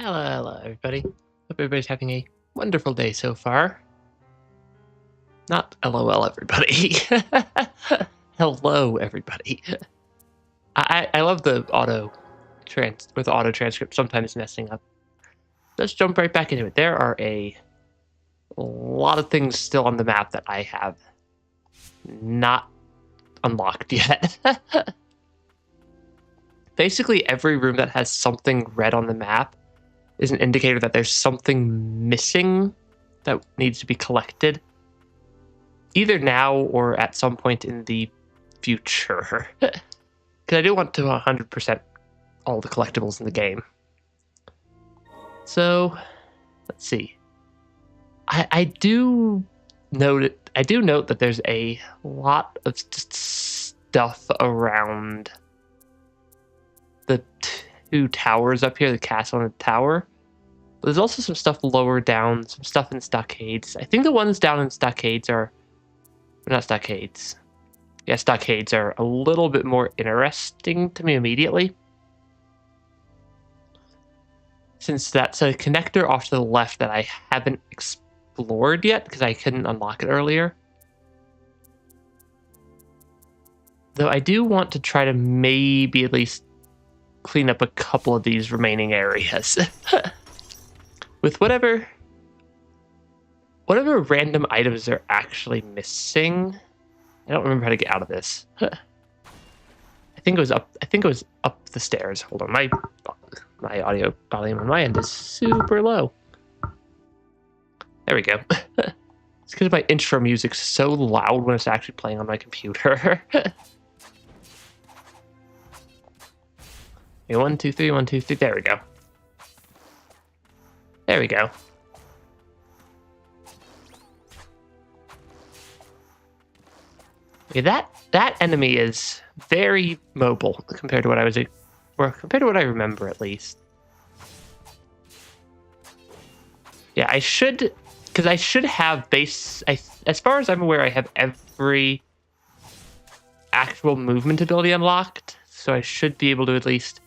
Hello, everybody. Hope everybody's having a wonderful day so far. Not LOL, everybody. Hello, everybody. I love the auto transcript sometimes messing up. Let's jump right back into it. There are a lot of things still on the map that I have not unlocked yet. Basically, every room that has something red on the map is an indicator that there's something missing that needs to be collected, either now or at some point in the future. Because I do want to 100% all the collectibles in the game. So, let's see. I do note that there's a lot of just stuff around the two towers up here, the castle and the tower. But there's also some stuff lower down, some stuff in stockades. I think the ones down in stockades are... not stockades. Yeah, stockades are a little bit more interesting to me immediately. Since that's a connector off to the left that I haven't explored yet because I couldn't unlock it earlier. Though I do want to try to maybe at least clean up a couple of these remaining areas. With whatever random items are actually missing. I don't remember how to get out of this. I think it was up the stairs. Hold on, my audio volume on my end is super low. There we go. It's because my intro music's so loud when it's actually playing on my computer. 1, 2, 3, 1, 2, 3. There we go. There we go. Okay, that enemy is very mobile compared to what I remember at least. Yeah, I should have as far as I'm aware, I have every actual movement ability unlocked, so I should be able to at least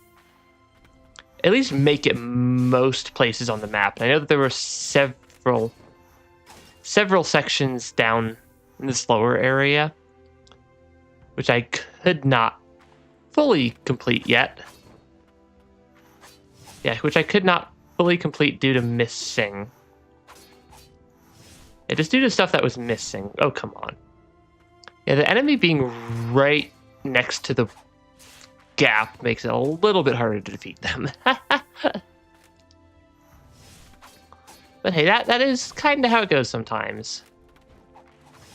make it most places on the map. And I know that there were several sections down in this lower area, which I could not fully complete yet. Yeah, which I could not fully complete due to missing. Yeah, just due to stuff that was missing. Oh, come on. Yeah, the enemy being right next to the gap makes it a little bit harder to defeat them. But hey, that is kind of how it goes sometimes.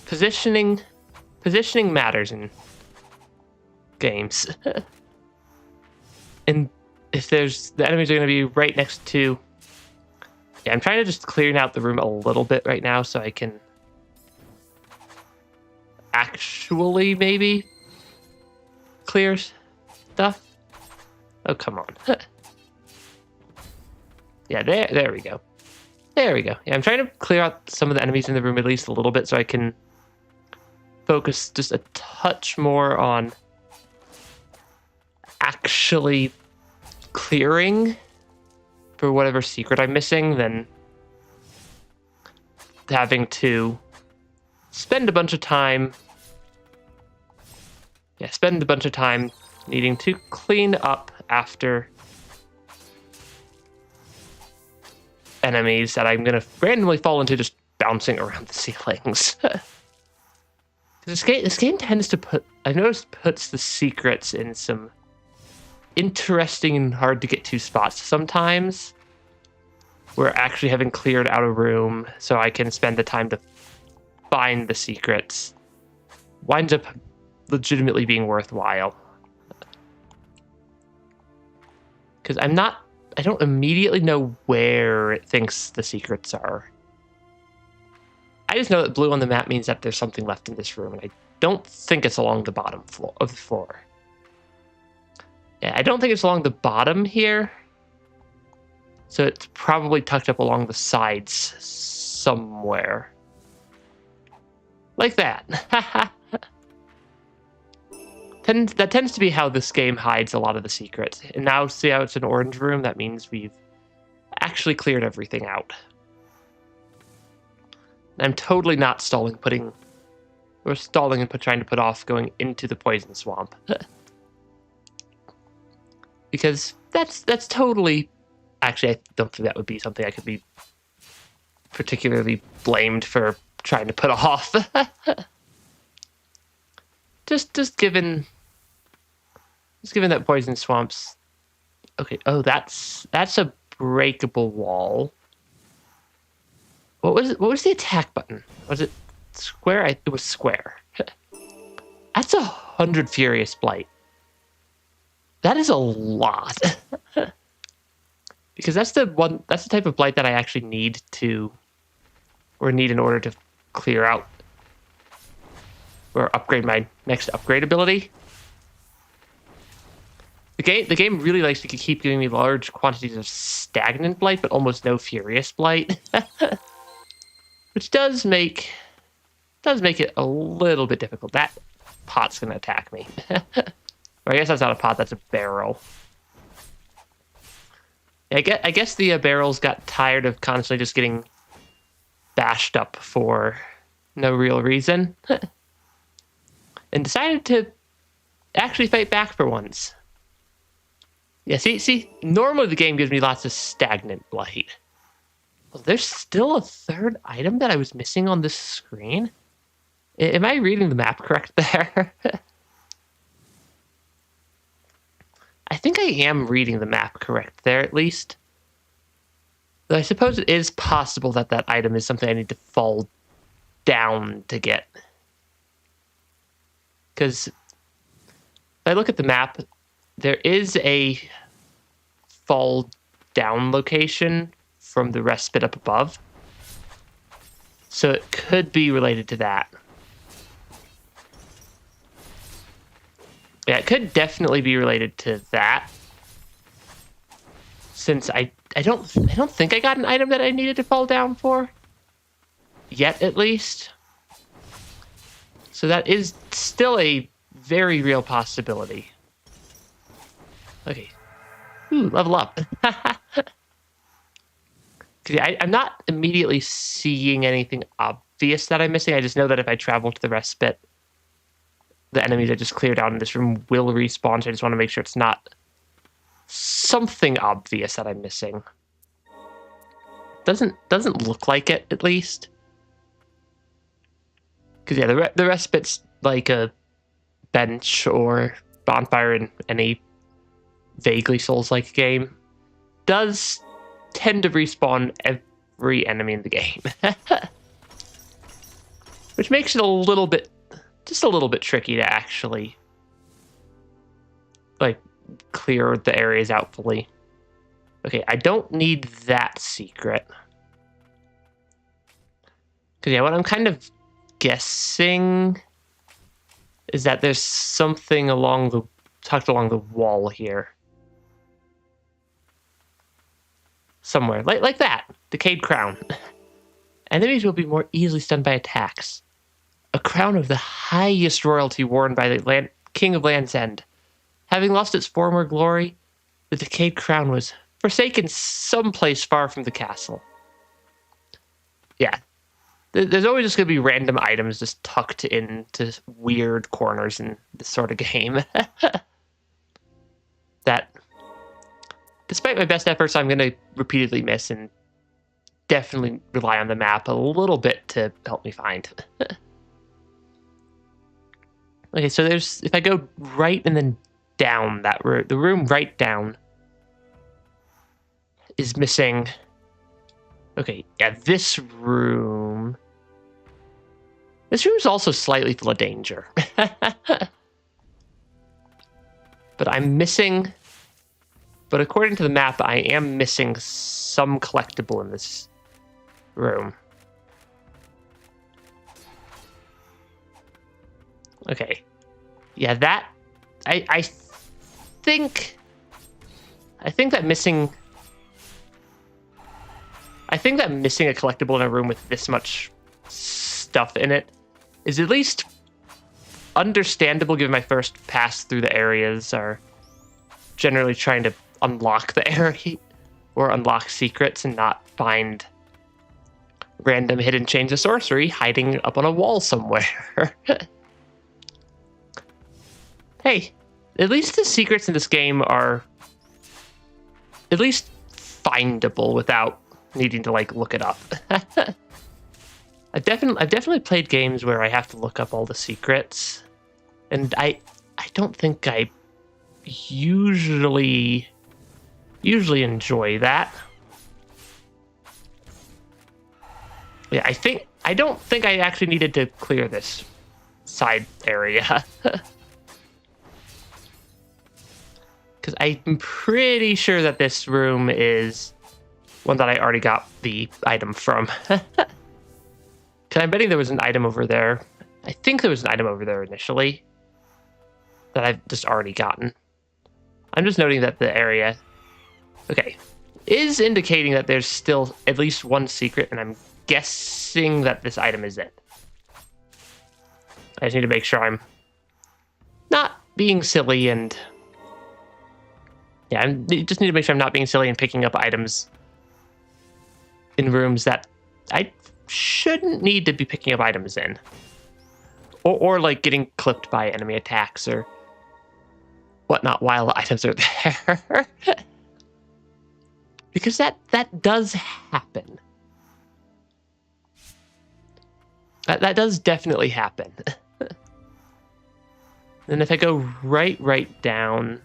Positioning matters in games. And if the enemies are going to be right next to... Yeah, I'm trying to just clear out the room a little bit right now so I can actually maybe clear stuff. Oh, come on. Yeah, there we go. There we go. Yeah, I'm trying to clear out some of the enemies in the room at least a little bit so I can focus just a touch more on actually clearing for whatever secret I'm missing than having to spend a bunch of time needing to clean up after enemies that I'm going to randomly fall into just bouncing around the ceilings. This game tends to puts the secrets in some interesting and hard to get to spots sometimes, where actually having cleared out a room so I can spend the time to find the secrets winds up legitimately being worthwhile. Because I don't immediately know where it thinks the secrets are. I just know that blue on the map means that there's something left in this room, and I don't think it's along the bottom of the floor. Yeah, I don't think it's along the bottom here. So it's probably tucked up along the sides somewhere. Like that. That tends to be how this game hides a lot of the secrets. And now see how it's an orange room? That means we've actually cleared everything out. I'm totally not stalling and trying to put off going into the poison swamp. Because that's totally... Actually, I don't think that would be something I could be particularly blamed for trying to put off. just given that poison swamps... Okay, oh, that's a breakable wall. What was the attack button? Was it square? It was square. That's 100 Furious Blight. That is a lot. Because that's the type of blight that I actually need in order to clear out or upgrade my next upgrade ability. The game really likes to keep giving me large quantities of stagnant blight, but almost no furious blight. Which does make it a little bit difficult. That pot's gonna attack me. Or I guess that's not a pot, that's a barrel. I guess the barrels got tired of constantly just getting bashed up for no real reason. And decided to actually fight back for once. Yeah, see, normally the game gives me lots of stagnant blight. Well, there's still a third item that I was missing on this screen? Am I reading the map correct there? I think I am reading the map correct there, at least. Though I suppose it is possible that that item is something I need to fall down to get. Because if I look at the map, there is a fall down location from the respite up above. So it could be related to that. Yeah, it could definitely be related to that. Since I don't think I got an item that I needed to fall down for. Yet, at least. So that is still a very real possibility. Okay. Ooh, level up. I'm not immediately seeing anything obvious that I'm missing. I just know that if I travel to the respite, the enemies I just cleared out in this room will respawn. So I just want to make sure it's not something obvious that I'm missing. Doesn't look like it, at least. Because yeah, the respite's like a bench or bonfire in any vaguely Souls-like game. Does tend to respawn every enemy in the game. Which makes it just a little bit tricky to actually like clear the areas out fully. Okay, I don't need that secret. Because yeah, what I'm kind of guessing is that there's something tucked along the wall here. Somewhere. Like that. Decayed crown. Enemies will be more easily stunned by attacks. A crown of the highest royalty worn by the King of Land's End. Having lost its former glory, the decayed crown was forsaken someplace far from the castle. Yeah. There's always just going to be random items just tucked into weird corners in this sort of game. That, despite my best efforts, I'm going to repeatedly miss and definitely rely on the map a little bit to help me find. Okay, so if I go right and then down that route, the room right down is missing. Okay, yeah, this room is also slightly full of danger. But I'm missing, but according to the map, I am missing some collectible in this room. Okay. Yeah, that I think that missing a collectible in a room with this much stuff in it is at least understandable, given my first pass through the areas are generally trying to unlock the area, or unlock secrets and not find random hidden chains of sorcery hiding up on a wall somewhere. Hey, at least the secrets in this game are at least findable without needing to like look it up. I've definitely played games where I have to look up all the secrets, and I don't think I usually enjoy that. Yeah, I don't think I actually needed to clear this side area. Because I'm pretty sure that this room is one that I already got the item from. Because I'm betting there was an item over there. I think there was an item over there initially that I've just already gotten. I'm just noting that the area, okay, is indicating that there's still at least one secret, and I'm guessing that this item is it. I just need to make sure I'm not being silly and... yeah, I just need to make sure I'm not being silly and picking up items in rooms that I shouldn't need to be picking up items in. Or like getting clipped by enemy attacks or whatnot while the items are there. Because that does happen. That does definitely happen. And if I go right down...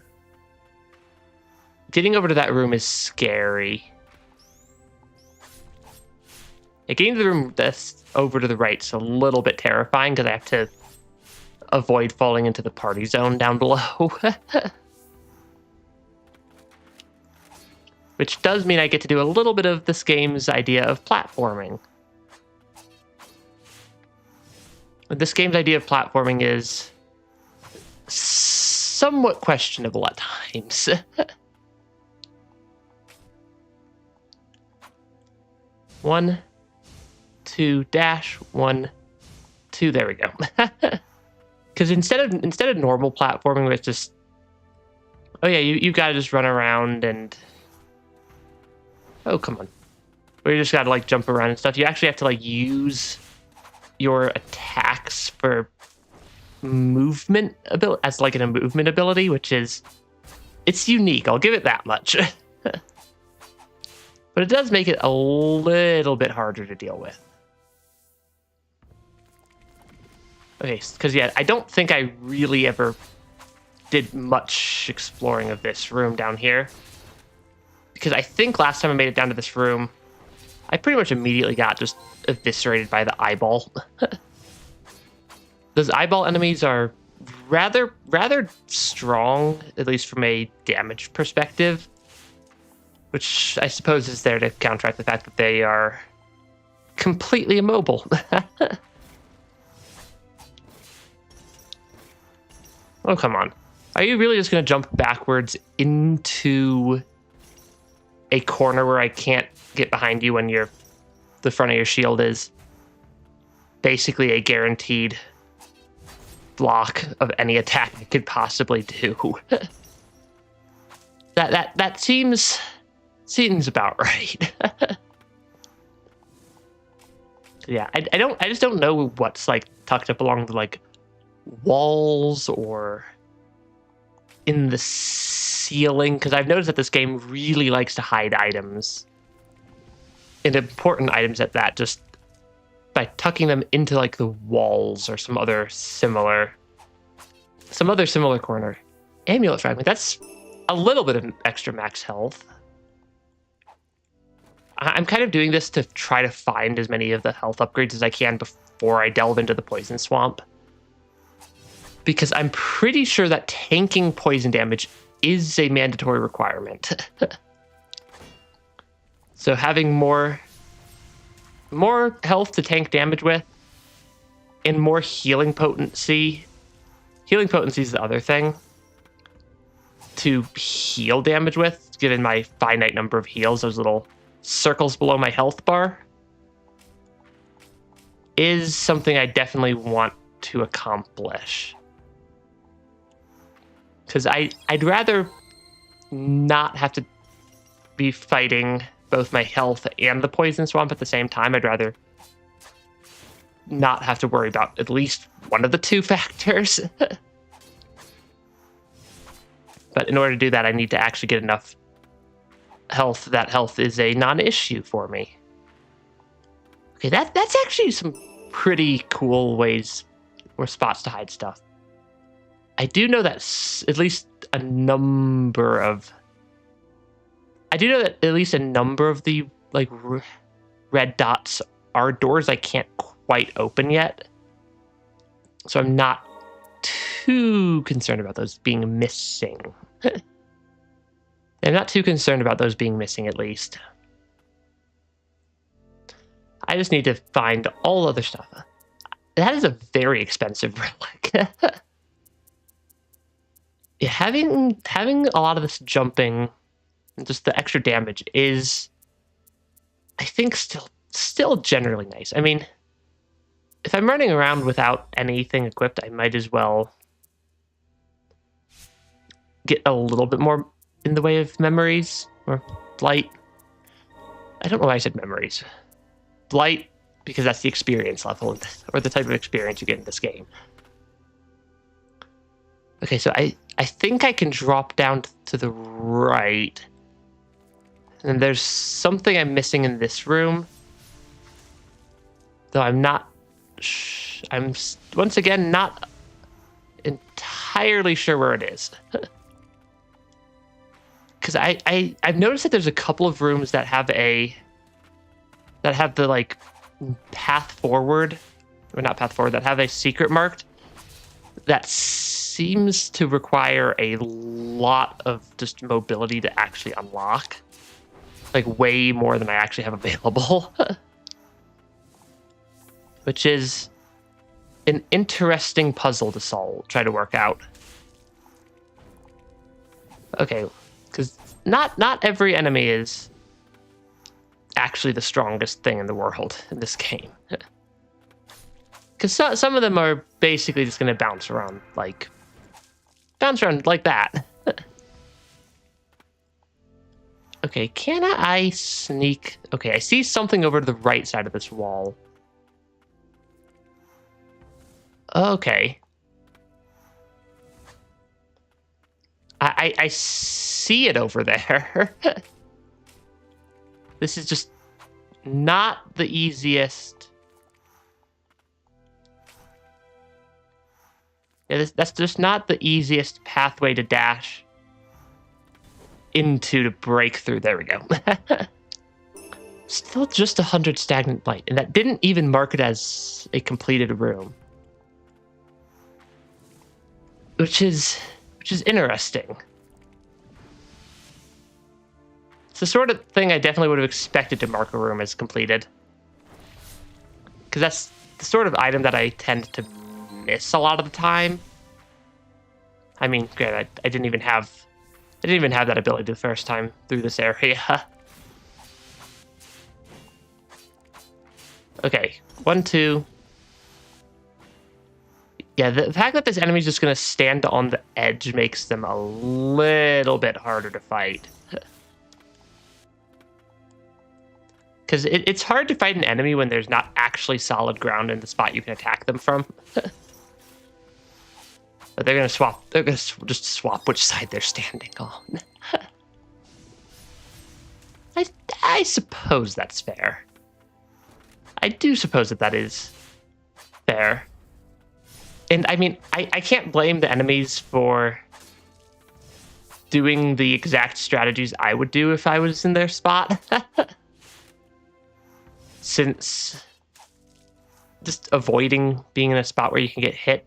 getting over to that room is scary. Yeah, getting to the room that's over to the right is a little bit terrifying because I have to avoid falling into the party zone down below. Which does mean I get to do a little bit of this game's idea of platforming. This game's idea of platforming is somewhat questionable at times. 1, 2, dash, 1, 2. There we go. Because instead of normal platforming, where it's just, oh yeah, you gotta just run around and, oh come on, where you just gotta like jump around and stuff. You actually have to like use your attacks for movement ability as like a movement ability, which is, it's unique. I'll give it that much. But it does make it a little bit harder to deal with. Okay, because yeah, I don't think I really ever did much exploring of this room down here. Because I think last time I made it down to this room, I pretty much immediately got just eviscerated by the eyeball. Those eyeball enemies are rather strong, at least from a damage perspective. Which I suppose is there to counteract the fact that they are completely immobile. Oh, come on. Are you really just going to jump backwards into a corner where I can't get behind you when the front of your shield is basically a guaranteed block of any attack I could possibly do? That seems about right. Yeah, I just don't know what's like tucked up along the like walls or in the ceiling, because I've noticed that this game really likes to hide items, and important items at that, just by tucking them into like the walls or some other similar corner. Amulet fragment, that's a little bit of extra max health. I'm kind of doing this to try to find as many of the health upgrades as I can before I delve into the poison swamp. Because I'm pretty sure that tanking poison damage is a mandatory requirement. So having more health to tank damage with, and more healing potency. Healing potency is the other thing to heal damage with, given my finite number of heals, those little circles below my health bar, is something I definitely want to accomplish. Because I'd rather not have to be fighting both my health and the poison swamp at the same time. I'd rather not have to worry about at least one of the two factors. But in order to do that, I need to actually get enough health. That health is a non-issue for me. Okay, that's actually some pretty cool ways or spots to hide stuff. I do know that at least a number of... I do know that at least a number of the like red dots are doors I can't quite open yet. So I'm not too concerned about those being missing. I'm not too concerned about those being missing, at least. I just need to find all other stuff. That is a very expensive relic. Yeah, having a lot of this jumping, and just the extra damage is, I think, still generally nice. I mean, if I'm running around without anything equipped, I might as well get a little bit more in the way of memories or blight. I don't know why I said memories. Blight, because that's the experience level, or the type of experience you get in this game. Okay, so I think I can drop down to the right. And there's something I'm missing in this room. Though I'm not... I'm, once again, not entirely sure where it is. Because I've noticed that there's a couple of rooms that have the like path forward, or not path forward, that have a secret marked that seems to require a lot of just mobility to actually unlock, like way more than I actually have available. Which is an interesting puzzle to try to work out. Okay, because not every enemy is actually the strongest thing in the world in this game. Because some of them are basically just going to bounce around like that. Okay, can I sneak? Okay, I see something over to the right side of this wall. Okay. I see it over there. This is just not the easiest. Yeah, that's just not the easiest pathway to dash into to break through. There we go. Still just 100 stagnant light, and that didn't even mark it as a completed room. Which is interesting. It's the sort of thing I definitely would have expected to mark a room as completed. Because that's the sort of item that I tend to miss a lot of the time. I mean, granted, I didn't even have that ability the first time through this area. Okay, 1, 2. Yeah, the fact that this enemy's just going to stand on the edge makes them a little bit harder to fight. Because it's hard to fight an enemy when there's not actually solid ground in the spot you can attack them from. But they're going to swap. They're going to just swap which side they're standing on. I suppose that's fair. I do suppose that is fair. And I mean, I can't blame the enemies for doing the exact strategies I would do if I was in their spot. Since just avoiding being in a spot where you can get hit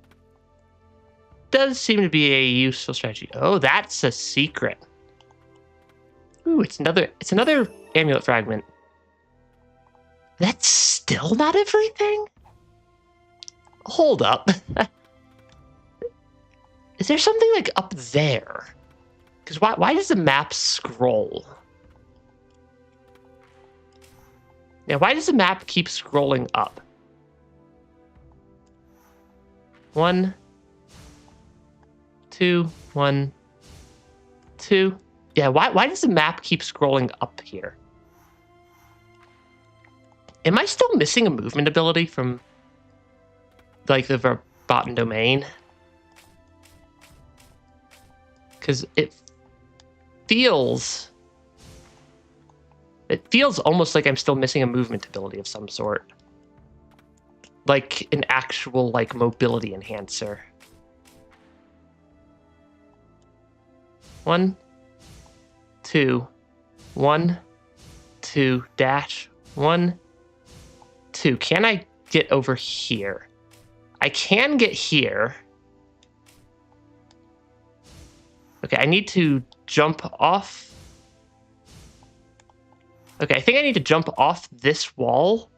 does seem to be a useful strategy. Oh, that's a secret. Ooh, it's another amulet fragment. That's still not everything? Hold up. Is there something like up there? Because why does the map scroll? Now, why does the map keep scrolling up? 1, 2, 1, 2. Yeah, why does the map keep scrolling up here? Am I still missing a movement ability from, like, the Verboten Domain? Because it feels almost like I'm still missing a movement ability of some sort. Like an actual, like, mobility enhancer. 1, 2, 1, 2, dash, 1, 2. Can I get over here? I can get here. Okay, I need to jump off. Okay, I think I need to jump off this wall.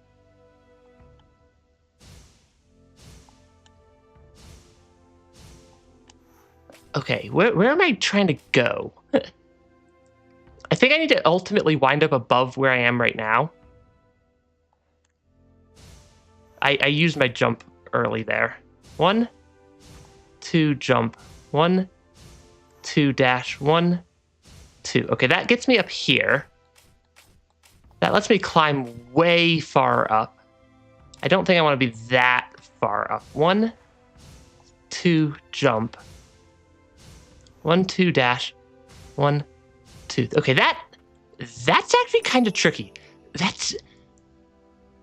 Okay, where am I trying to go? I think I need to ultimately wind up above where I am right now. I used my jump early there. 1, 2, jump. 1, 2, dash. 1, 2. Okay, that gets me up here. That lets me climb way far up. I don't think I want to be that far up. 1, 2, jump. 1, 2, dash. 1, 2. Okay, that's actually kind of tricky. That's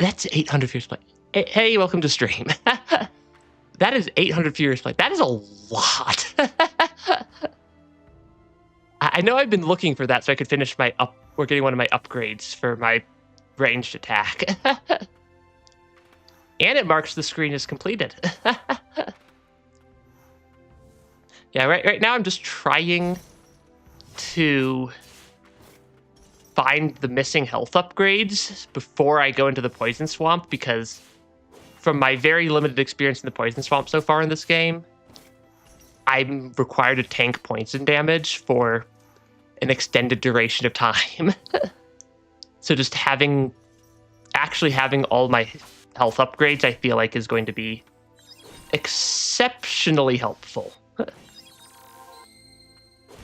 800 Furious Play. Hey, welcome to stream. That is 800 Furious Play. That is a lot. I know I've been looking for that so I could finish we're getting one of my upgrades for my ranged attack. And it marks the screen as completed. Yeah, right now I'm just trying to find the missing health upgrades before I go into the Poison Swamp, because from my very limited experience in the Poison Swamp so far in this game, I'm required to tank poison damage for an extended duration of time. So just actually having all my health upgrades, I feel like, is going to be exceptionally helpful.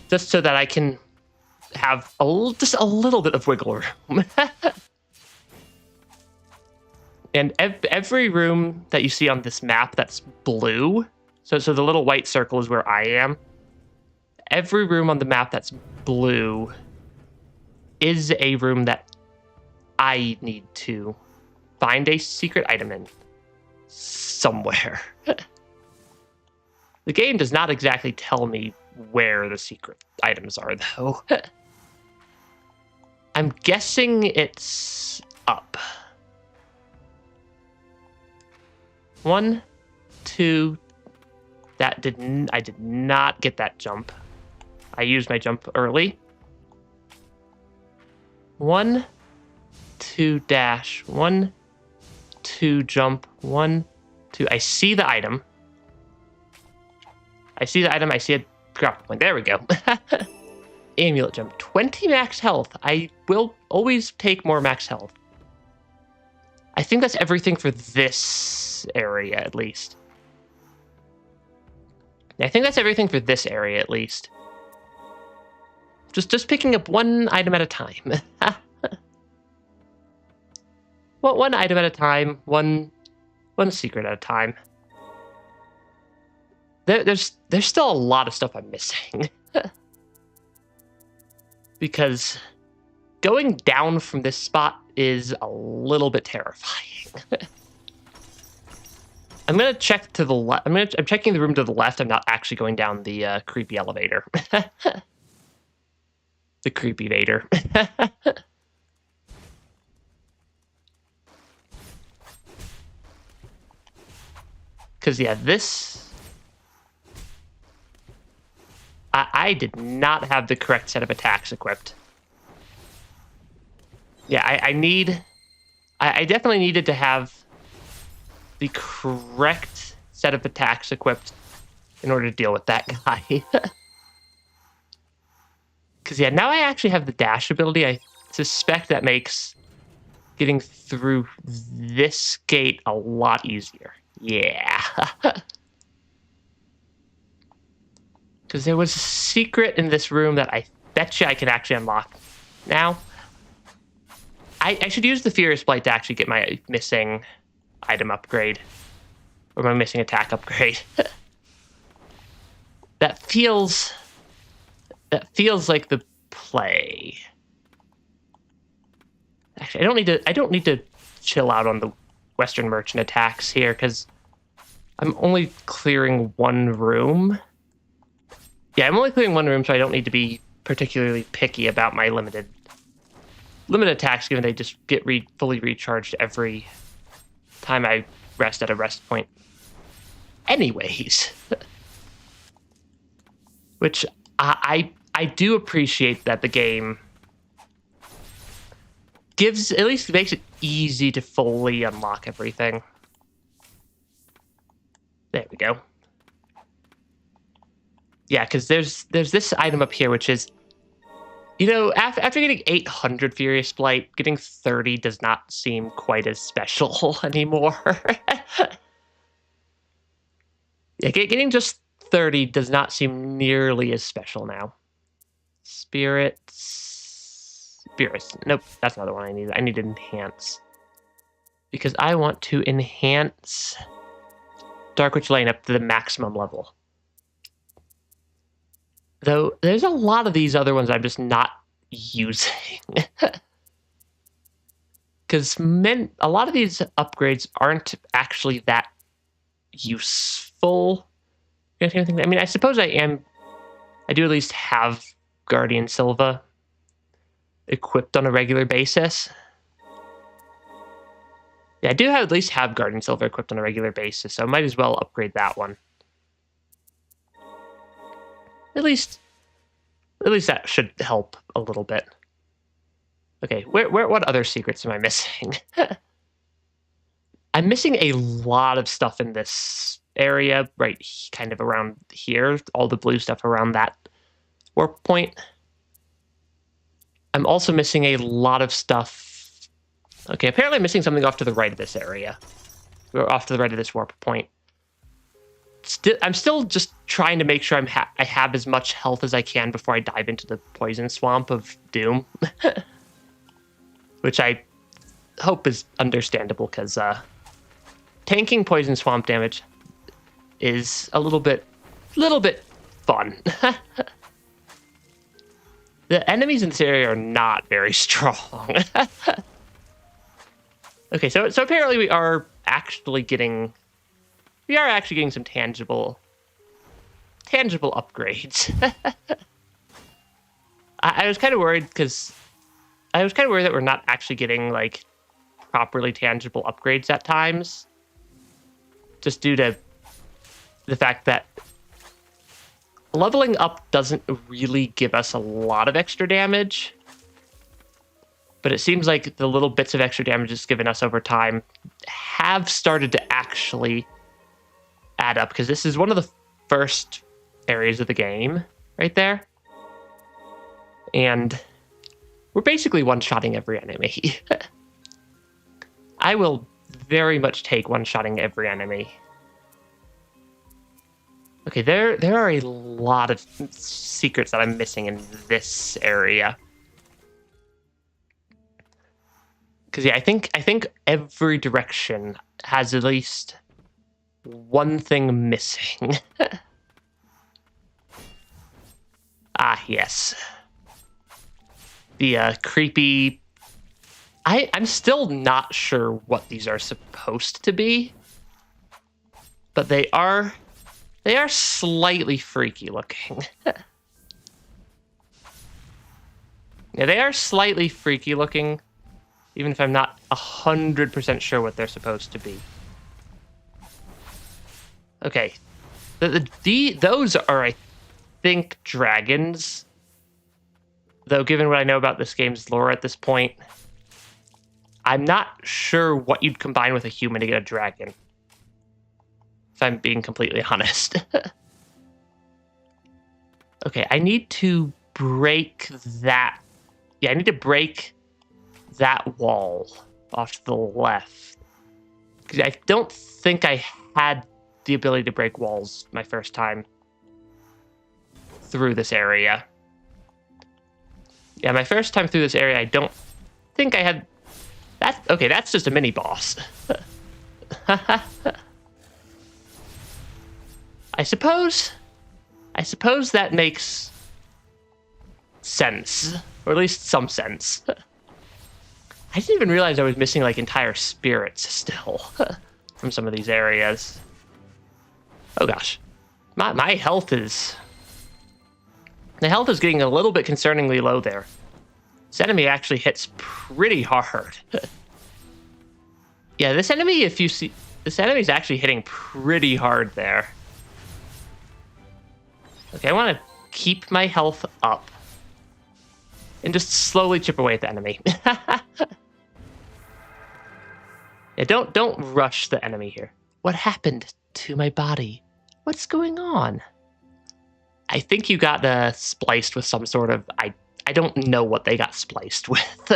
Just so that I can have just a little bit of wiggle room. And every room that you see on this map that's blue, so the little white circle is where I am. Every room on the map that's blue is a room that I need to find a secret item in somewhere. The game does not exactly tell me where the secret items are, though. I'm guessing it's up. 1, 2. I did not get that jump. I used my jump early. 1, 2, dash. 1, 2, jump. 1, 2. I see the item. I see a drop point. There we go. Amulet jump. 20 max health. I will always take more max health. I think that's everything for this area, at least. I think that's everything for this area, at least. Just picking up one item at a time. One item at a time. One secret at a time. There's still a lot of stuff I'm missing. Because going down from this spot is a little bit terrifying. I'm gonna check to the left. I'm checking the room to the left. I'm not actually going down the creepy elevator. The creepy vader. Because yeah, I did not have the correct set of attacks equipped. Yeah, I definitely needed to have the correct set of attacks equipped in order to deal with that guy. Because yeah, now I actually have the dash ability. I suspect that makes getting through this gate a lot easier. Yeah. Because there was a secret in this room that I bet you I can actually unlock now. I should use the Furious Blight to actually get my missing item upgrade. Or my missing attack upgrade. That feels like the play. Actually, I don't need to chill out on the Western Merchant attacks here, because I'm only clearing one room. Yeah, I'm only clearing one room, so I don't need to be particularly picky about my limited attacks, given they just get fully recharged every time I rest at a rest point. Anyways. Which I do appreciate that the game at least makes it easy to fully unlock everything. There we go. Yeah, because there's this item up here, which is, you know, after getting 800 Furious Blight, getting 30 does not seem quite as special anymore. Yeah, getting just 30 does not seem nearly as special now. Spirits. Nope, that's another one I need. I need to enhance. Because I want to enhance Dark Witch Lane up to the maximum level. Though, there's a lot of these other ones I'm just not using. Because a lot of these upgrades aren't actually that useful. I mean, I suppose I do at least have Guardian Silva equipped on a regular basis. Yeah, I do at least have Guardian Silva equipped on a regular basis, so I might as well upgrade that one. At least that should help a little bit. Okay, what other secrets am I missing? I'm missing a lot of stuff in this area, right kind of around here, all the blue stuff around that warp point. I'm also missing a lot of stuff. Okay, apparently I'm missing something off to the right of this area. Or off to the right of this warp point. I'm still just trying to make sure I have as much health as I can before I dive into the poison swamp of doom. Which I hope is understandable, because tanking poison swamp damage is a little bit fun. The enemies in this area are not very strong. Okay, so apparently we are actually getting some tangible upgrades. I was kind of worried that we're not actually getting like properly tangible upgrades at times, just due to the fact that leveling up doesn't really give us a lot of extra damage. But it seems like the little bits of extra damage it's given us over time have started to actually add up, because this is one of the first areas of the game right there. And we're basically one-shotting every enemy. I will very much take one-shotting every enemy. Okay, there are a lot of secrets that I'm missing in this area. Because yeah, I think every direction has at least one thing missing. Ah, yes. The creepy... I'm still not sure what these are supposed to be, but they are slightly freaky looking. Yeah, they are slightly freaky looking, even if I'm not 100% sure what they're supposed to be. Okay, those are, I think, dragons. Though, given what I know about this game's lore at this point, I'm not sure what you'd combine with a human to get a dragon, if I'm being completely honest. Okay, I need to break that. Yeah, I need to break that wall off to the left. Because I don't think I had the ability to break walls my first time through this area. Yeah, my first time through this area, I don't think I had... Okay, that's just a mini-boss. I suppose that makes sense. Or at least some sense. I didn't even realize I was missing, like, entire spirits still from some of these areas. Oh, gosh. My health is... The health is getting a little bit concerningly low there. This enemy actually hits pretty hard. Yeah, this enemy, if you see... This enemy's actually hitting pretty hard there. Okay, I want to keep my health up. And just slowly chip away at the enemy. Yeah, don't rush the enemy here. What happened to my body? What's going on? I think you got spliced with some sort of... I don't know what they got spliced with.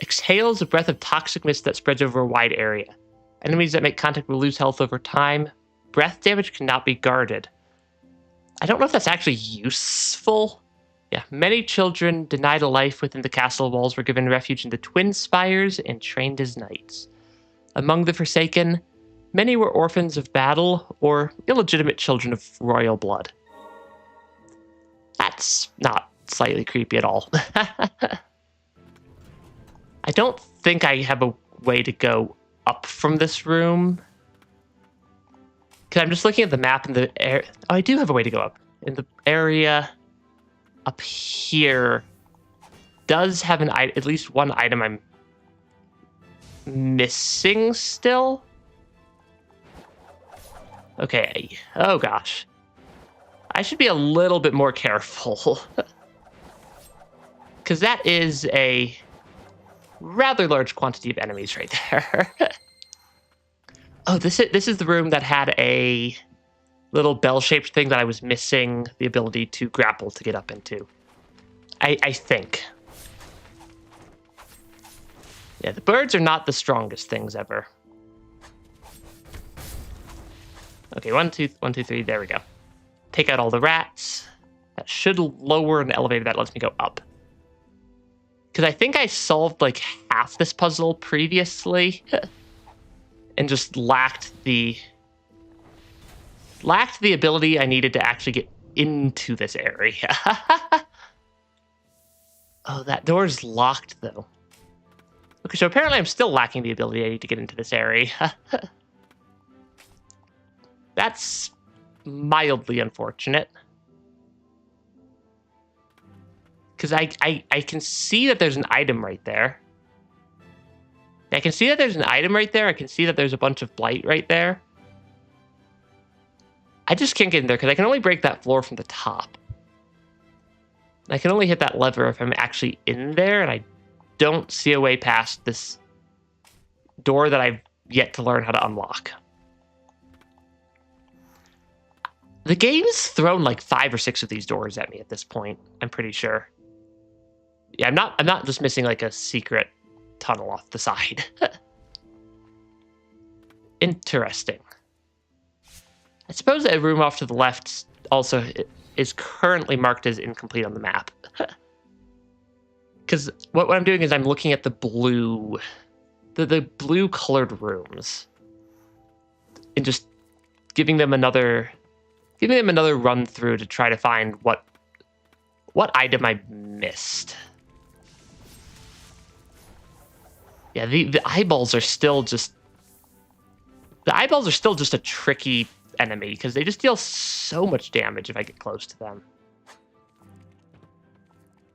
Exhales a breath of toxic mist that spreads over a wide area. Enemies that make contact will lose health over time. Breath damage cannot be guarded. I don't know if that's actually useful. Yeah, many children denied a life within the castle walls were given refuge in the Twin Spires and trained as knights. Among the Forsaken, many were orphans of battle or illegitimate children of royal blood. That's not slightly creepy at all. I don't think I have a way to go up from this room. Because I'm just looking at the map in the air. Oh, I do have a way to go up. In the area up here does have at least one item I'm missing still. Okay. Oh, gosh. I should be a little bit more careful. Because that is a rather large quantity of enemies right there. Oh, this is the room that had a little bell-shaped thing that I was missing the ability to grapple to get up into. I think. Yeah, the birds are not the strongest things ever. Okay, 1, 2, 3, there we go. Take out all the rats. That should lower an elevator that lets me go up. Because I think I solved like half this puzzle previously. And just lacked the ability I needed to actually get into this area. Oh, that door's locked, though. Okay, so apparently I'm still lacking the ability I need to get into this area. That's mildly unfortunate. Because I can see that there's an item right there. I can see that there's an item right there. I can see that there's a bunch of blight right there. I just can't get in there because I can only break that floor from the top. I can only hit that lever if I'm actually in there, and I don't see a way past this door that I've yet to learn how to unlock. The game's thrown like 5 or 6 of these doors at me at this point, I'm pretty sure. Yeah, I'm not just missing like a secret tunnel off the side. Interesting. I suppose a room off to the left also is currently marked as incomplete on the map. Because what I'm doing is I'm looking at the blue colored rooms and just giving them another run through to try to find what item I missed. Yeah, the eyeballs are still just... The eyeballs are still just a tricky enemy, because they just deal so much damage if I get close to them.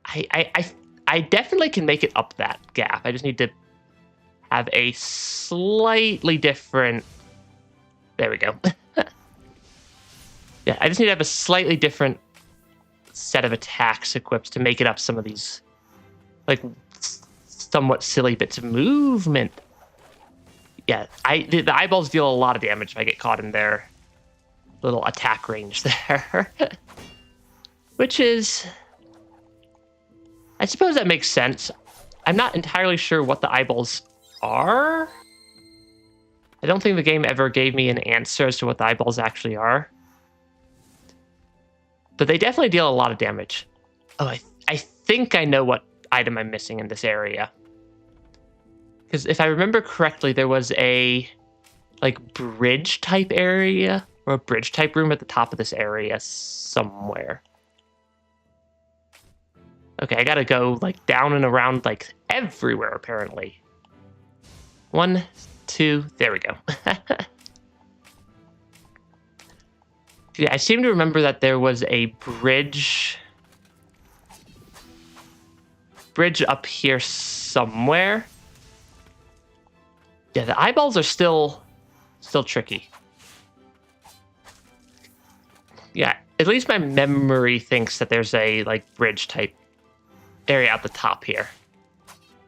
I definitely can make it up that gap. I just need to have a slightly different... There we go. Yeah, I just need to have a slightly different set of attacks equipped to make it up some of these, like, somewhat silly bits of movement. Yeah, the eyeballs deal a lot of damage if I get caught in their little attack range there. Which is... I suppose that makes sense. I'm not entirely sure what the eyeballs are. I don't think the game ever gave me an answer as to what the eyeballs actually are. But they definitely deal a lot of damage. Oh, I think I know what item I'm missing in this area. Because if I remember correctly, there was a like bridge type area or a bridge type room at the top of this area somewhere. Okay, I gotta go like down and around like everywhere apparently. 1, 2, there we go. Yeah, I seem to remember that there was a bridge up here somewhere. Yeah, the eyeballs are still tricky. Yeah, at least my memory thinks that there's a like bridge type area at the top here.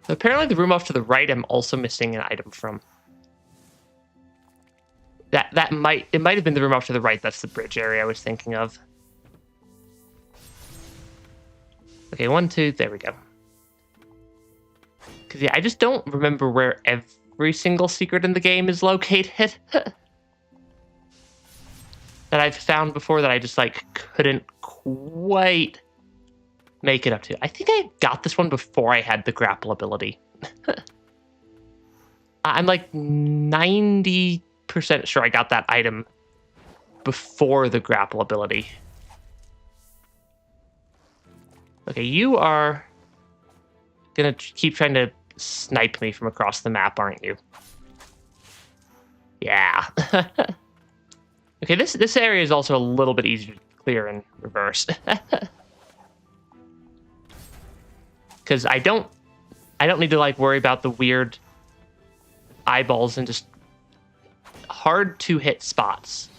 So apparently the room off to the right I'm also missing an item from. It might have been the room off to the right. That's the bridge area I was thinking of. Okay, 1, 2, there we go. Because yeah, I just don't remember where every single secret in the game is located. That I've found before that I just like couldn't quite make it up to. I think I got this one before I had the grapple ability. I'm like 90% sure I got that item before the grapple ability. Okay, you are gonna keep trying to snipe me from across the map, aren't you? Yeah. Okay, this area is also a little bit easier to clear in reverse. Because I don't need to like worry about the weird eyeballs and just hard to hit spots.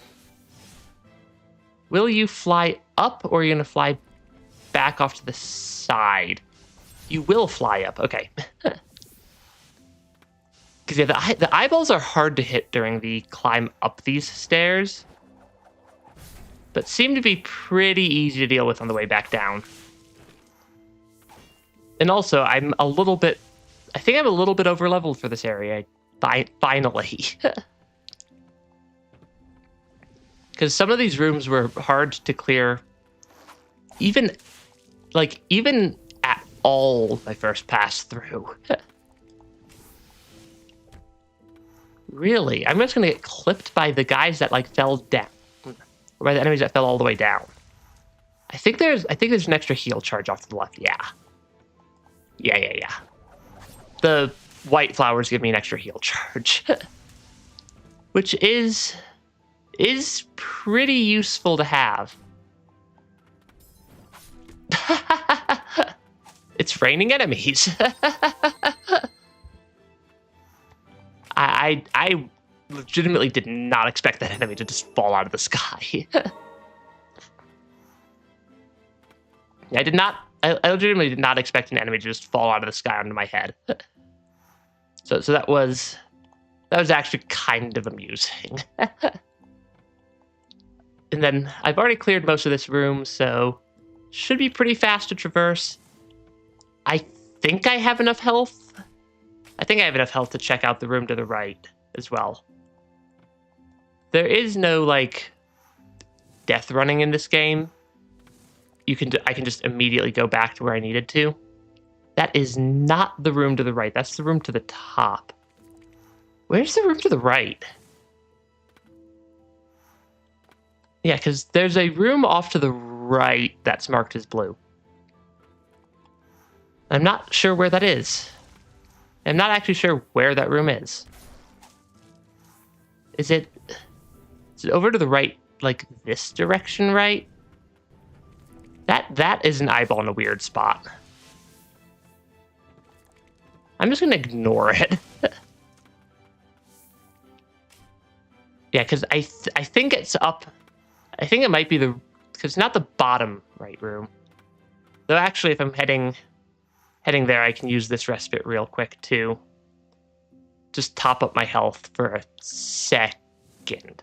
Will you fly up or are you gonna fly back off to the side? You will fly up, okay. Because yeah, the eyeballs are hard to hit during the climb up these stairs, but seem to be pretty easy to deal with on the way back down. And also, I think I'm a little bit over-leveled for this area, finally. Because some of these rooms were hard to clear, even at all my first pass through. Really? I'm just gonna get clipped by the guys that like fell down, or by the enemies that fell all the way down. I think there's an extra heal charge off to the left. Yeah. The white flowers give me an extra heal charge, which is pretty useful to have. It's raining enemies. I legitimately did not expect that enemy to just fall out of the sky. I legitimately did not expect an enemy to just fall out of the sky onto my head. So that was actually kind of amusing. And then I've already cleared most of this room, so should be pretty fast to traverse. I think I have enough health. I think I have enough health to check out the room to the right as well. There is no like death running in this game. I can just immediately go back to where I needed to. That is not the room to the right. That's the room to the top. Where's the room to the right? Yeah, because there's a room off to the right that's marked as blue. I'm not sure where that is. I'm not actually sure where that room is. Is it over to the right, like this direction, right? That is an eyeball in a weird spot. I'm just gonna ignore it. Yeah, because I think it's up. I think it might be because not the bottom right room. Though actually, if I'm heading there, I can use this respite real quick to just top up my health for a second.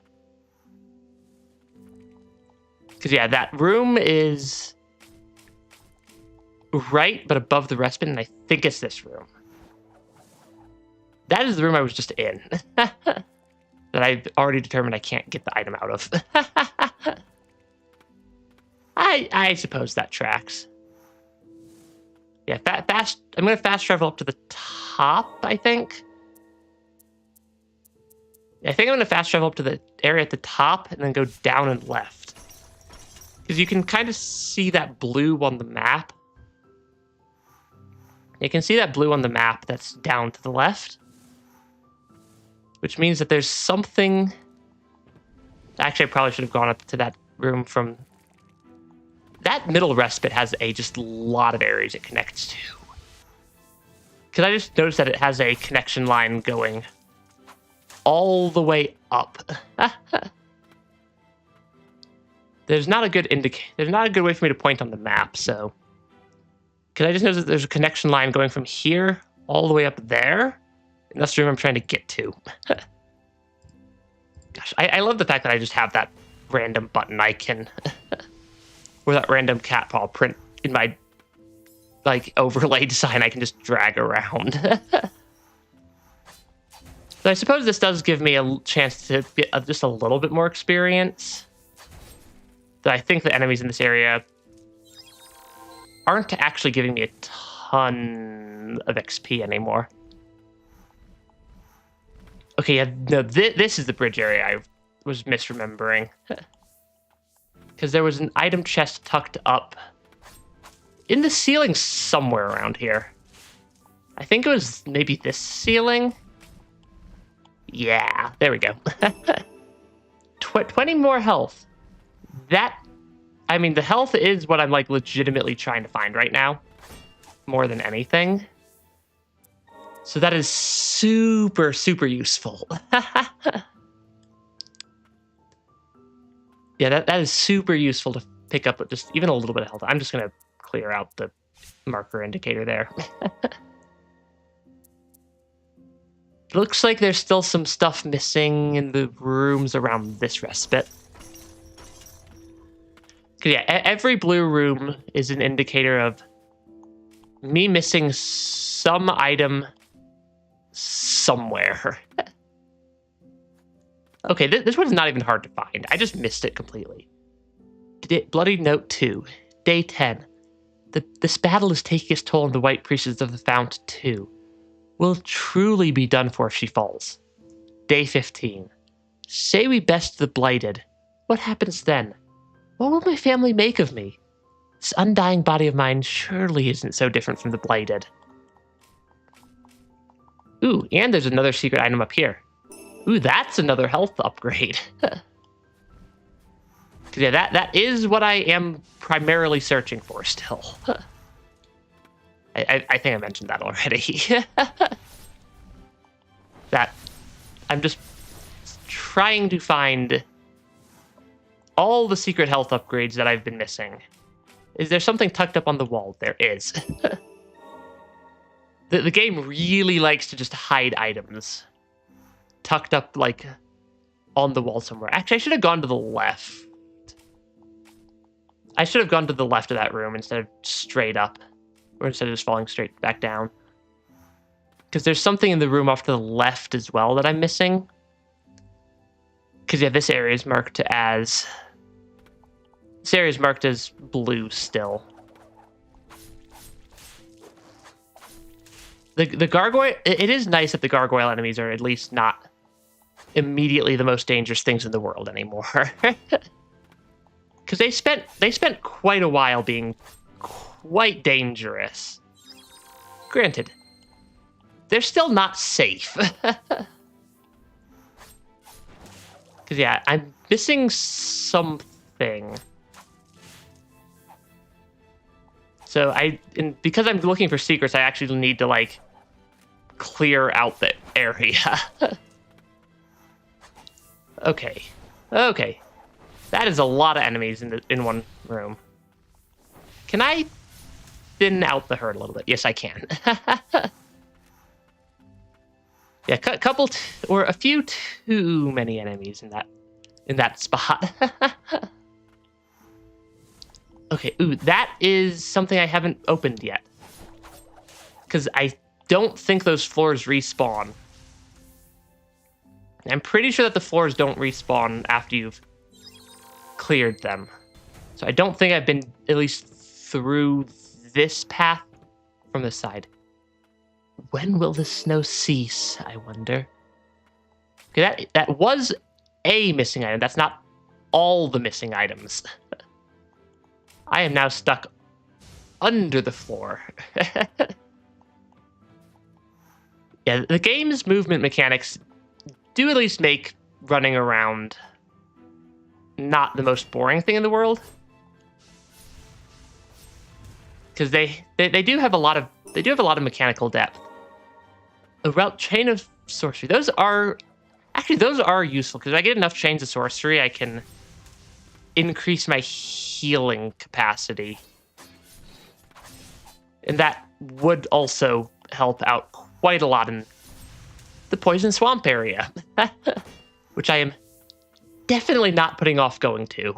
Because yeah, that room is right, but above the respite, and I think it's this room. That is the room I was just in. That I've already determined I can't get the item out of. I suppose that tracks. Yeah, fast. I'm gonna fast travel up to the top, I think. I think I'm gonna fast travel up to the area at the top and then go down and left. Because you can kind of see that blue on the map. You can see that blue on the map that's down to the left. Which means that there's something... Actually, I probably should have gone up to that room from... That middle respite has a just lot of areas it connects to. Because I just noticed that it has a connection line going all the way up. There's not a good There's not a good way for me to point on the map, so... Because I just noticed that there's a connection line going from here all the way up there. And that's the room I'm trying to get to. Gosh, I love the fact that I just have that random button icon. Or that random cat paw print in my, like, overlay design I can just drag around. So I suppose this does give me a chance to get just a little bit more experience. But I think the enemies in this area aren't actually giving me a ton of XP anymore. Okay, yeah, no, this is the bridge area I was misremembering. Because there was an item chest tucked up in the ceiling somewhere around here. I think it was maybe this ceiling. Yeah, there we go. 20 more health. That, I mean, the health is what I'm, like, legitimately trying to find right now. More than anything. So that is super, super useful. Yeah, that is super useful to pick up just even a little bit of health. I'm just going to clear out the marker indicator there. Looks like there's still some stuff missing in the rooms around this respite. Yeah, every blue room is an indicator of me missing some item somewhere. Okay, this one's not even hard to find. I just missed it completely. Bloody Note 2, Day 10. This battle is taking its toll on the White Priestess of the Fount 2. Will truly be done for if she falls. Day 15. Say we best the Blighted. What happens then? What will my family make of me? This undying body of mine surely isn't so different from the Blighted. Ooh, and there's another secret item up here. Ooh, that's another health upgrade. Yeah, that is what I am primarily searching for still. I think I mentioned that already. That I'm just trying to find all the secret health upgrades that I've been missing. Is there something tucked up on the wall? There is. The game really likes to just hide items tucked up, like, on the wall somewhere. Actually, I should have gone to the left. I should have gone to the left of that room instead of straight up. Or instead of just falling straight back down. Because there's something in the room off to the left as well that I'm missing. Because, yeah, this area is marked as... This area is marked as blue still. The gargoyle... It is nice that the gargoyle enemies are at least not immediately the most dangerous things in the world anymore. Because they spent quite a while being quite dangerous. Granted, they're still not safe. Because, yeah, I'm missing something. So because I'm looking for secrets, I actually need to, like, clear out the area. Okay. That is a lot of enemies in one room. Can I thin out the herd a little bit? Yes, I can. Yeah, a few too many enemies in that spot. Okay, ooh, that is something I haven't opened yet. Because I don't think those floors respawn. I'm pretty sure that the floors don't respawn after you've cleared them. So I don't think I've been at least through this path from the side. When will the snow cease, I wonder? Okay, that was a missing item. That's not all the missing items. I am now stuck under the floor. Yeah, the game's movement mechanics do at least make running around not the most boring thing in the world. Because they do have a lot of mechanical depth. A route chain of sorcery. Those are useful because if I get enough chains of sorcery, I can increase my healing capacity. And that would also help out quite a lot in the poison swamp area, which I am definitely not putting off going to.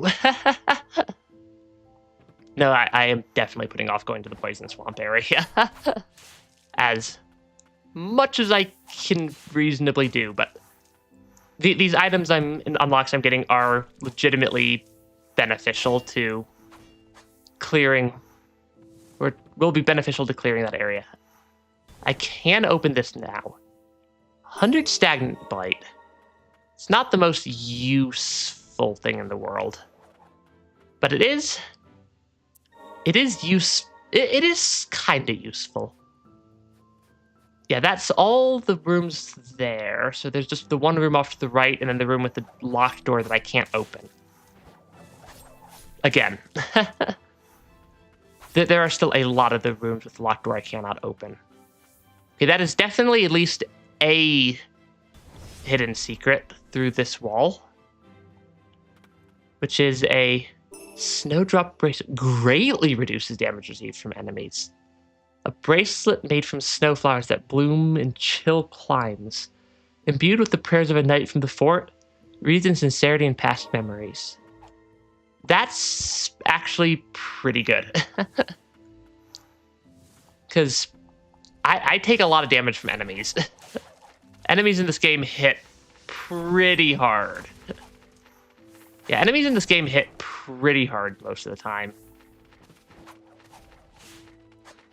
No, I am definitely putting off going to the poison swamp area as much as I can reasonably do. But these items unlocks I'm getting are legitimately beneficial to clearing, or will be beneficial to clearing that area. I can open this now. 100 stagnant blight. It's not the most useful thing in the world, but it is kind of useful. Yeah, that's all the rooms there. So there's just the one room off to the right, and then the room with the locked door that I can't open. Again, there are still a lot of the rooms with the locked door I cannot open. Okay, that is definitely at least a hidden secret through this wall, which is a snowdrop bracelet. Greatly reduces damage received from enemies. A bracelet made from snowflowers that bloom in chill climes. Imbued with the prayers of a knight from the fort, reads in sincerity and past memories. That's actually pretty good. Because I take a lot of damage from enemies. Enemies in this game hit pretty hard. Yeah, enemies in this game hit pretty hard most of the time.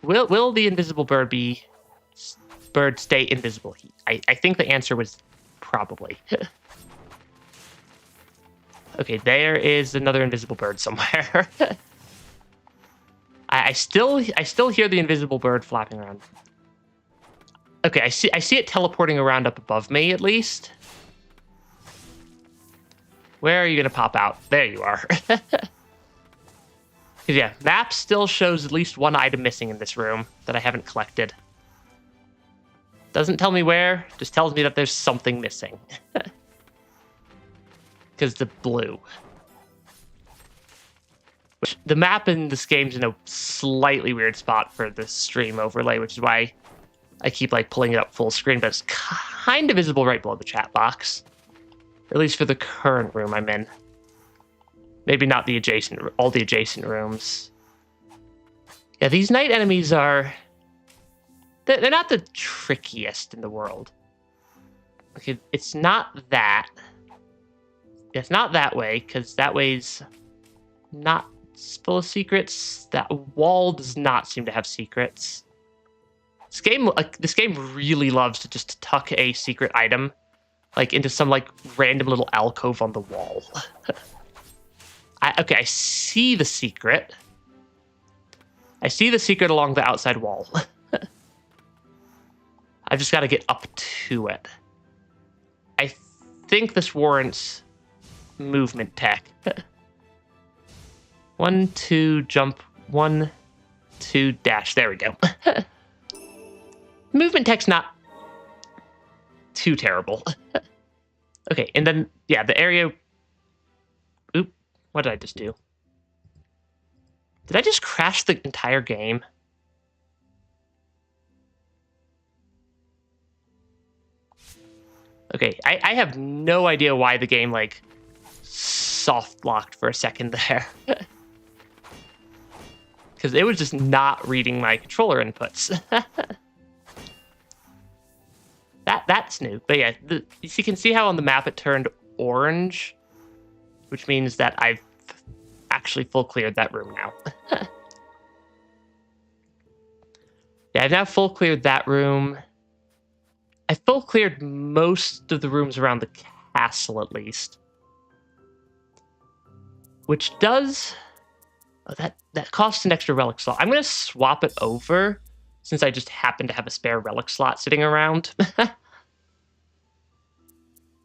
Will the invisible bird stay invisible? I think the answer was probably. Okay, there is another invisible bird somewhere. I still hear the invisible bird flapping around. Okay, I see it teleporting around up above me at least. Where are you gonna pop out? There you are. Yeah, map still shows at least one item missing in this room that I haven't collected. Doesn't tell me where, just tells me that there's something missing. Because the blue. Which, the map in this game's in a slightly weird spot for the stream overlay, which is why I keep pulling it up full screen, but it's kind of visible right below the chat box. At least for the current room I'm in. Maybe not all the adjacent rooms. Yeah, these night enemies they're not the trickiest in the world. Okay, it's not that. It's not that way, because that way's not full of secrets. That wall does not seem to have secrets. This game really loves to just tuck a secret item into some random little alcove on the wall. Okay, I see the secret. I see the secret along the outside wall. I've just got to get up to it. I think this warrants movement tech. 1, 2, jump. 1, 2, dash. There we go. Movement tech's not too terrible. Okay, and then, yeah, the area... Oop, what did I just do? Did I just crash the entire game? Okay, I have no idea why the game, soft-locked for a second there. Because it was just not reading my controller inputs. That's new. But yeah, you can see how on the map it turned orange, which means that I've actually full cleared that room now. Yeah, I've now full cleared that room. I full cleared most of the rooms around the castle, at least. Which does... Oh, that costs an extra relic slot. I'm going to swap it over, since I just happen to have a spare relic slot sitting around.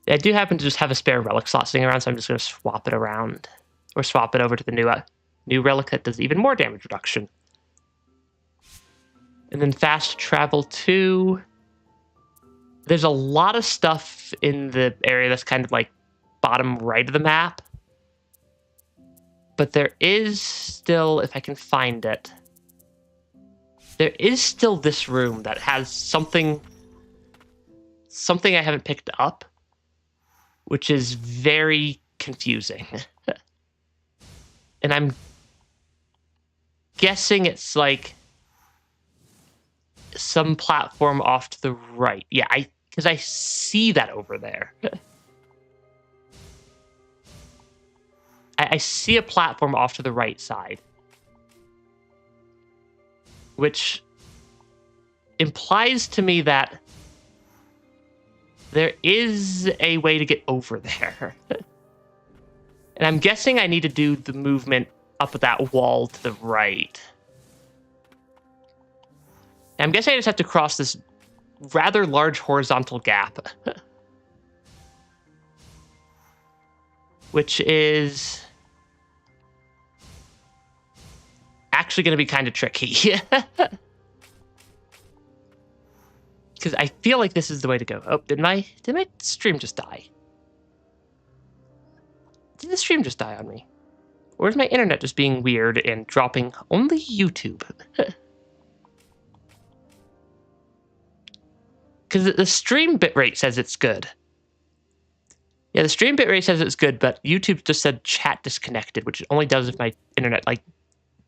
I do happen to just have a spare relic slot sitting around, so I'm just going to swap it around. Or swap it over to the new relic that does even more damage reduction. And then fast travel to... There's a lot of stuff in the area that's kind of like bottom right of the map. But there is still, if I can find it, there is still this room that has something I haven't picked up, which is very confusing. And I'm guessing it's like some platform off to the right. Yeah, because I see that over there. I see a platform off to the right side, which implies to me that there is a way to get over there. And I'm guessing I need to do the movement up that wall to the right. And I'm guessing I just have to cross this rather large horizontal gap. Which is actually going to be kind of tricky. Because I feel like this is the way to go. Oh, did my stream just die? Did the stream just die on me? Or is my internet just being weird and dropping only YouTube? Because the stream bitrate says it's good. Yeah, the stream bitrate says it's good, but YouTube just said chat disconnected, which it only does if my internet, like,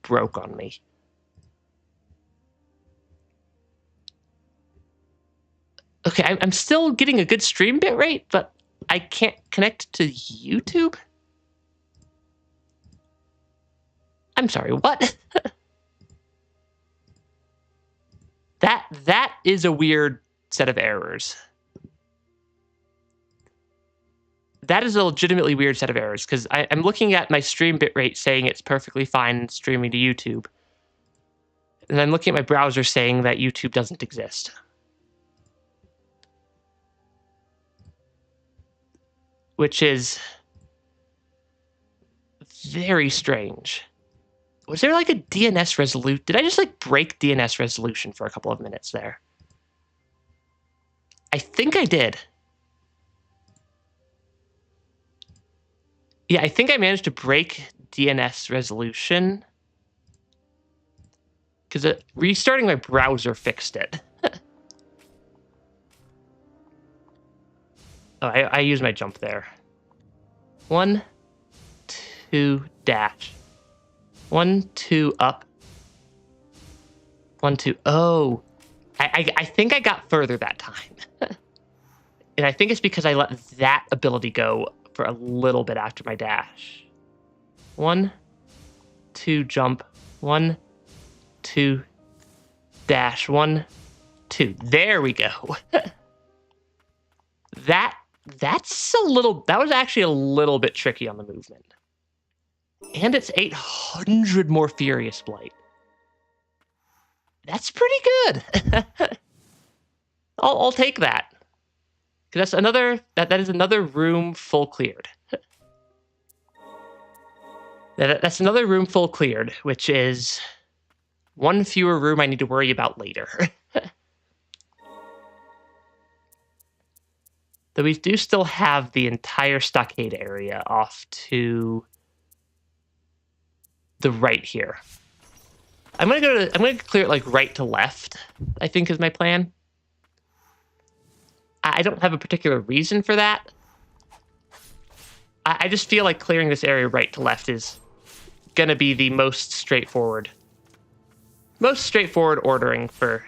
broke on me. Okay, I'm still getting a good stream bitrate, but I can't connect to YouTube? I'm sorry, what? That is a weird set of errors. That is a legitimately weird set of errors, because I'm looking at my stream bitrate saying it's perfectly fine streaming to YouTube. And I'm looking at my browser saying that YouTube doesn't exist. Which is very strange. Was there like a DNS resolution? Did I just like break DNS resolution for a couple of minutes there? I think I did. Yeah, I think I managed to break DNS resolution. Because restarting my browser fixed it. Oh, I used my jump there. 1, 2, dash. 1, 2, up. 1, 2. Oh, I think I got further that time. And I think it's because I let that ability go for a little bit after my dash. 1, 2, jump. 1, 2, dash. 1, 2. There we go. That was actually a little bit tricky on the movement. And it's 800 more Furious Blight. That's pretty good. I'll take that. Because that's another that is another room full cleared. That's another room full cleared, which is one fewer room I need to worry about later. Though we do still have the entire stockade area off to the right here. I'm gonna clear it like right to left, I think is my plan. I don't have a particular reason for that. I just feel like clearing this area right to left is gonna be the most straightforward ordering for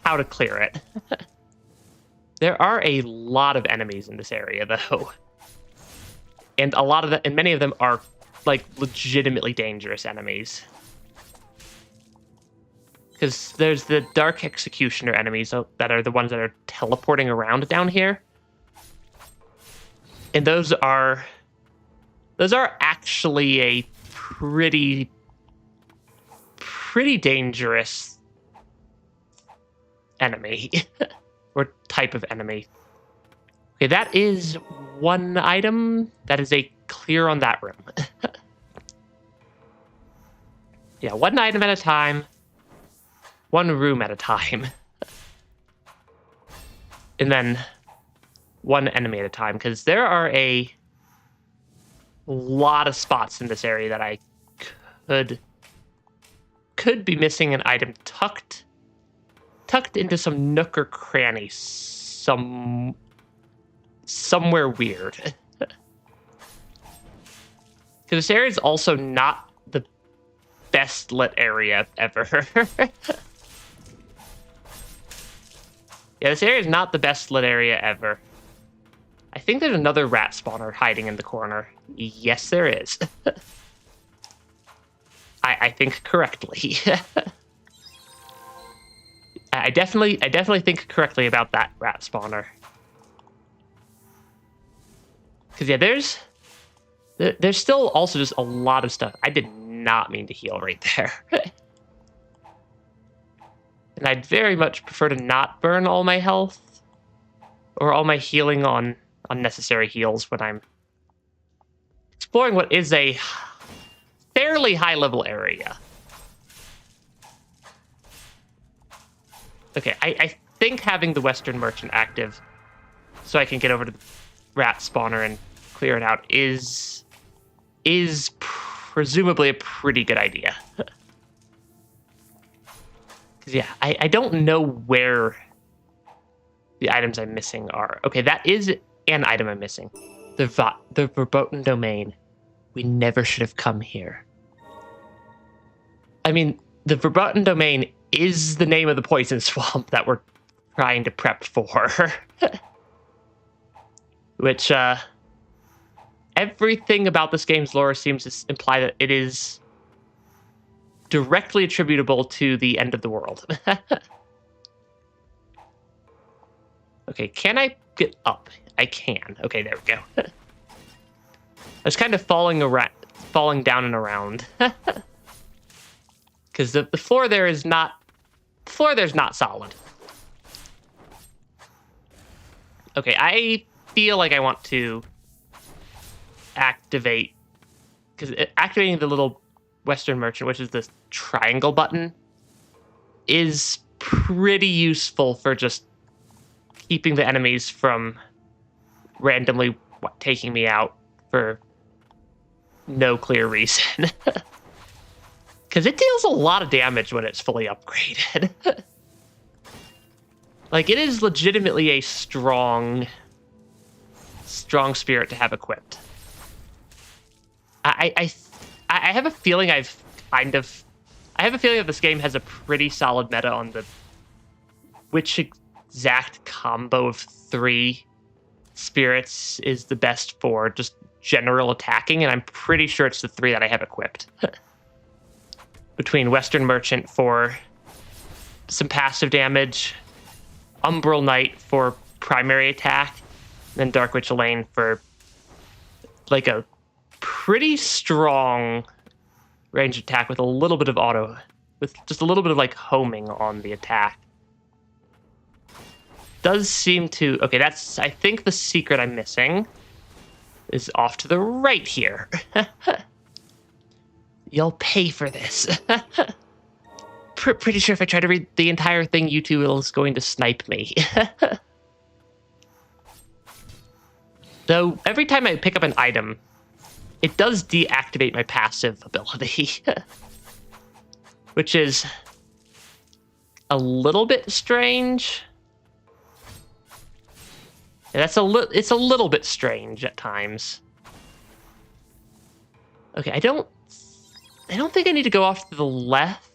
how to clear it. There are a lot of enemies in this area, though. And many of them are, like, legitimately dangerous enemies. Because there's the Dark Executioner enemies that are the ones that are teleporting around down here. And those are actually a pretty dangerous enemy. Or type of enemy. Okay, that is one item. That is a clear on that room. Yeah, one item at a time. One room at a time. And then one enemy at a time. Because there are a lot of spots in this area that I could be missing an item tucked into some nook or cranny somewhere weird. Because this area is also not the best lit area ever. Yeah, this area is not the best lit area ever. I think there's another rat spawner hiding in the corner. Yes, there is. I think correctly. I definitely think correctly about that rat spawner. Because yeah, there's still also just a lot of stuff. I did not mean to heal right there. And I'd very much prefer to not burn all my health or all my healing on unnecessary heals when I'm exploring what is a fairly high level area. Okay, I think having the Western Merchant active so I can get over to the rat spawner and clear it out is presumably a pretty good idea. Because yeah, I don't know where the items I'm missing are. Okay, that is an item I'm missing. The verboten domain. We never should have come here. I mean, the verboten domain is the name of the poison swamp that we're trying to prep for. Which, everything about this game's lore seems to imply that it is directly attributable to the end of the world. Okay, can I get up? I can. Okay, there we go. I was kind of falling down and around. Because the floor there is not... The floor there's not solid. Okay, I feel like I want to activate... Because activating the little Western Merchant, which is this triangle button, is pretty useful for just keeping the enemies from randomly taking me out for no clear reason. Because it deals a lot of damage when it's fully upgraded. Like, it is legitimately a strong spirit to have equipped. I have a feeling I have a feeling that this game has a pretty solid meta on the which exact combo of 3 spirits is the best for just general attacking, and I'm pretty sure it's the 3 that I have equipped. Between Western Merchant for some passive damage, Umbral Knight for primary attack, and then Dark Witch Elaine for like a pretty strong range attack with a little bit of with just a little bit of like homing on the attack. Does seem to... Okay, that's... I think the secret I'm missing is off to the right here. You'll pay for this. Pretty sure if I try to read the entire thing, YouTube is going to snipe me. Though, every time I pick up an item, it does deactivate my passive ability. Which is a little bit strange. Yeah, it's a little bit strange at times. Okay, I don't think I need to go off to the left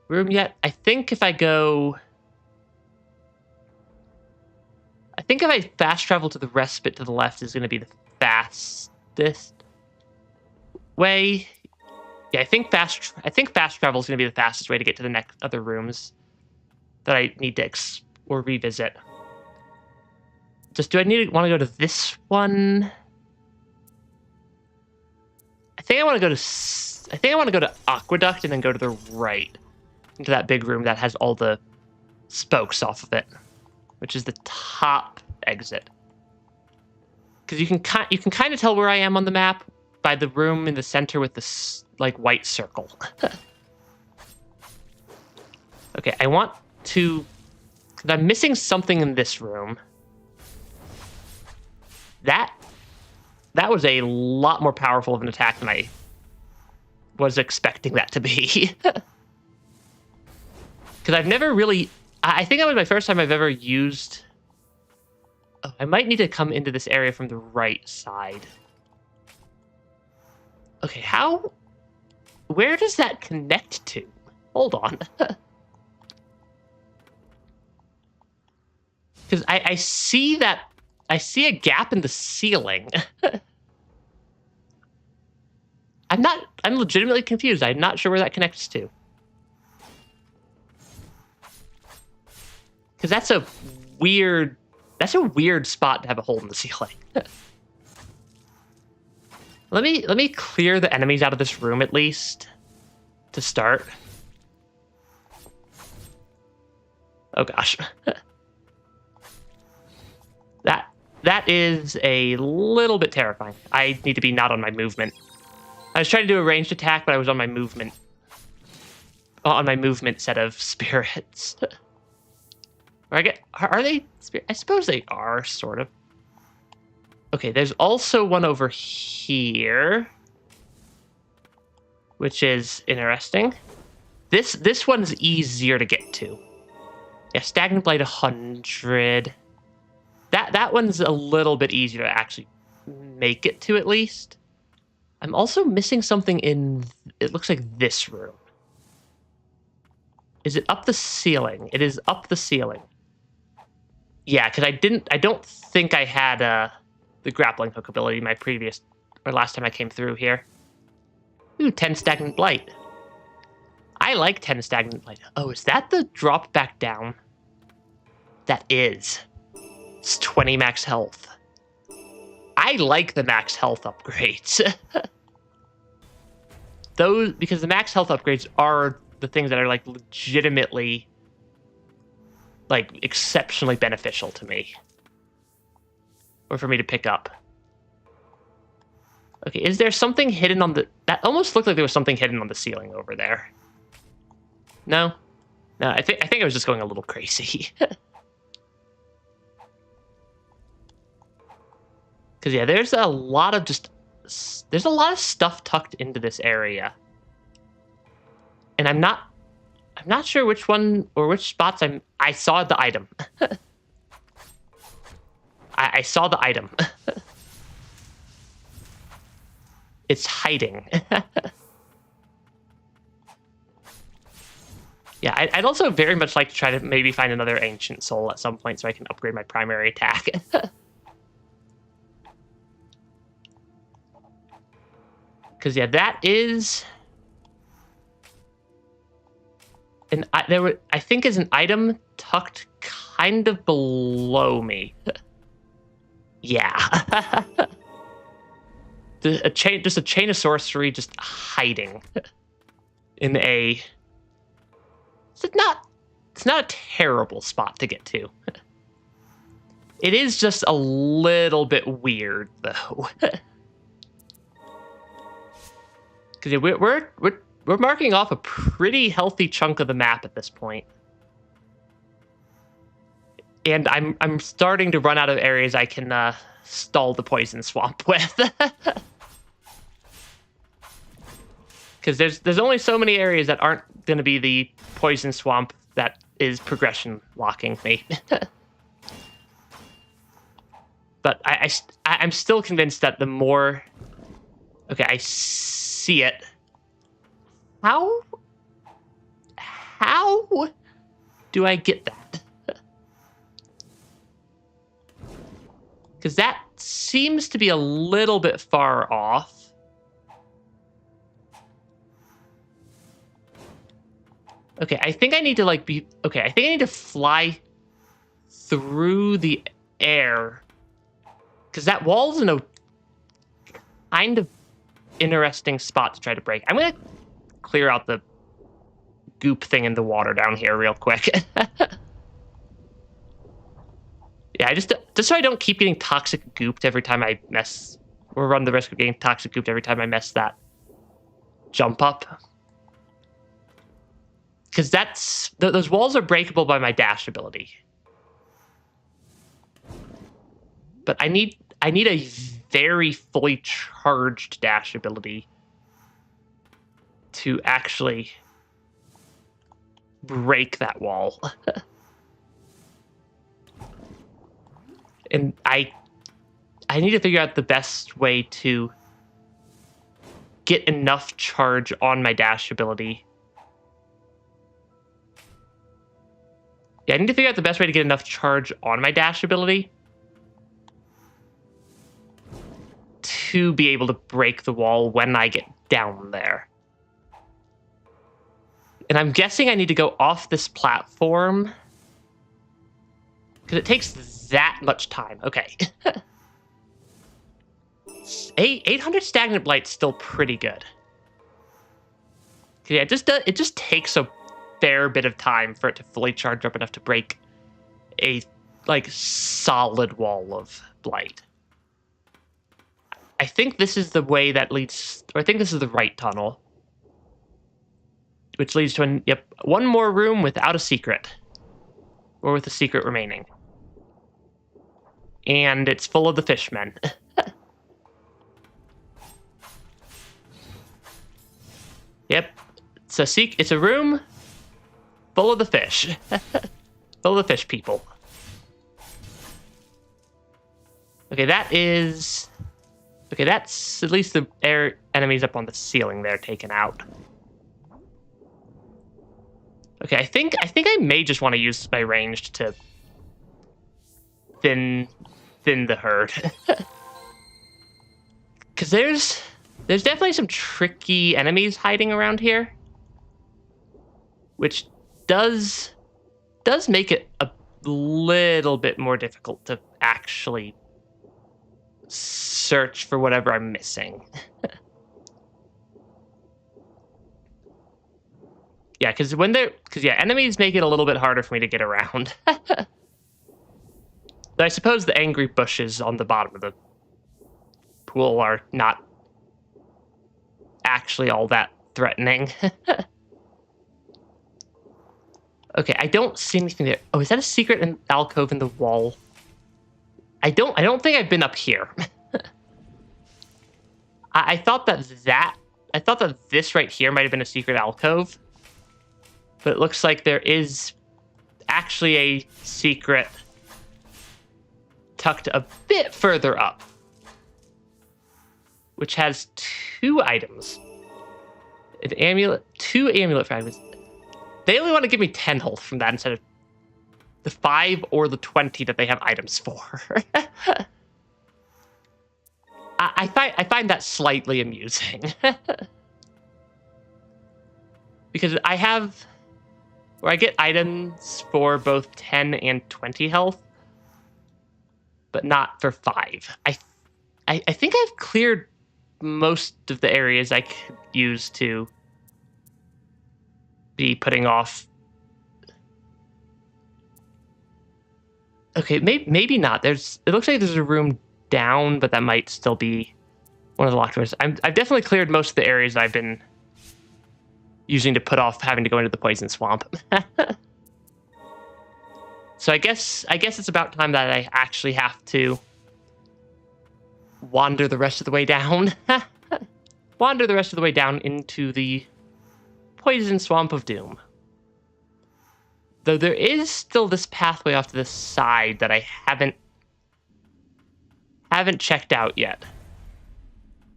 room yet. I think if I fast travel to the respite to the left is going to be the fastest way. Yeah, I think fast travel is going to be the fastest way to get to the next other rooms that I need to or revisit. Just do I want to go to this one? I think I want to go to Aqueduct and then go to the right into that big room that has all the spokes off of it, which is the top exit. Because you can kind of tell where I am on the map by the room in the center with this like white circle. Okay, I want to. Because I'm missing something in this room. That was a lot more powerful of an attack than I was expecting that to be. Because I've never really... I think that was my first time I've ever used... Oh, I might need to come into this area from the right side. Okay, how... Where does that connect to? Hold on. Because I see that... I see a gap in the ceiling. I'm legitimately confused. I'm not sure where that connects to. Because that's a weird spot to have a hole in the ceiling. Let me clear the enemies out of this room at least to start. Oh gosh. That is a little bit terrifying. I need to be not on my movement. I was trying to do a ranged attack, but I was on my movement. On my movement set of spirits. Are they? I suppose they are, sort of. Okay, there's also one over here, which is interesting. This one's easier to get to. Yeah, Stagnant Blight 100. That one's a little bit easier to actually make it to, at least. I'm also missing something in... It looks like this room. Is it up the ceiling? It is up the ceiling. Yeah, because I don't think I had the grappling hook ability my last time I came through here. Ooh, 10 Stagnant Blight. I like 10 Stagnant Blight. Oh, is that the drop back down? That is. It's 20 max health. I like the max health upgrades. Because the max health upgrades are the things that are like legitimately like exceptionally beneficial to me. Or for me to pick up. Okay, is there something hidden on the... That almost looked like there was something hidden on the ceiling over there. No? No, I think I was just going a little crazy. Because, yeah, there's a lot of stuff tucked into this area. And I'm not sure which one or which spots I saw the item. I saw the item. It's hiding. Yeah, I'd also very much like to try to maybe find another Ancient Soul at some point so I can upgrade my primary attack. Because, yeah, that is... I think is an item tucked kind of below me. Yeah. Just a chain of sorcery just hiding in a... It's not a terrible spot to get to. It is just a little bit weird, though. Because we're marking off a pretty healthy chunk of the map at this point. And I'm starting to run out of areas I can stall the poison swamp with. Because there's only so many areas that aren't going to be the poison swamp that is progression locking me. But I'm still convinced that the more... Okay, I see it. How do I get that? Because that seems to be a little bit far off. Okay, I think I need to like be... Okay, I think I need to fly through the air. Because that wall's in a kind of interesting spot to try to break. I'm going to clear out the goop thing in the water down here real quick. Yeah, just so I don't keep getting toxic gooped every time I mess... Or run the risk of getting toxic gooped every time I mess that jump up. Because those walls are breakable by my dash ability. But I need a very fully charged dash ability to actually break that wall. And I need to figure out the best way to get enough charge on my dash ability. Yeah, I need to figure out the best way to get enough charge on my dash ability to be able to break the wall when I get down there. And I'm guessing I need to go off this platform because it takes that much time. Okay. 800 stagnant blight's still pretty good. Yeah, it just takes a fair bit of time for it to fully charge up enough to break a like solid wall of blight. I think this is the way that leads, or I think this is the right tunnel, which leads to one more room without a secret, or with a secret remaining, and it's full of the fishmen. Yep, it's a room full of the fish. Full of the fish people. Okay, that's at least the air enemies up on the ceiling there taken out. Okay, I think I may just want to use my ranged to thin the herd. Because there's definitely some tricky enemies hiding around here, which does make it a little bit more difficult to actually search for whatever I'm missing. Yeah, because enemies make it a little bit harder for me to get around. But I suppose the angry bushes on the bottom of the pool are not actually all that threatening. Okay, I don't see anything there. Oh, is that a secret alcove in the wall? I don't think I've been up here. I thought that this right here might have been a secret alcove, but it looks like there is actually a secret tucked a bit further up, which has 2 items. An amulet, 2 amulet fragments. They only want to give me 10 health from that instead of the 5 or the 20 that they have items for. I find that slightly amusing. Because I get items for both 10 and 20 health, but not for 5. I think I've cleared most of the areas I could use to be putting off. Okay, maybe not. It looks like there's a room down, but that might still be one of the locked doors. I've definitely cleared most of the areas I've been using to put off having to go into the poison swamp. So I guess it's about time that I actually have to wander the rest of the way down. Wander the rest of the way down into the poison swamp of doom. Though there is still this pathway off to the side that I haven't checked out yet.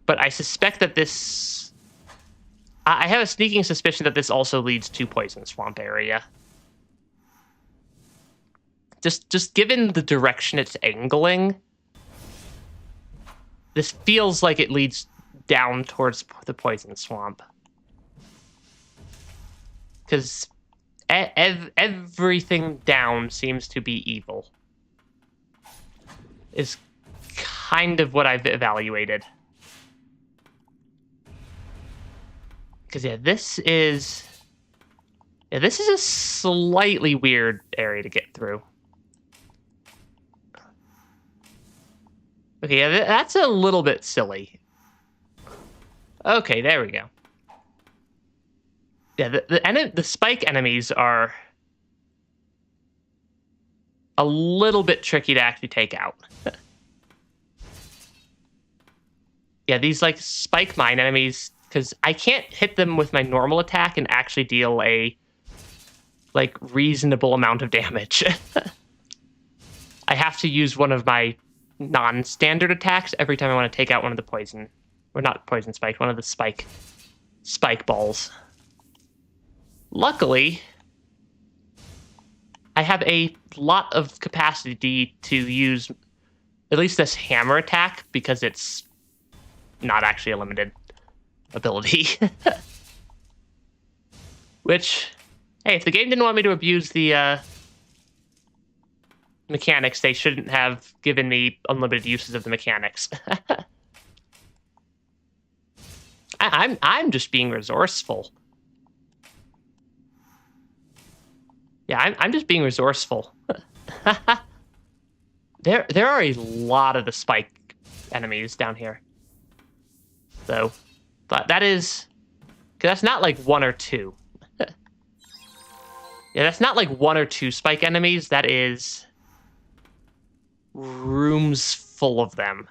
But I suspect that I have a sneaking suspicion that this also leads to poison swamp area. Just given the direction it's angling, this feels like it leads down towards the poison swamp. Because everything down seems to be evil. Is kind of what I've evaluated. Because this is a slightly weird area to get through. Okay, yeah, that's a little bit silly. Okay, there we go. Yeah, the spike enemies are a little bit tricky to actually take out. Yeah, these like spike mine enemies, because I can't hit them with my normal attack and actually deal a like reasonable amount of damage. I have to use one of my non-standard attacks every time I want to take out one of the poison, or not poison spike, one of the spike balls. Luckily, I have a lot of capacity to use at least this hammer attack because it's not actually a limited ability. Which, hey, if the game didn't want me to abuse the mechanics, they shouldn't have given me unlimited uses of the mechanics. I'm just being resourceful. Yeah, I'm just being resourceful. There are a lot of the spike enemies down here. So, but that is, because that's not like one or two. Yeah, that's not like one or two spike enemies. That is rooms full of them.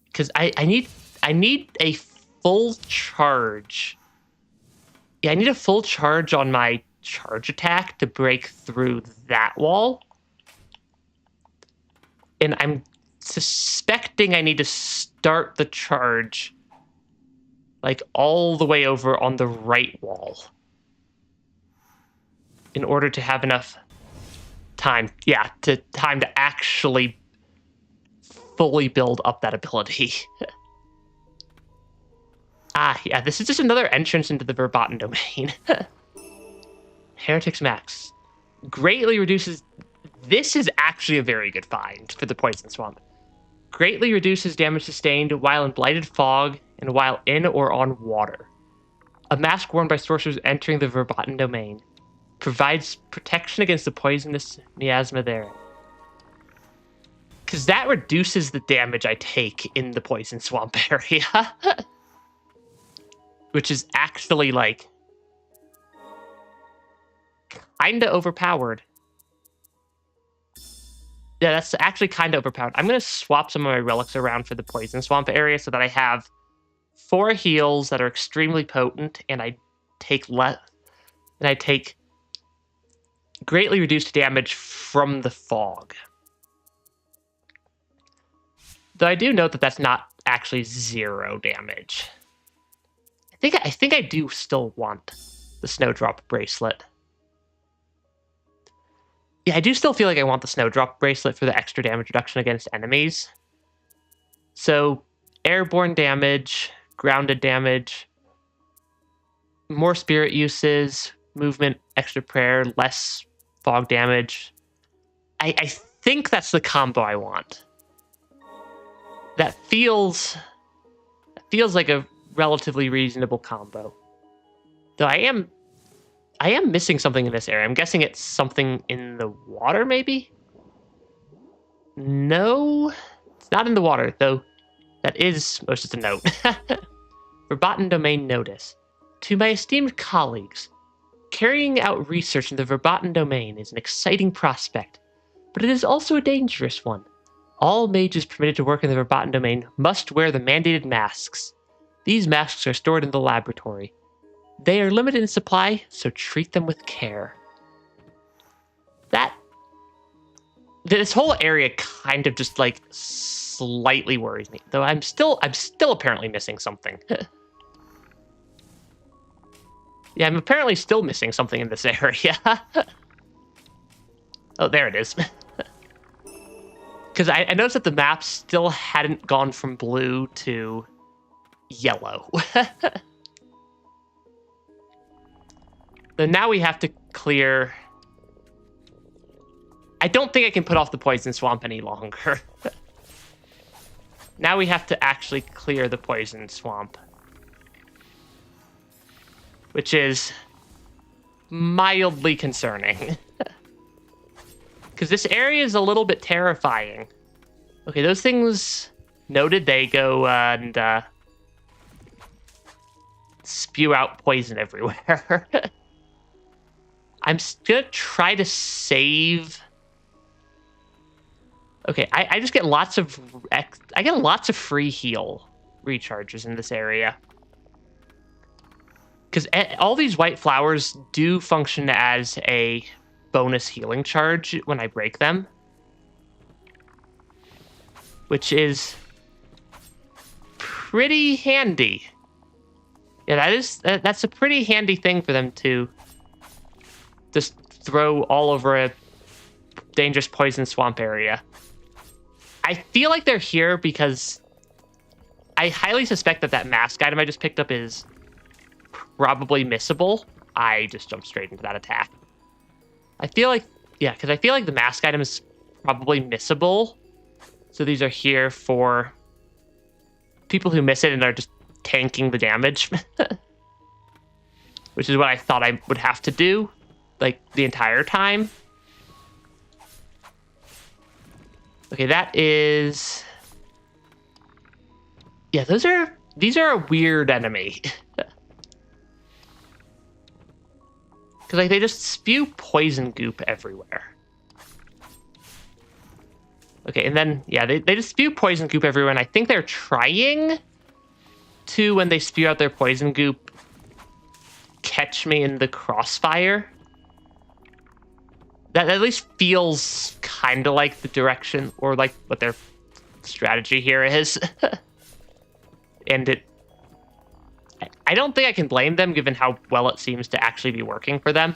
Because I need a full charge. Yeah, I need a full charge on my charge attack to break through that wall. And I'm suspecting I need to start the charge like all the way over on the right wall in order to have enough time, time to actually fully build up that ability. Yeah, this is just another entrance into the Verboten domain. Heretics Max. Greatly reduces... This is actually a very good find for the Poison Swamp. Greatly reduces damage sustained while in Blighted Fog and while in or on water. A mask worn by sorcerers entering the Verboten domain. Provides protection against the poisonous miasma there. Because that reduces the damage I take in the Poison Swamp area. Which is actually, like, kinda overpowered. Yeah, that's actually kind of overpowered. I'm going to swap some of my relics around for the Poison Swamp area so that I have 4 heals that are extremely potent, and I take greatly reduced damage from the fog. Though I do note that that's not actually 0 damage. I think I do still want the Snowdrop Bracelet. Yeah, I do still feel like I want the Snowdrop Bracelet for the extra damage reduction against enemies. So, airborne damage, grounded damage, more spirit uses, movement, extra prayer, less fog damage. I think that's the combo I want. That feels like a relatively reasonable combo. Though I am missing something in this area. I'm guessing it's something in the water, maybe? No, it's not in the water, though. That is just a note. Verboten Domain Notice. To my esteemed colleagues, carrying out research in the Verboten Domain is an exciting prospect, but it is also a dangerous one. All mages permitted to work in the Verboten Domain must wear the mandated masks. These masks are stored in the laboratory. They are limited in supply, so treat them with care. This whole area kind of just like slightly worries me, though I'm still apparently missing something. Yeah, I'm apparently still missing something in this area. Oh, there it is. Because I noticed that the map still hadn't gone from blue to yellow. Then now we have to clear... I don't think I can put off the poison swamp any longer. Now we have to actually clear the poison swamp. Which is mildly concerning. Because this area is a little bit terrifying. Okay, those things noted. They go and spew out poison everywhere. I'm gonna try to save... Okay, I just get lots of... I get lots of free heal recharges in this area. Because all these white flowers do function as a bonus healing charge when I break them. Which is pretty handy. Yeah, that's a pretty handy thing for them to just throw all over a dangerous poison swamp area. I feel like they're here because I highly suspect that mask item I just picked up is probably missable. I just jumped straight into that attack. I feel like, yeah, because I feel like the mask item is probably missable. So these are here for people who miss it and are just tanking the damage. Which is what I thought I would have to do, like, the entire time. Okay, that is... Yeah, these are a weird enemy. Because, like, they just spew poison goop everywhere. Okay, and then, yeah, they just spew poison goop everywhere, and I think they're trying to, when they spew out their poison goop, catch me in the crossfire. That at least feels kind of like the direction, or like what their strategy here is. And I don't think I can blame them, given how well it seems to actually be working for them.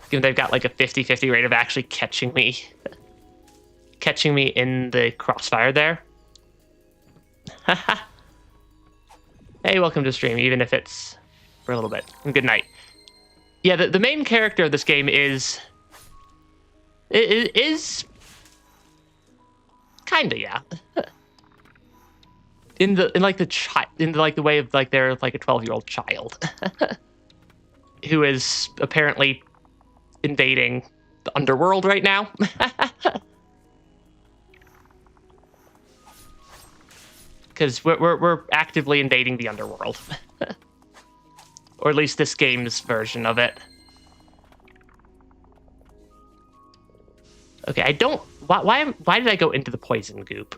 Given they've got like a 50-50 rate of actually catching me in the crossfire there. Hey, welcome to stream, even if it's for a little bit. And good night. Yeah, the main character of this game is kinda, yeah. in the way of like they're like a 12-year-old child who is apparently invading the underworld right now. Because we're actively invading the underworld. Or at least this game's version of it. Okay, I don't... Why did I go into the poison goop?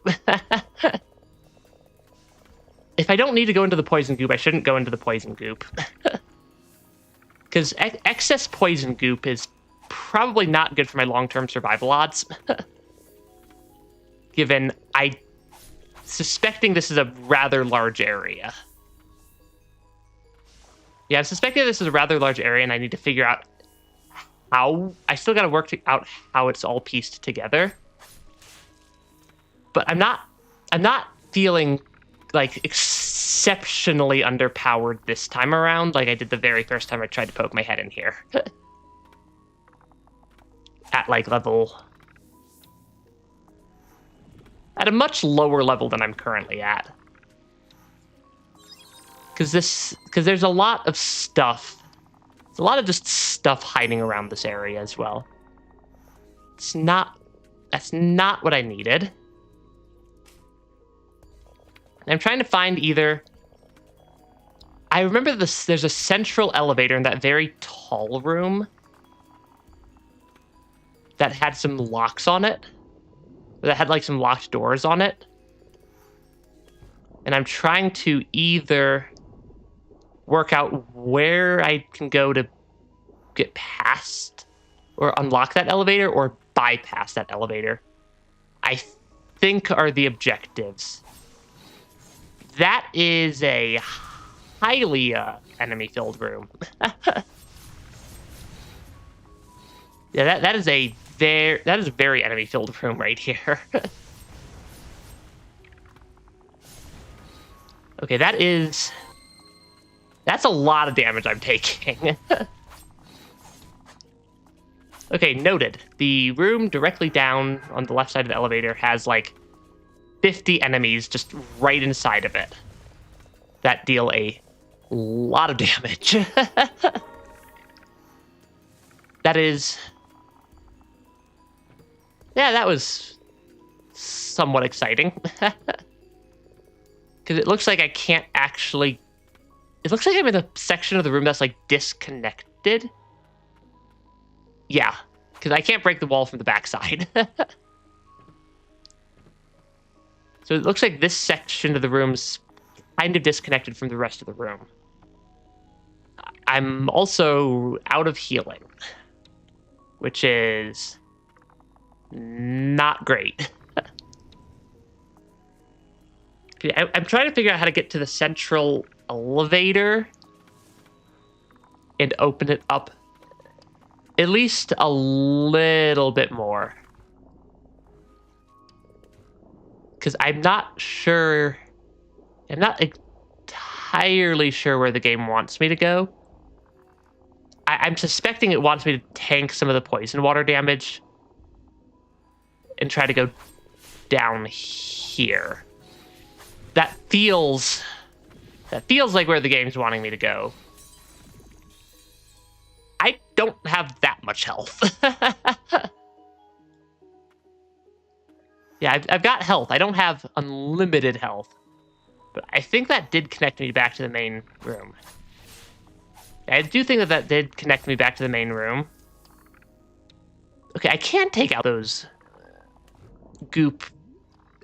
If I don't need to go into the poison goop, I shouldn't go into the poison goop. Because excess poison goop is probably not good for my long-term survival odds. Given I... suspecting this is a rather large area. Yeah, I'm suspecting this is a rather large area, and I need to figure out how... I still got to work out how it's all pieced together. But I'm not feeling, like, exceptionally underpowered this time around, like I did the very first time I tried to poke my head in here. At, like, level... At a much lower level than I'm currently at. Because there's a lot of stuff. There's a lot of just stuff hiding around this area as well. That's not what I needed. And I'm trying to find either... I remember there's a central elevator in that very tall room that had some locks on it. That had like some locked doors on it. And I'm trying to either work out where I can go to get past or unlock that elevator or bypass that elevator. I think are the objectives. That is a highly enemy-filled room. Yeah, that is a very enemy-filled room right here. Okay, that is That's a lot of damage I'm taking. Okay, noted. The room directly down on the left side of the elevator has like 50 enemies just right inside of it that deal a lot of damage. That is... Yeah, that was somewhat exciting. Because it looks like I can't actually... It looks like I'm in a section of the room that's like disconnected. Yeah, because I can't break the wall from the backside. So it looks like this section of the room's kind of disconnected from the rest of the room. I'm also out of healing, which is not great. I'm trying to figure out how to get to the central elevator and open it up at least a little bit more. Because I'm not sure... I'm not entirely sure where the game wants me to go. I'm suspecting it wants me to tank some of the poison water damage and try to go down here. That feels like where the game's wanting me to go. I don't have that much health. Yeah, I've got health. I don't have unlimited health. But I think that did connect me back to the main room. I do think that did connect me back to the main room. Okay, I can take out those goop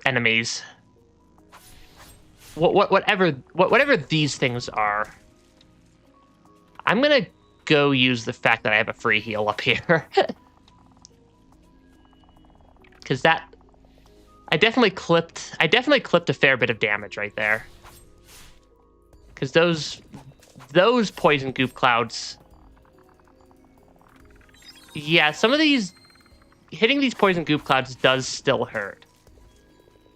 enemies. Whatever these things are. I'm gonna go use the fact that I have a free heal up here. Because that... I definitely clipped a fair bit of damage right there. Because those poison goop clouds... Yeah, some of these... Hitting these poison goop clouds does still hurt.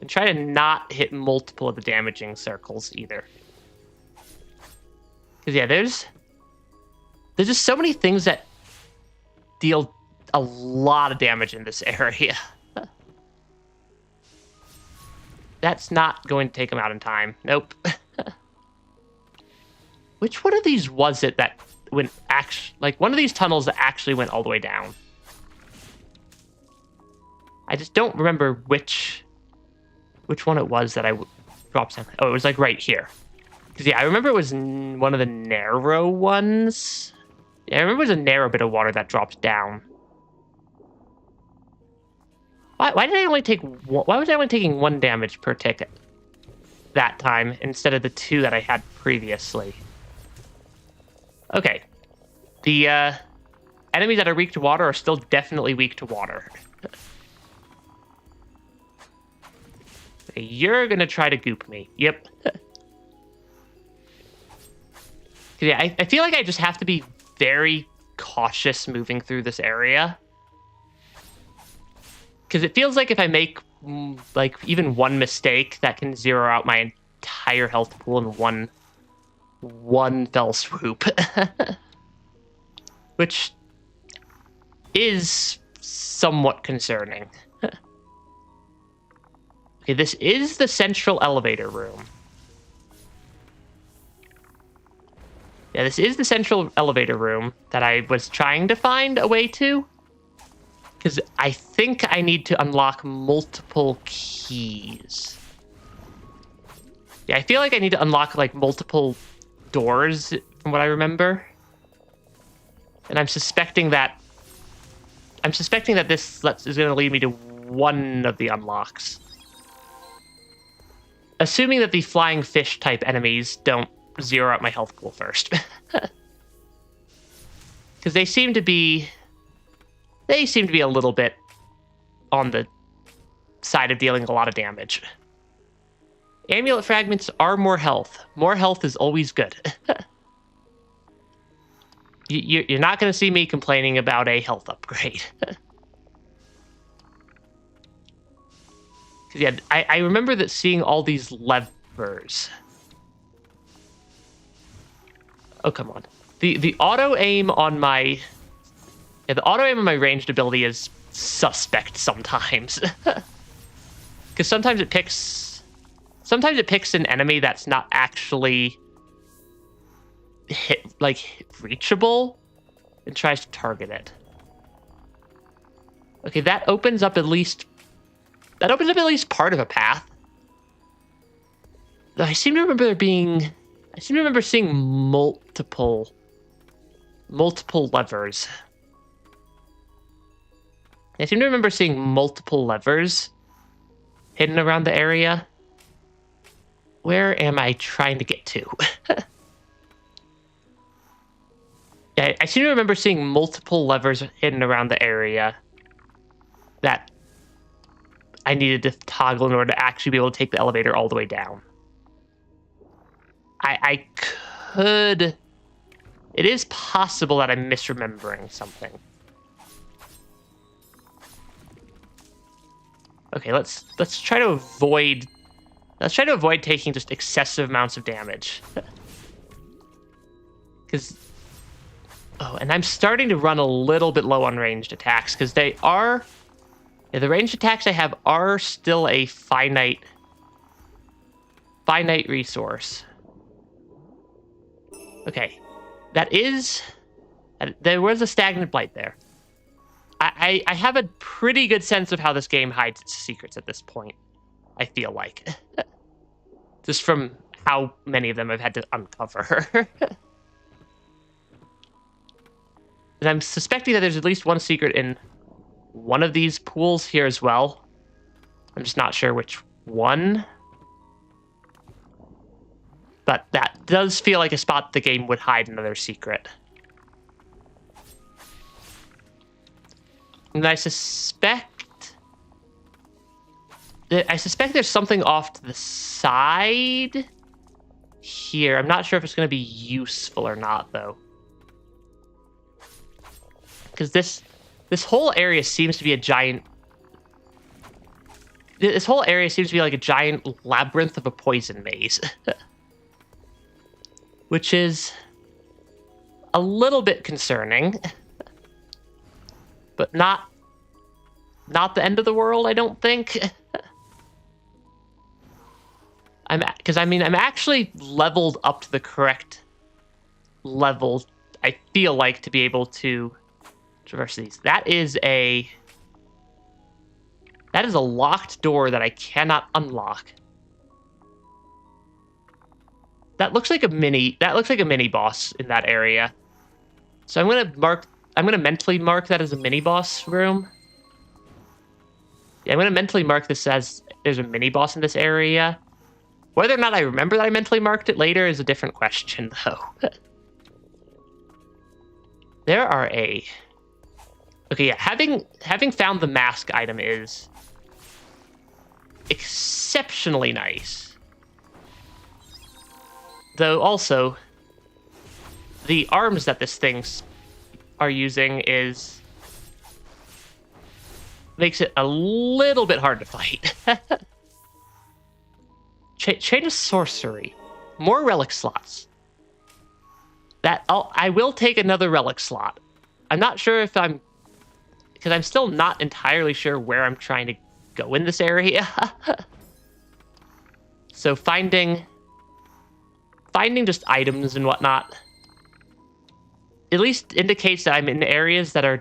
And try to not hit multiple of the damaging circles either. Because yeah, there's just so many things that deal a lot of damage in this area. That's not going to take them out in time. Nope. Which one of these was it that went like one of these tunnels that actually went all the way down? I just don't remember which one it was that I dropped down. Oh, it was like right here. Because yeah, I remember it was one of the narrow ones. Yeah, I remember it was a narrow bit of water that dropped down. Why was I only taking 1 damage per ticket that time instead of the 2 that I had previously? Okay. The enemies that are weak to water are still definitely weak to water. You're gonna try to goop me. Yep. Yeah, I feel like I just have to be very cautious moving through this area. Because it feels like if I make, like, even one mistake, that can zero out my entire health pool in one fell swoop. Which is somewhat concerning. Okay, this is the central elevator room. Yeah, this is the central elevator room that I was trying to find a way to. Because I think I need to unlock multiple keys. Yeah, I feel like I need to unlock, like, multiple doors, from what I remember. And I'm suspecting that this is going to lead me to one of the unlocks. Assuming that the flying fish type enemies don't zero out my health pool first. Because they seem to be a little bit on the side of dealing a lot of damage. Amulet fragments are more health. More health is always good. You're not going to see me complaining about a health upgrade. Yeah, I remember that seeing all these levers. Oh, come on. The auto aim on my... Yeah, the auto aim on my ranged ability is suspect sometimes. Because sometimes it picks an enemy that's not actually reachable and tries to target it. Okay, that opens up at least part of a path. I seem to remember seeing multiple levers. I seem to remember seeing multiple levers hidden around the area. Where am I trying to get to? Yeah, I seem to remember seeing multiple levers hidden around the area that I needed to toggle in order to actually be able to take the elevator all the way down. It is possible that I'm misremembering something. Okay, let's try to avoid taking just excessive amounts of damage. And I'm starting to run a little bit low on ranged attacks because the ranged attacks I have are still a finite resource. Okay, there was a stagnant blight there. I have a pretty good sense of how this game hides its secrets at this point, I feel like. Just from how many of them I've had to uncover. And I'm suspecting that there's at least one secret in one of these pools here as well. I'm just not sure which one. But that does feel like a spot the game would hide another secret. And I suspect there's something off to the side here. I'm not sure if it's going to be useful or not, though. Because this whole area seems to be a giant... This whole area seems to be like a giant labyrinth of a poison maze. Which is a little bit concerning. But not the end of the world, I don't think. I'm actually leveled up to the correct level, I feel like, to be able to traverse these. That is a locked door that I cannot unlock. That looks like a mini boss in that area. So I'm gonna mentally mark that as a mini boss room. Yeah, I'm gonna mentally mark this as there's a mini boss in this area. Whether or not I remember that I mentally marked it later is a different question, though. Okay, yeah, having found the mask item is exceptionally nice. Though also, the arms that this thing's are using makes it a little bit hard to fight. Chain of sorcery, more relic slots. I will take another relic slot. I'm not sure because I'm still not entirely sure where I'm trying to go in this area. So finding just items and whatnot at least indicates that I'm in areas that I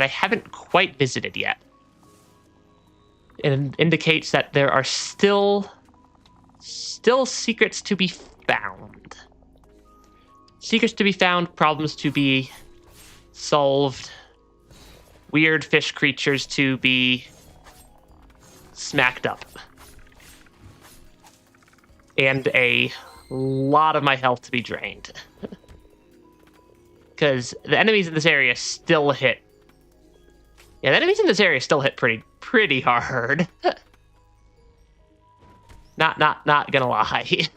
haven't quite visited yet. It indicates that there are still secrets to be found. Secrets to be found, problems to be solved, weird fish creatures to be smacked up. And a lot of my health to be drained. Because the enemies in this area still hit. Yeah, the enemies in this area still hit pretty hard. Not gonna lie.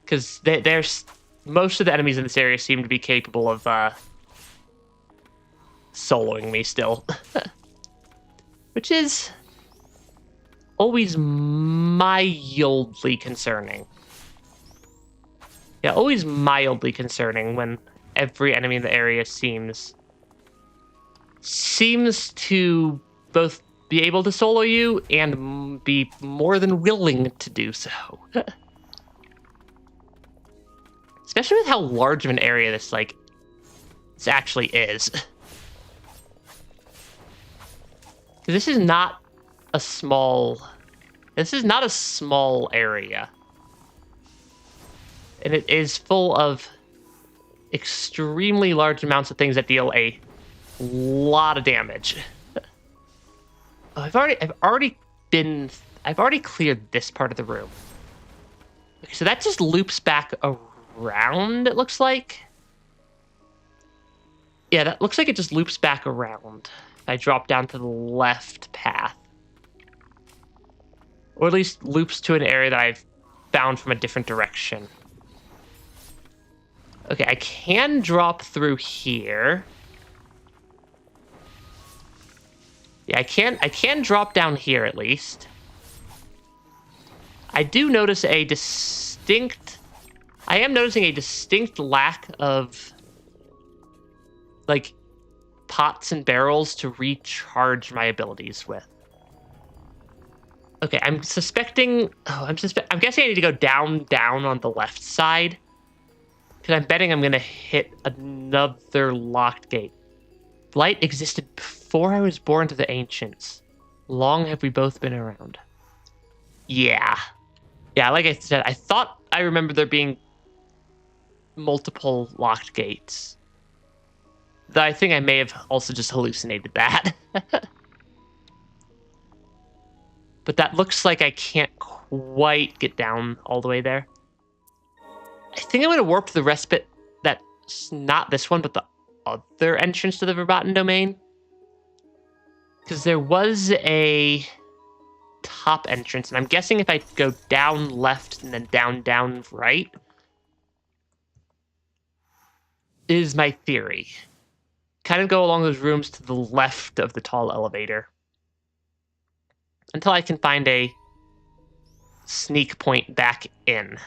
Because there's most of the enemies in this area seem to be capable of soloing me still. Which is always mildly concerning. Yeah, always mildly concerning when every enemy in the area seems to both be able to solo you and be more than willing to do so. Especially with how large of an area this actually is. This is not a small area. And it is full of extremely large amounts of things that deal a lot of damage. Oh, I've already cleared this part of the room. Okay, so that just loops back around, it looks like. Yeah, that looks like it just loops back around. If I drop down to the left path. Or at least loops to an area that I've found from a different direction. Okay, I can drop through here. Yeah, I can drop down here at least. I am noticing a distinct lack of pots and barrels to recharge my abilities with. Okay, I'm guessing I need to go down on the left side. Because I'm betting I'm going to hit another locked gate. Light existed before I was born to the ancients. Long have we both been around. Yeah. Yeah, like I said, I thought I remember there being multiple locked gates. Though I think I may have also just hallucinated that. But that looks like I can't quite get down all the way there. I think I'm going to warp the respite that's not this one, but the other entrance to the Verboten Domain. Because there was a top entrance, and I'm guessing if I go down left and then down right, is my theory. Kind of go along those rooms to the left of the tall elevator. Until I can find a sneak point back in.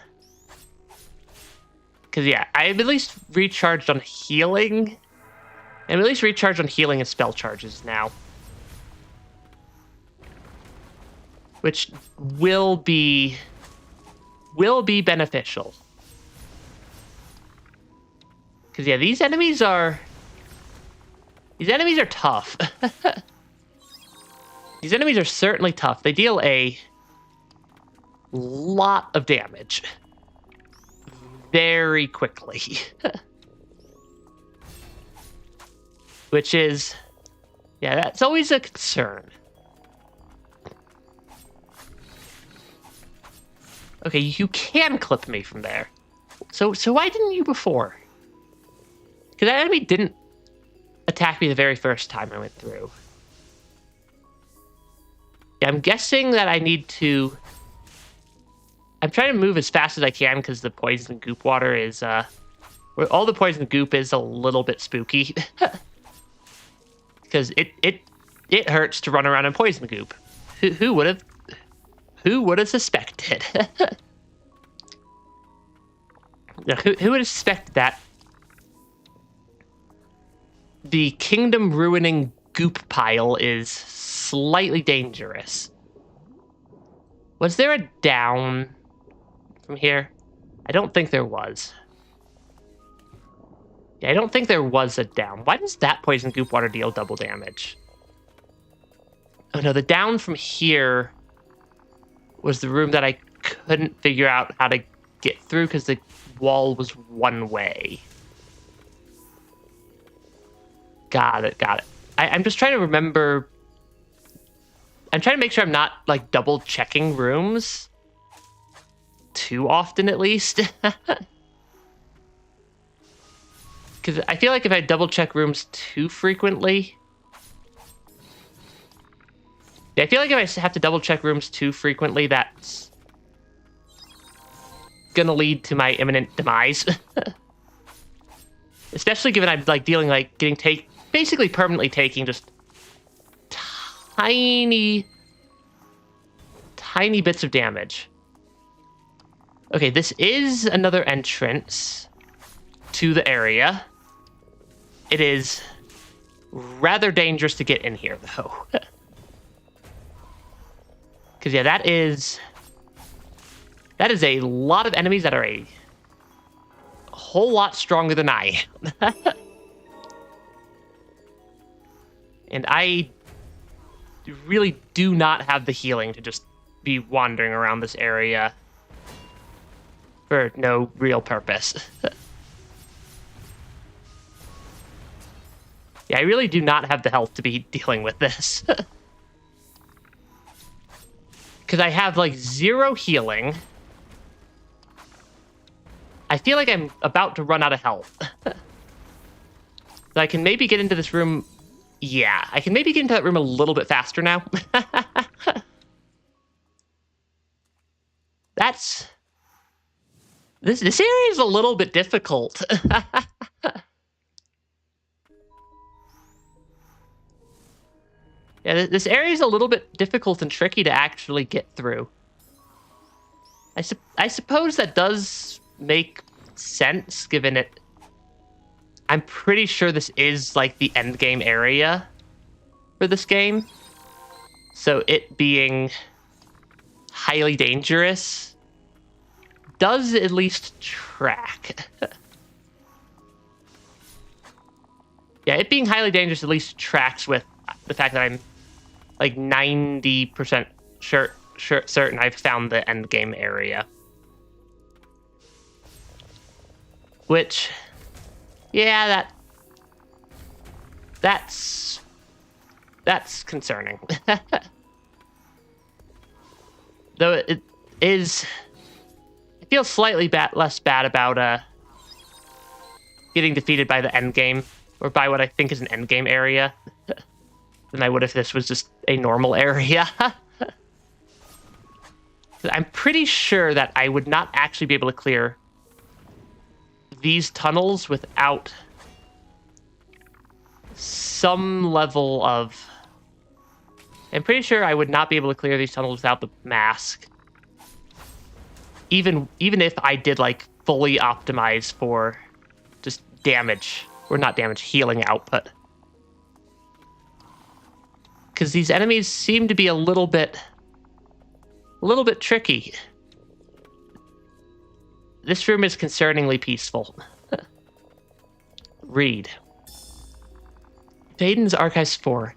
Because, yeah, I've at least recharged on healing. I'm at least recharged on healing and spell charges now. Which will be beneficial. Because, yeah, these enemies are tough. These enemies are certainly tough. They deal a lot of damage. Very quickly. Which is, yeah, that's always a concern. Okay, you can clip me from there. So why didn't you before? Because that enemy didn't attack me the very first time I went through. Yeah, I'm guessing that I need to... I'm trying to move as fast as I can because the poison goop water is, all the poison goop is a little bit spooky. Because it hurts to run around in poison goop. Who would have suspected? Who would have suspected that the kingdom ruining goop pile is slightly dangerous? Was there a down from here? I don't think there was. Yeah, I don't think there was a down. Why does that poison goop water deal double damage? Oh no, the down from here was the room that I couldn't figure out how to get through because the wall was one way. Got it. I'm just trying to remember. I'm trying to make sure I'm not double checking rooms too often, at least. Because I feel like if I double check rooms too frequently, I feel like if I have to double check rooms too frequently, that's gonna lead to my imminent demise. Especially given I'm basically permanently taking just tiny bits of damage. Okay, this is another entrance to the area. It is rather dangerous to get in here, though. Because, yeah, that is a lot of enemies that are a whole lot stronger than I am. And I really do not have the healing to just be wandering around this area for no real purpose. Yeah, I really do not have the health to be dealing with this. Because I have, like, 0 healing. I feel like I'm about to run out of health. So I can maybe get into this room. Yeah, I can maybe get into that room a little bit faster now. This area is a little bit difficult. Yeah, this area is a little bit difficult and tricky to actually get through. I suppose that does make sense, given it. I'm pretty sure this is, like, the end game area for this game. So it being highly dangerous does at least track. Yeah, it being highly dangerous at least tracks with the fact that I'm, like, 90% certain I've found the end game area. Which, yeah, that's concerning. Though it is, I feel slightly less bad about getting defeated by the end game, or by what I think is an end game area, than I would if this was just a normal area. I'm pretty sure that I would not actually be able to clear these tunnels without some level of... I'm pretty sure I would not be able to clear these tunnels without the mask. Even if I did, like, fully optimize for just damage, or not damage, healing output. Because these enemies seem to be a little bit tricky. This room is concerningly peaceful. Read. Vaden's Archives 4.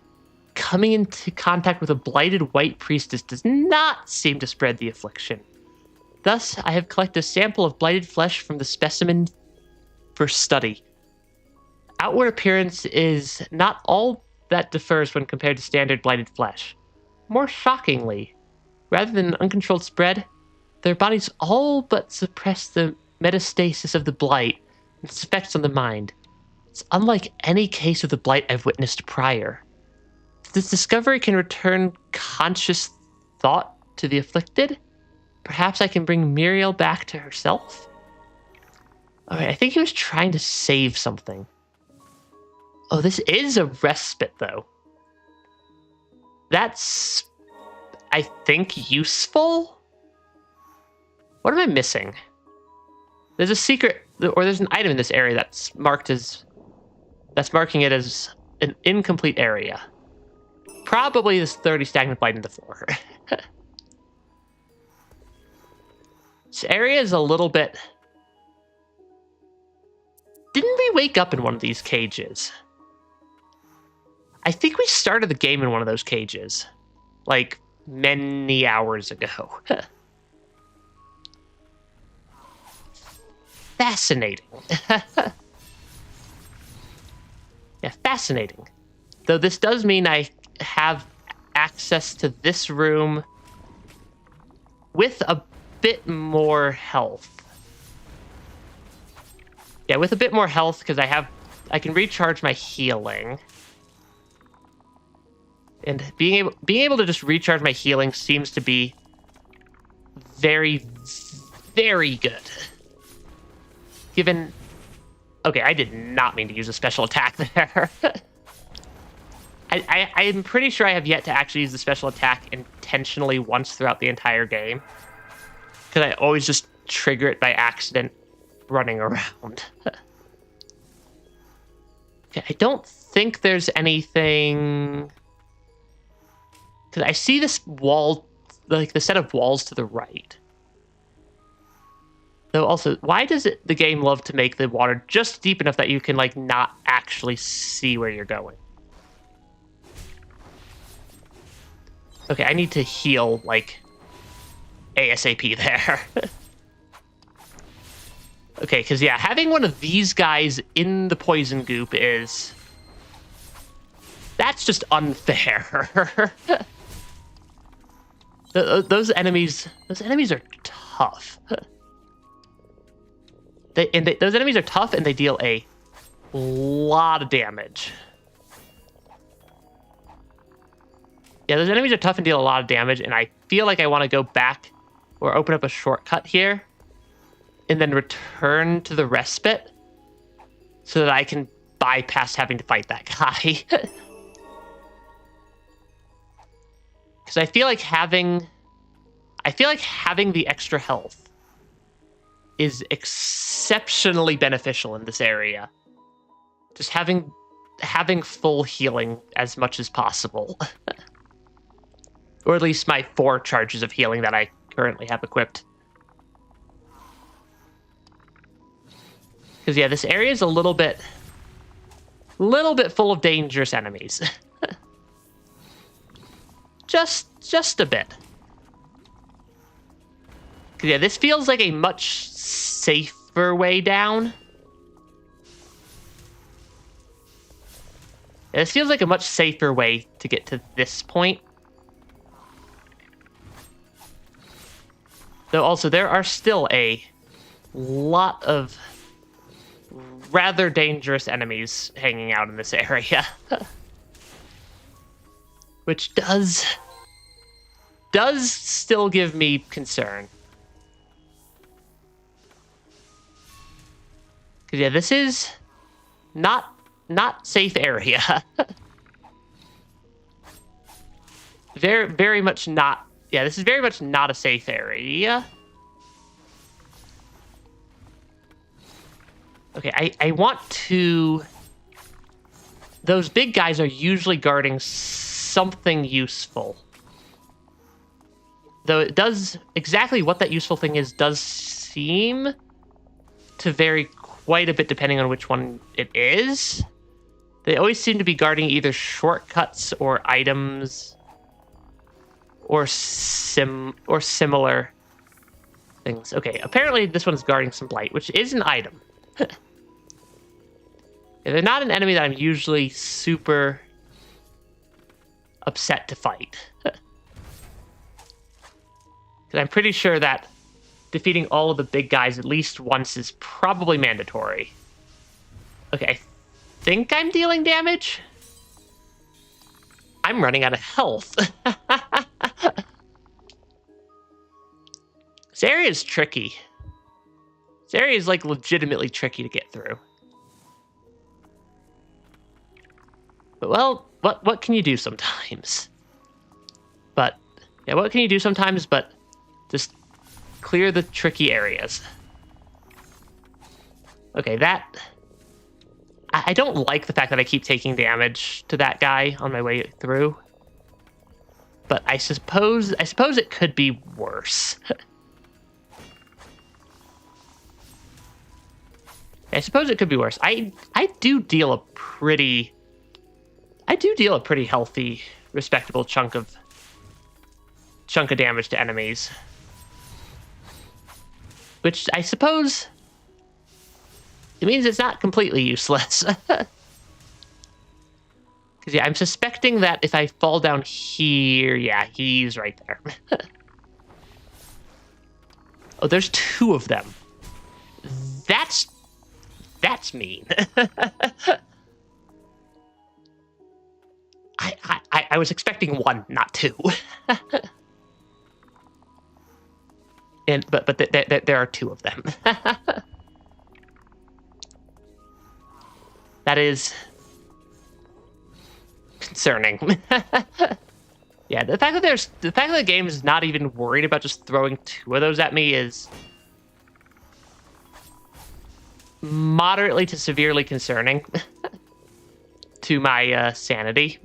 Coming into contact with a blighted white priestess does not seem to spread the affliction. Thus, I have collected a sample of blighted flesh from the specimen for study. Outward appearance is not all that differs when compared to standard blighted flesh. More shockingly, rather than an uncontrolled spread, their bodies all but suppress the metastasis of the blight and its effects on the mind. It's unlike any case of the blight I've witnessed prior. If this discovery can return conscious thought to the afflicted, perhaps I can bring Muriel back to herself? Alright, I think he was trying to save something. Oh, this is a respite, though. That's, I think, useful? What am I missing? There's a secret, or there's an item in this area that's marking it as an incomplete area. Probably this 30 stagnant blight in the floor. This area is a little bit... Didn't we wake up in one of these cages? I think we started the game in one of those cages. Like, many hours ago. Fascinating. Yeah, fascinating. Though this does mean I have access to this room with a bit more health. Yeah, with a bit more health, because I can recharge my healing. And being able to just recharge my healing seems to be very, very good. Given... Okay, I did not mean to use a special attack there. I'm pretty sure I have yet to actually use the special attack intentionally once throughout the entire game. Because I always just trigger it by accident running around. Okay, I don't think there's anything... Because I see this wall, like the set of walls to the right. Though also, why does the game love to make the water just deep enough that you can, like, not actually see where you're going? Okay, I need to heal, like, ASAP there. Okay, because, yeah, having one of these guys in the poison goop is... That's just unfair. Those enemies are tough. Those enemies are tough, and they deal a lot of damage. Yeah, those enemies are tough and deal a lot of damage, and I feel like I want to go back or open up a shortcut here and then return to the respite so that I can bypass having to fight that guy. Because I feel like having the extra health is exceptionally beneficial in this area. Just having full healing as much as possible. Or at least my 4 charges of healing that I currently have equipped. Because, yeah, this area is a little bit full of dangerous enemies. Just a bit. Because, yeah, this feels like a much safer way down. Yeah, this feels like a much safer way to get to this point. Though also, there are still a lot of rather dangerous enemies hanging out in this area. Which does still give me concern. Because, yeah, this is not safe area. Very much not. Yeah, this is very much not a safe area. Okay, I want to... Those big guys are usually guarding something useful. Though it does... Exactly what that useful thing is does seem to vary quite a bit depending on which one it is. They always seem to be guarding either shortcuts or items... Or similar things. Okay, apparently this one's guarding some blight, which is an item. Yeah, they're not an enemy that I'm usually super upset to fight. Because I'm pretty sure that defeating all of the big guys at least once is probably mandatory. Okay, I think I'm dealing damage. I'm running out of health. This area is tricky. This area is, like, legitimately tricky to get through. But, well, what can you do sometimes? But, yeah, what can you do sometimes but just clear the tricky areas? Okay, that... I don't like the fact that I keep taking damage to that guy on my way through. But I suppose it could be worse. I suppose it could be worse. I do deal a pretty healthy, respectable chunk of damage to enemies. Which I suppose it means it's not completely useless. Because, yeah, I'm suspecting that if I fall down here, yeah, he's right there. Oh, there's 2 of them. That's mean. I was expecting 1, not 2. But there are 2 of them. That is concerning. Yeah, the fact that the game is not even worried about just throwing 2 of those at me is moderately to severely concerning to my sanity.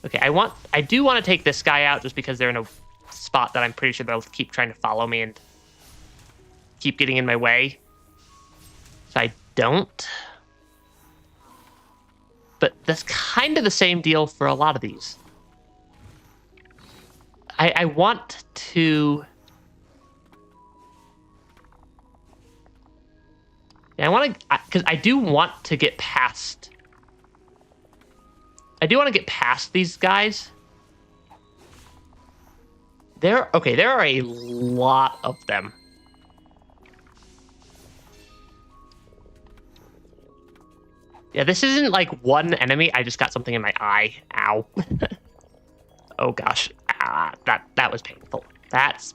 Okay, I do want to take this guy out just because they're in a spot that I'm pretty sure they'll keep trying to follow me and keep getting in my way. So I don't. But that's kind of the same deal for a lot of these. I want to... Yeah, I want to... Because I do want to get past... I do want to get past these guys. There are a lot of them. Yeah, this isn't like one enemy. I just got something in my eye. Ow. Oh gosh. That was painful. That's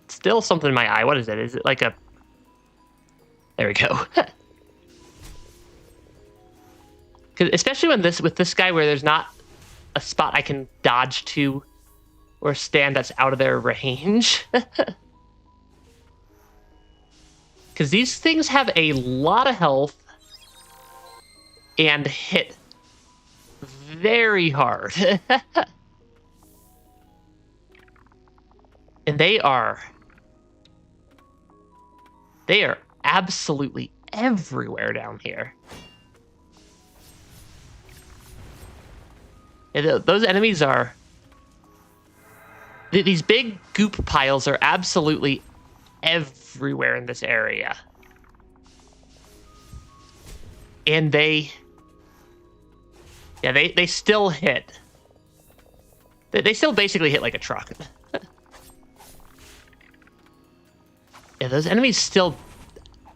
still something in my eye. What is it? Is it like a... There we go. Because especially with this guy where there's not a spot I can dodge to or stand that's out of their range. Because these things have a lot of health and hit very hard. And they are absolutely everywhere down here. Yeah, those enemies are... These big goop piles are absolutely everywhere in this area. And they still hit. They still basically hit like a truck. Yeah, those enemies still...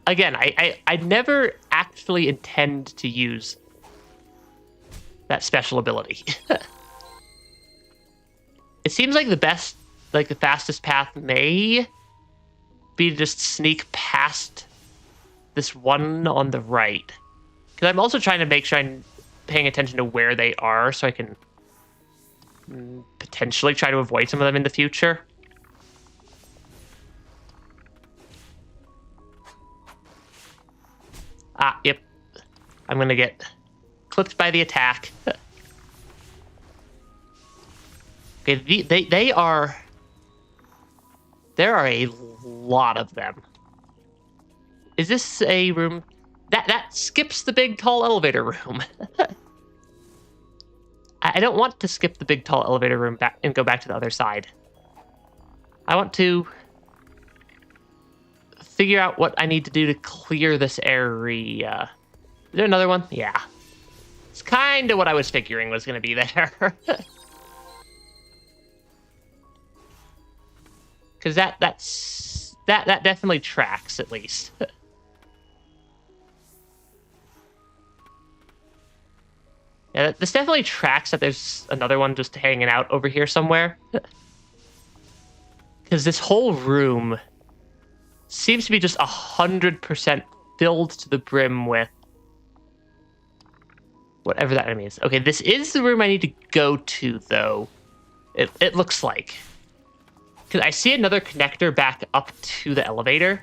Again, I never actually intend to use that special ability. It seems like the fastest path may be to just sneak past this one on the right. Because I'm also trying to make sure I'm paying attention to where they are so I can potentially try to avoid some of them in the future. Yep. I'm going to get clipped by the attack. Okay, there are a lot of them. Is this a room that skips the big tall elevator room? I don't want to skip the big tall elevator room back and go back to the other side. I want to figure out what I need to do to clear this area. Is there another one? Yeah. It's kind of what I was figuring was going to be there. Because that definitely tracks, at least. Yeah, this definitely tracks that there's another one just hanging out over here somewhere. Because this whole room seems to be just 100% filled to the brim with whatever that enemy is. Okay, this is the room I need to go to, though. It looks like. Because I see another connector back up to the elevator.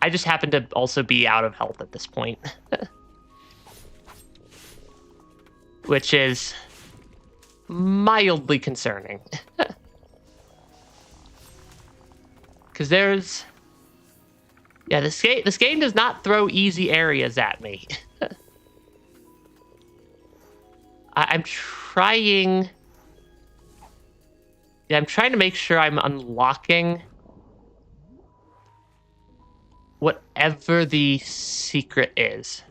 I just happen to also be out of health at this point. Which is mildly concerning. Because there's... Yeah, this game does not throw easy areas at me. I'm trying... Yeah, I'm trying to make sure I'm unlocking whatever the secret is.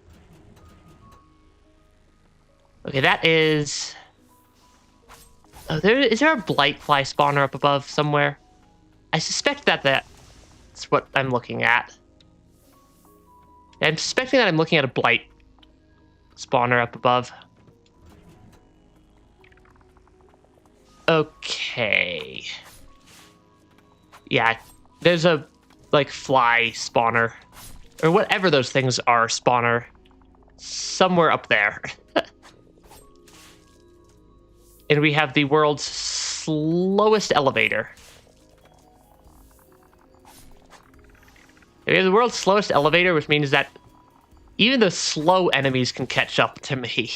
Okay, that is... Oh, is there a Blightfly spawner up above somewhere? I suspect that's what I'm looking at. I'm suspecting that I'm looking at a Blight spawner up above. Okay. Yeah, there's a, like, fly spawner. Or whatever those things are, spawner. Somewhere up there. And we have the world's slowest elevator. We have the world's slowest elevator, which means that even the slow enemies can catch up to me.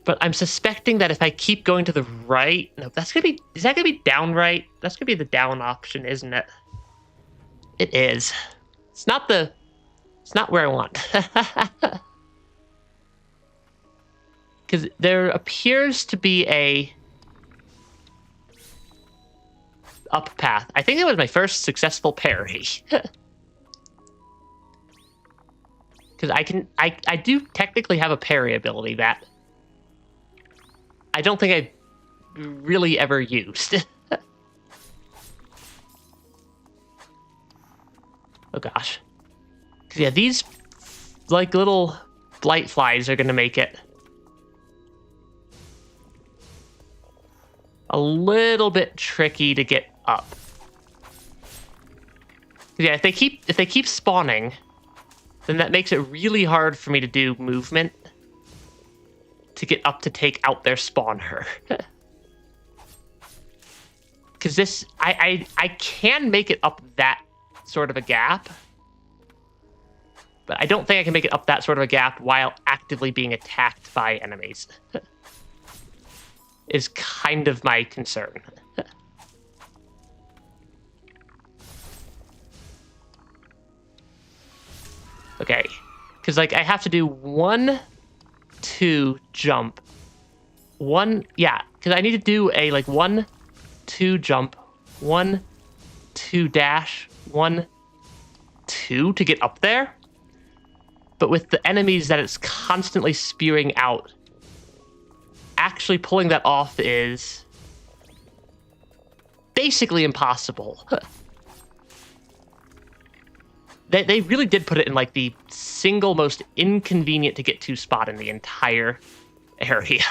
But I'm suspecting that if I keep going to the right... No, that's going to be... Is that going to be down right? That's going to be the down option, isn't it? It is. It's not the... It's not where I want. Because there appears to be a... up path. I think it was my first successful parry. Because I do technically have a parry ability that I don't think I really ever used. Oh gosh. Because yeah, these like little blight flies are going to make it a little bit tricky to get up. Yeah, if they keep spawning, then that makes it really hard for me to do movement to get up to take out their spawner. Because this, I can make it up that sort of a gap, but I don't think I can make it up that sort of a gap while actively being attacked by enemies. Is kind of my concern. Okay, because like I have to do 1, 2 jump, 1, yeah, because I need to do a like 1, 2 jump, 1, 2 dash, 1, 2 to get up there. But with the enemies that it's constantly spewing out, actually pulling that off is basically impossible. They really did put it in like the single most inconvenient to get to spot in the entire area.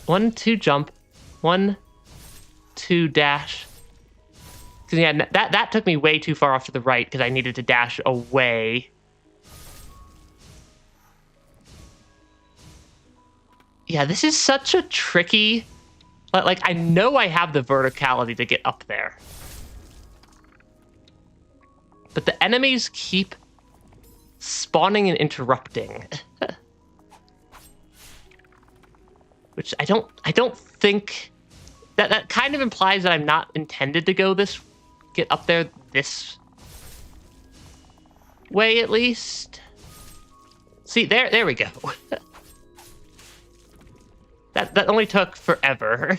1, 2 jump, 1, 2 dash. Because yeah, that took me way too far off to the right because I needed to dash away. Yeah, this is such a tricky... Like, I know I have the verticality to get up there. But the enemies keep spawning and interrupting. Which I don't think... That kind of implies that I'm not intended to go get up there this way, at least. See, there we go. That only took forever.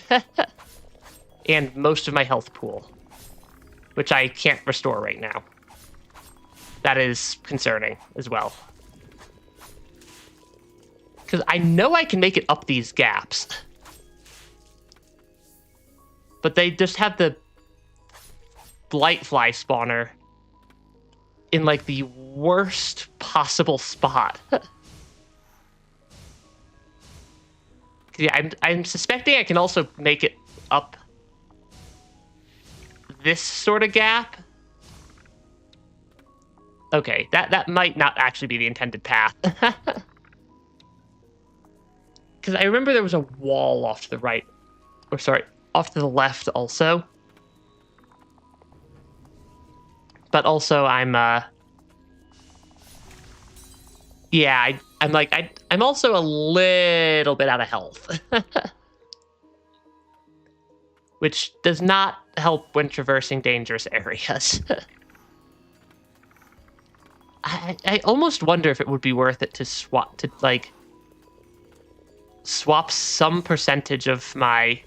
And most of my health pool, which I can't restore right now. That is concerning as well. Because I know I can make it up these gaps. But they just have the Blightfly spawner in like the worst possible spot. Yeah, I'm suspecting I can also make it up this sort of gap. Okay, that might not actually be the intended path. Because I remember there was a wall off to the right. Or sorry, off to the left also. But also I'm yeah, I'm also a little bit out of health. Which does not help when traversing dangerous areas. I almost wonder if it would be worth it to swap some percentage of my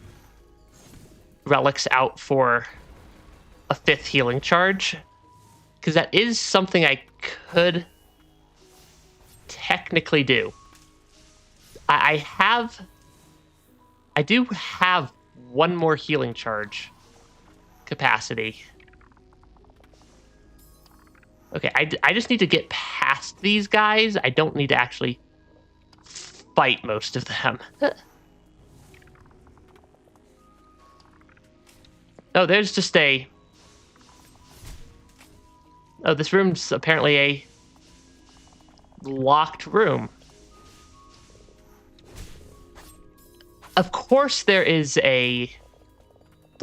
relics out for a 5th healing charge. Because that is something I could technically do. I do have 1 more healing charge capacity. Okay, I just need to get past these guys. I don't need to actually fight most of them. Oh, there's just a... Oh, this room's apparently a locked room. Of course there is a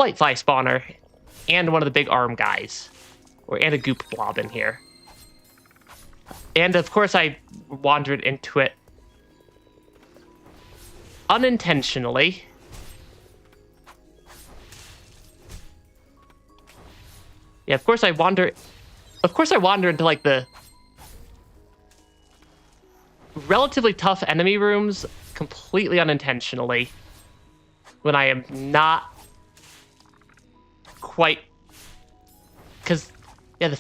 Blightfly spawner and one of the big arm guys. And a goop blob in here. And of course I wandered into it unintentionally. Yeah, of course I wander into like the relatively tough enemy rooms completely unintentionally when I am not quite, because yeah, the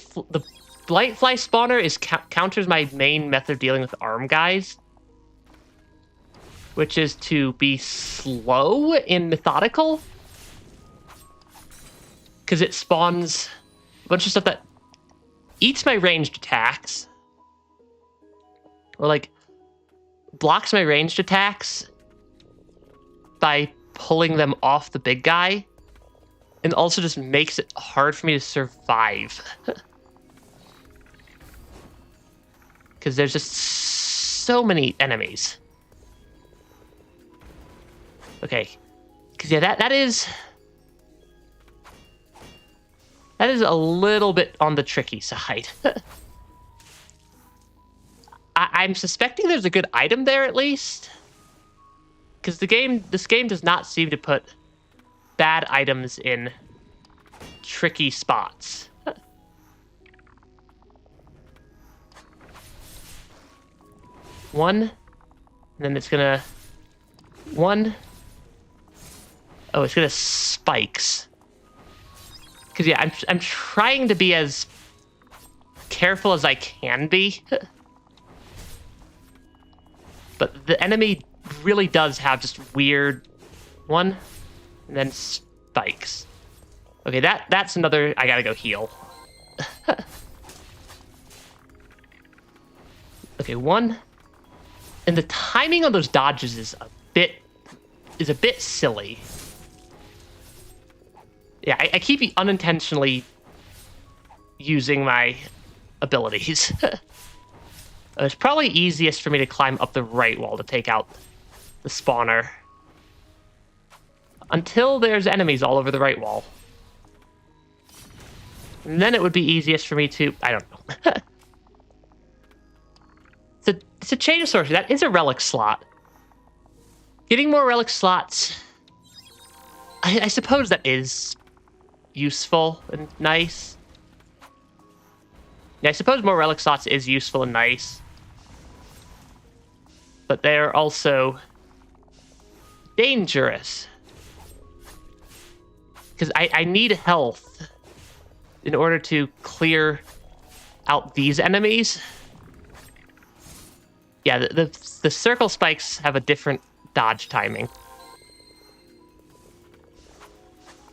Blightfly spawner is counters my main method of dealing with arm guys, which is to be slow and methodical, because it spawns a bunch of stuff that eats my ranged attacks, or like blocks my ranged attacks by pulling them off the big guy, and also just makes it hard for me to survive. Because there's just so many enemies. Okay. Because yeah, that is a little bit on the tricky side. I'm suspecting there's a good item there at least. Because this game does not seem to put bad items in tricky spots. One, and then it's gonna one. Oh, it's gonna spikes. Because yeah, I'm trying to be as careful as I can be. But the enemy really does have just weird one, and then spikes. Okay, that's another. I gotta go heal. Okay, one, and the timing on those dodges is a bit silly. Yeah, I keep unintentionally using my abilities. It's probably easiest for me to climb up the right wall to take out the spawner. Until there's enemies all over the right wall. And then it would be easiest for me to... I don't know. It's a chain of sorcery. That is a relic slot. Getting more relic slots... I suppose that is useful and nice. Yeah, I suppose more relic slots is useful and nice. But they're also dangerous. Because I need health in order to clear out these enemies. Yeah, the circle spikes have a different dodge timing.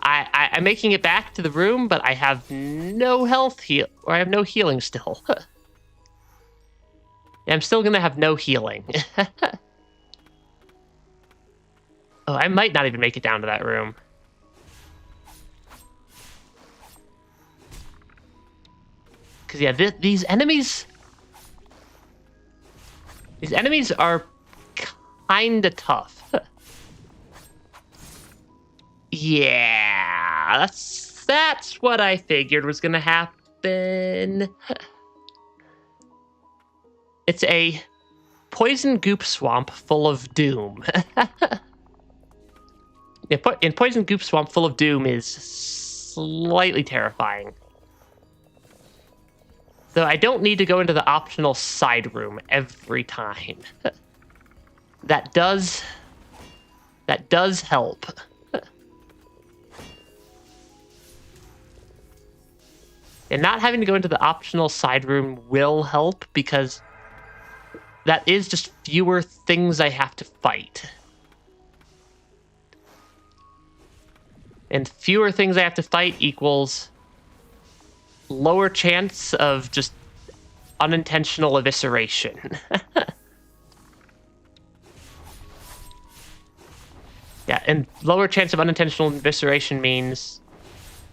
I'm making it back to the room, but I have no health or I have no healing still. Yeah, I'm still gonna have no healing. Oh, I might not even make it down to that room. Because yeah, these enemies are kinda tough. Yeah, that's what I figured was gonna happen. It's a poison goop swamp full of doom. In poison goop swamp full of doom is slightly terrifying. Though I don't need to go into the optional side room every time. That does help. And not having to go into the optional side room will help, because that is just fewer things I have to fight. And fewer things I have to fight equals lower chance of just unintentional evisceration. Yeah, and lower chance of unintentional evisceration means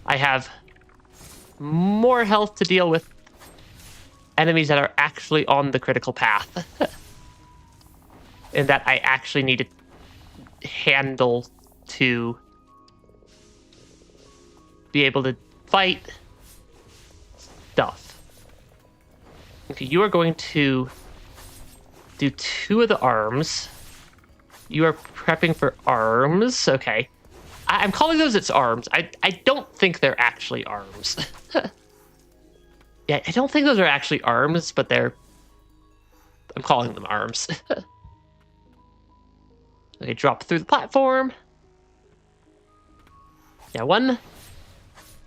I have more health to deal with enemies that are actually on the critical path. And that I actually need to handle to be able to fight stuff. Okay, you are going to do 2 of the arms. You are prepping for arms. Okay. I'm calling those its arms. I don't think they're actually arms. Yeah, I don't think those are actually arms, but I'm calling them arms. Okay, drop through the platform. Yeah, one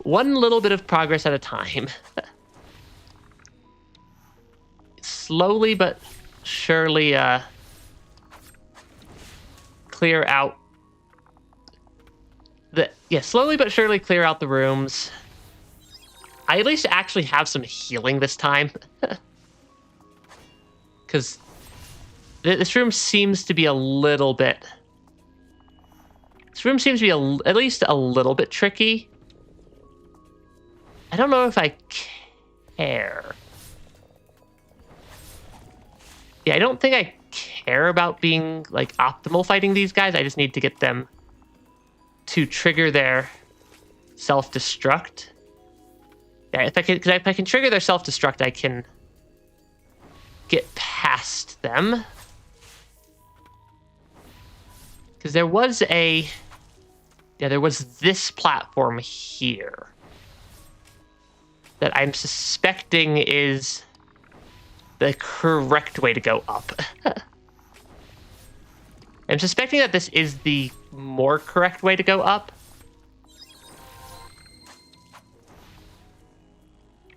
little bit of progress at a time. Slowly but surely clear out slowly but surely clear out the rooms. I at least actually have some healing this time. Because this room seems to be a little bit... This room seems to be at least a little bit tricky. I don't know if I care. Yeah, I don't think I care about being, like, optimal fighting these guys. I just need to get them to trigger their self-destruct. Yeah, if I can trigger their self-destruct, I can get past them. Because there was this platform here that I'm suspecting is the correct way to go up. I'm suspecting that this is the more correct way to go up.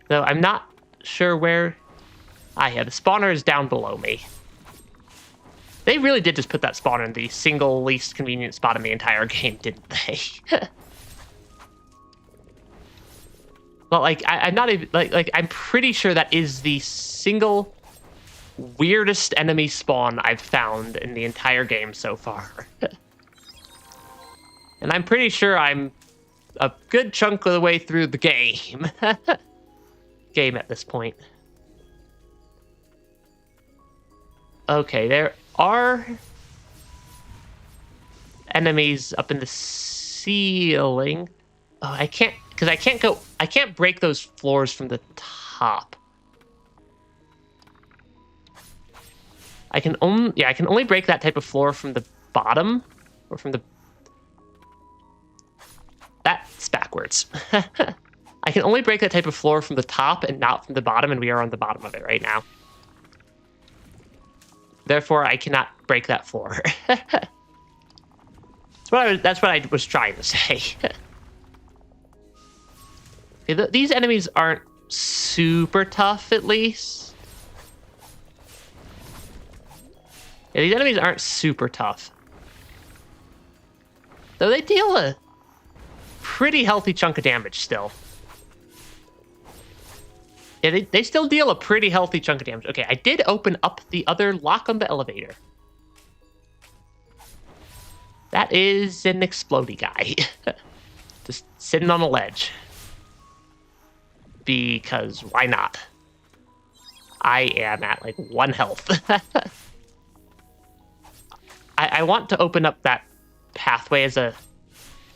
Though I'm not sure where... yeah, the spawner is down below me. They really did just put that spawner in the single least convenient spot in the entire game, didn't they? Well, like, I'm not even... Like, I'm pretty sure that is the single weirdest enemy spawn I've found in the entire game so far. And I'm pretty sure I'm a good chunk of the way through the game. Game at this point. Okay, there are enemies up in the ceiling. Oh, I can't, because I can't break those floors from the top. I can only break that type of floor from the bottom, or from the... That's backwards. I can only break that type of floor from the top and not from the bottom, and we are on the bottom of it right now. Therefore, I cannot break that floor. That's what I was trying to say. Okay, these enemies aren't super tough, at least. Yeah, these enemies aren't super tough. Though they deal a pretty healthy chunk of damage still. Yeah, they still deal a pretty healthy chunk of damage. Okay, I did open up the other lock on the elevator. That is an explodey guy. Just sitting on a ledge. Because why not? I am at like 1 health. I want to open up that pathway as a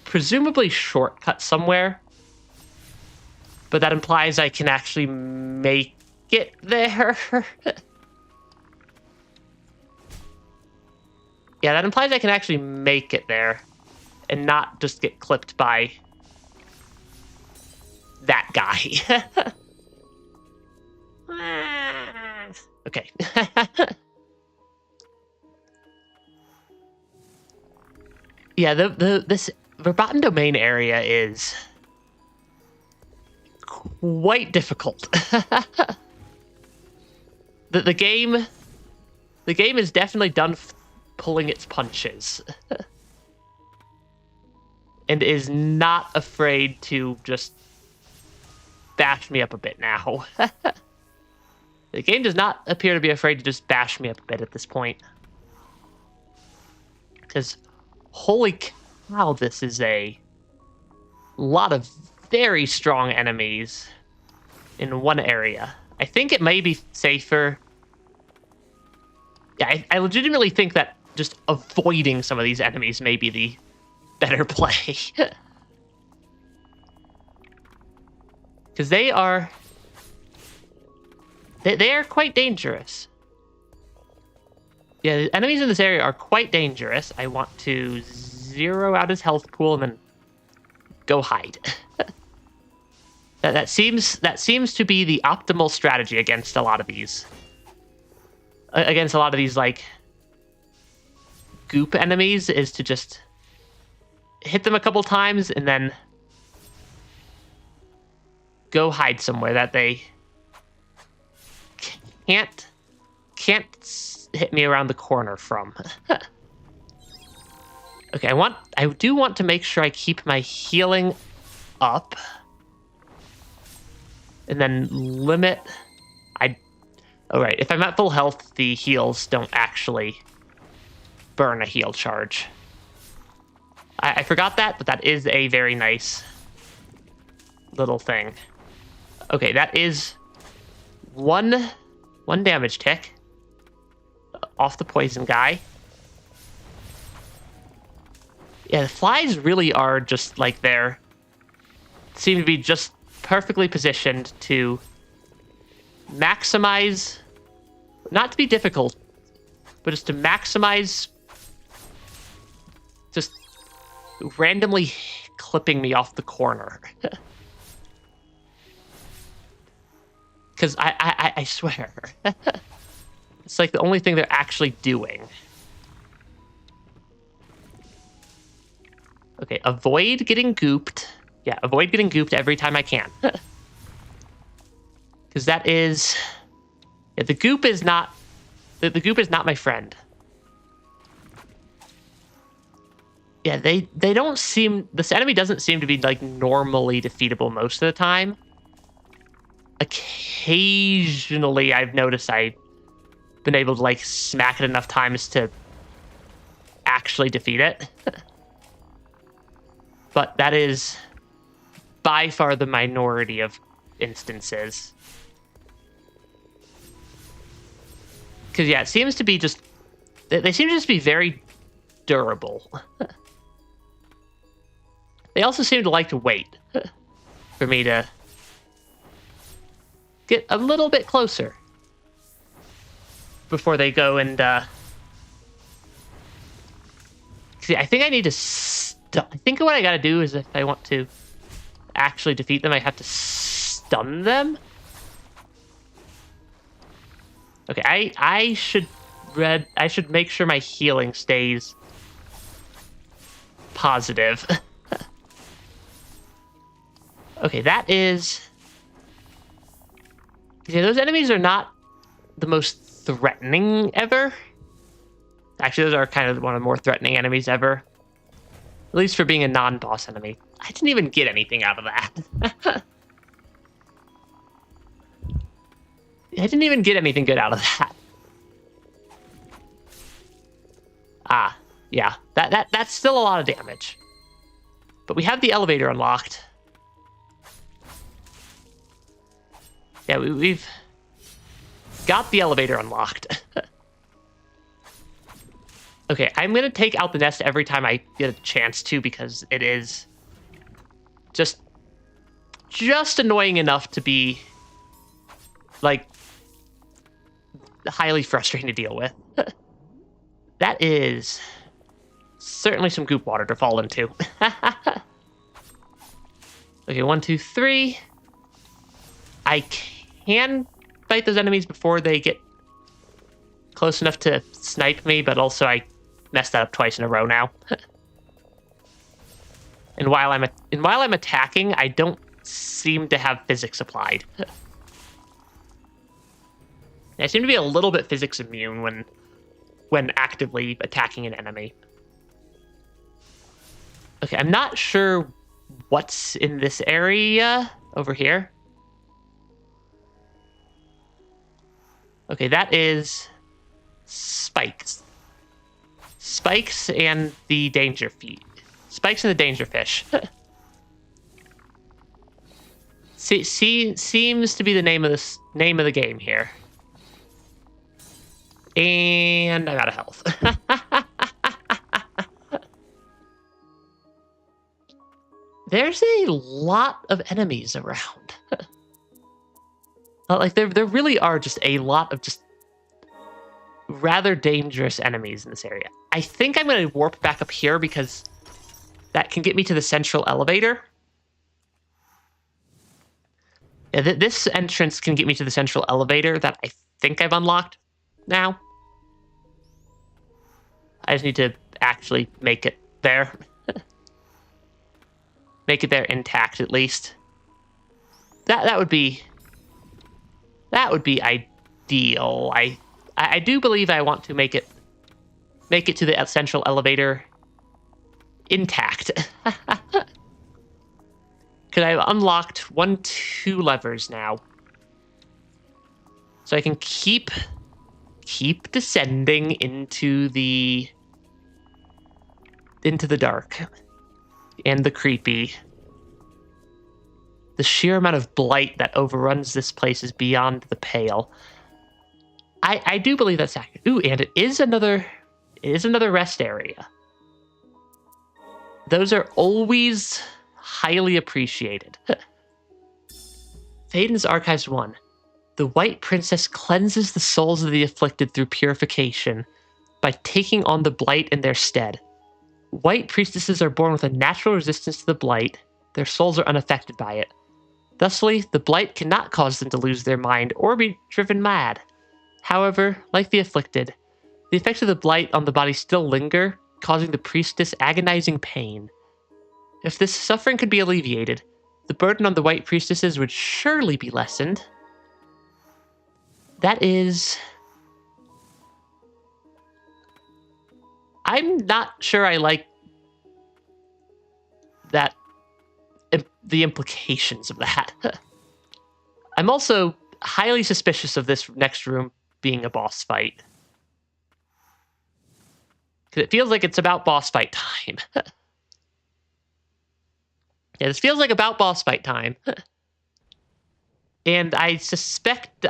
presumably shortcut somewhere. But that implies I can actually make it there. Yeah, that implies I can actually make it there and not just get clipped by that guy. Okay. Yeah, this Verboten Domain area is quite difficult. The game is definitely done pulling its punches. And is not afraid to just bash me up a bit now. The game does not appear to be afraid to just bash me up a bit at this point. Because, holy cow, this is a lot of very strong enemies in one area. I think it may be safer. Yeah, I legitimately think that just avoiding some of these enemies may be the better play. Because they are quite dangerous. Yeah, the enemies in this area are quite dangerous. I want to zero out his health pool and then go hide. that seems to be the optimal strategy against a lot of these. Against a lot of these, like, goop enemies, is to just hit them a couple times and then go hide somewhere that they can't hit me around the corner from. Okay, I do want to make sure I keep my healing up. And then limit... Alright, if I'm at full health, the heals don't actually burn a heal charge. I forgot that, but that is a very nice little thing. Okay, that is one damage tick off the poison guy. Yeah, the flies really are just like seem to be just perfectly positioned to maximize, not to be difficult, but just to maximize just randomly clipping me off the corner. Because I swear, it's like the only thing they're actually doing. Okay, avoid getting gooped. Yeah, avoid getting gooped every time I can. Because that is... Yeah, the goop is not... The goop is not my friend. Yeah, they don't seem... This enemy doesn't seem to be, like, normally defeatable most of the time. Occasionally, I've noticed I've been able to, like, smack it enough times to actually defeat it. But that is by far the minority of instances. Because, yeah, it seems to be just... They seem to just be very durable. They also seem to like to wait for me to get a little bit closer before they go and... See, I think I need to... I think what I gotta do is if I want to actually defeat them, I have to stun them. Okay, I should make sure my healing stays positive. Okay, that is... Yeah, those enemies are not the most threatening ever. Actually, those are kind of one of the more threatening enemies ever. At least for being a non-boss enemy. I didn't even get anything out of that. I didn't even get anything good out of that. Ah, yeah. That's still a lot of damage. But we have the elevator unlocked. Yeah, we've got the elevator unlocked. Okay, I'm going to take out the nest every time I get a chance to, because it is just annoying enough to be, like, highly frustrating to deal with. That is certainly some goop water to fall into. Okay, 1, 2, 3. I can fight those enemies before they get close enough to snipe me, but also I messed that up twice in a row now. And while I'm attacking, I don't seem to have physics applied. I seem to be a little bit physics immune when actively attacking an enemy. Okay, I'm not sure what's in this area over here. Okay, that is spikes. Spikes and the danger feet. Spikes and the danger fish. Seems to be the name of the game here. And I'm out of health. There's a lot of enemies around. Like, there really are just a lot of just rather dangerous enemies in this area. I think I'm going to warp back up here because that can get me to the central elevator. Yeah, this entrance can get me to the central elevator that I think I've unlocked now. I just need to actually make it there. Make it there intact, at least. That would be ideal. I do believe I want to make it to the central elevator intact. Because I've unlocked 2 levers now. So I can keep descending into the dark and the creepy. The sheer amount of blight that overruns this place is beyond the pale. I do believe that's accurate. Ooh, and it is another rest area. Those are always highly appreciated. Thaden's Archives 1. The White Princess cleanses the souls of the afflicted through purification by taking on the blight in their stead. White priestesses are born with a natural resistance to the blight. Their souls are unaffected by it. Thusly, the blight cannot cause them to lose their mind or be driven mad. However, like the afflicted, the effects of the blight on the body still linger, causing the priestess agonizing pain. If this suffering could be alleviated, the burden on the white priestesses would surely be lessened. That is... I'm not sure I like that, the implications of that. I'm also highly suspicious of this next room being a boss fight. Because it feels like it's about boss fight time. Yeah, this feels like about boss fight time. And I suspect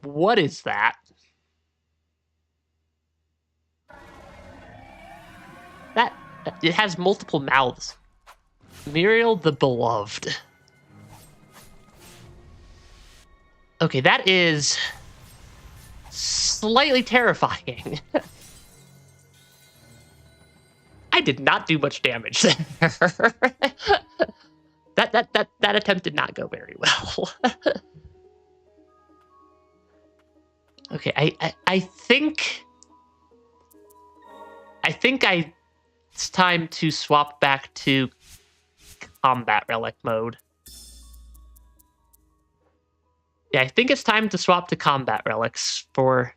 what is that? It has multiple mouths. Muriel the Beloved. Okay, that is slightly terrifying. I did not do much damage there. that attempt did not go very well. Okay, I think it's time to swap back to combat relic mode. Yeah, I think it's time to swap to combat relics for...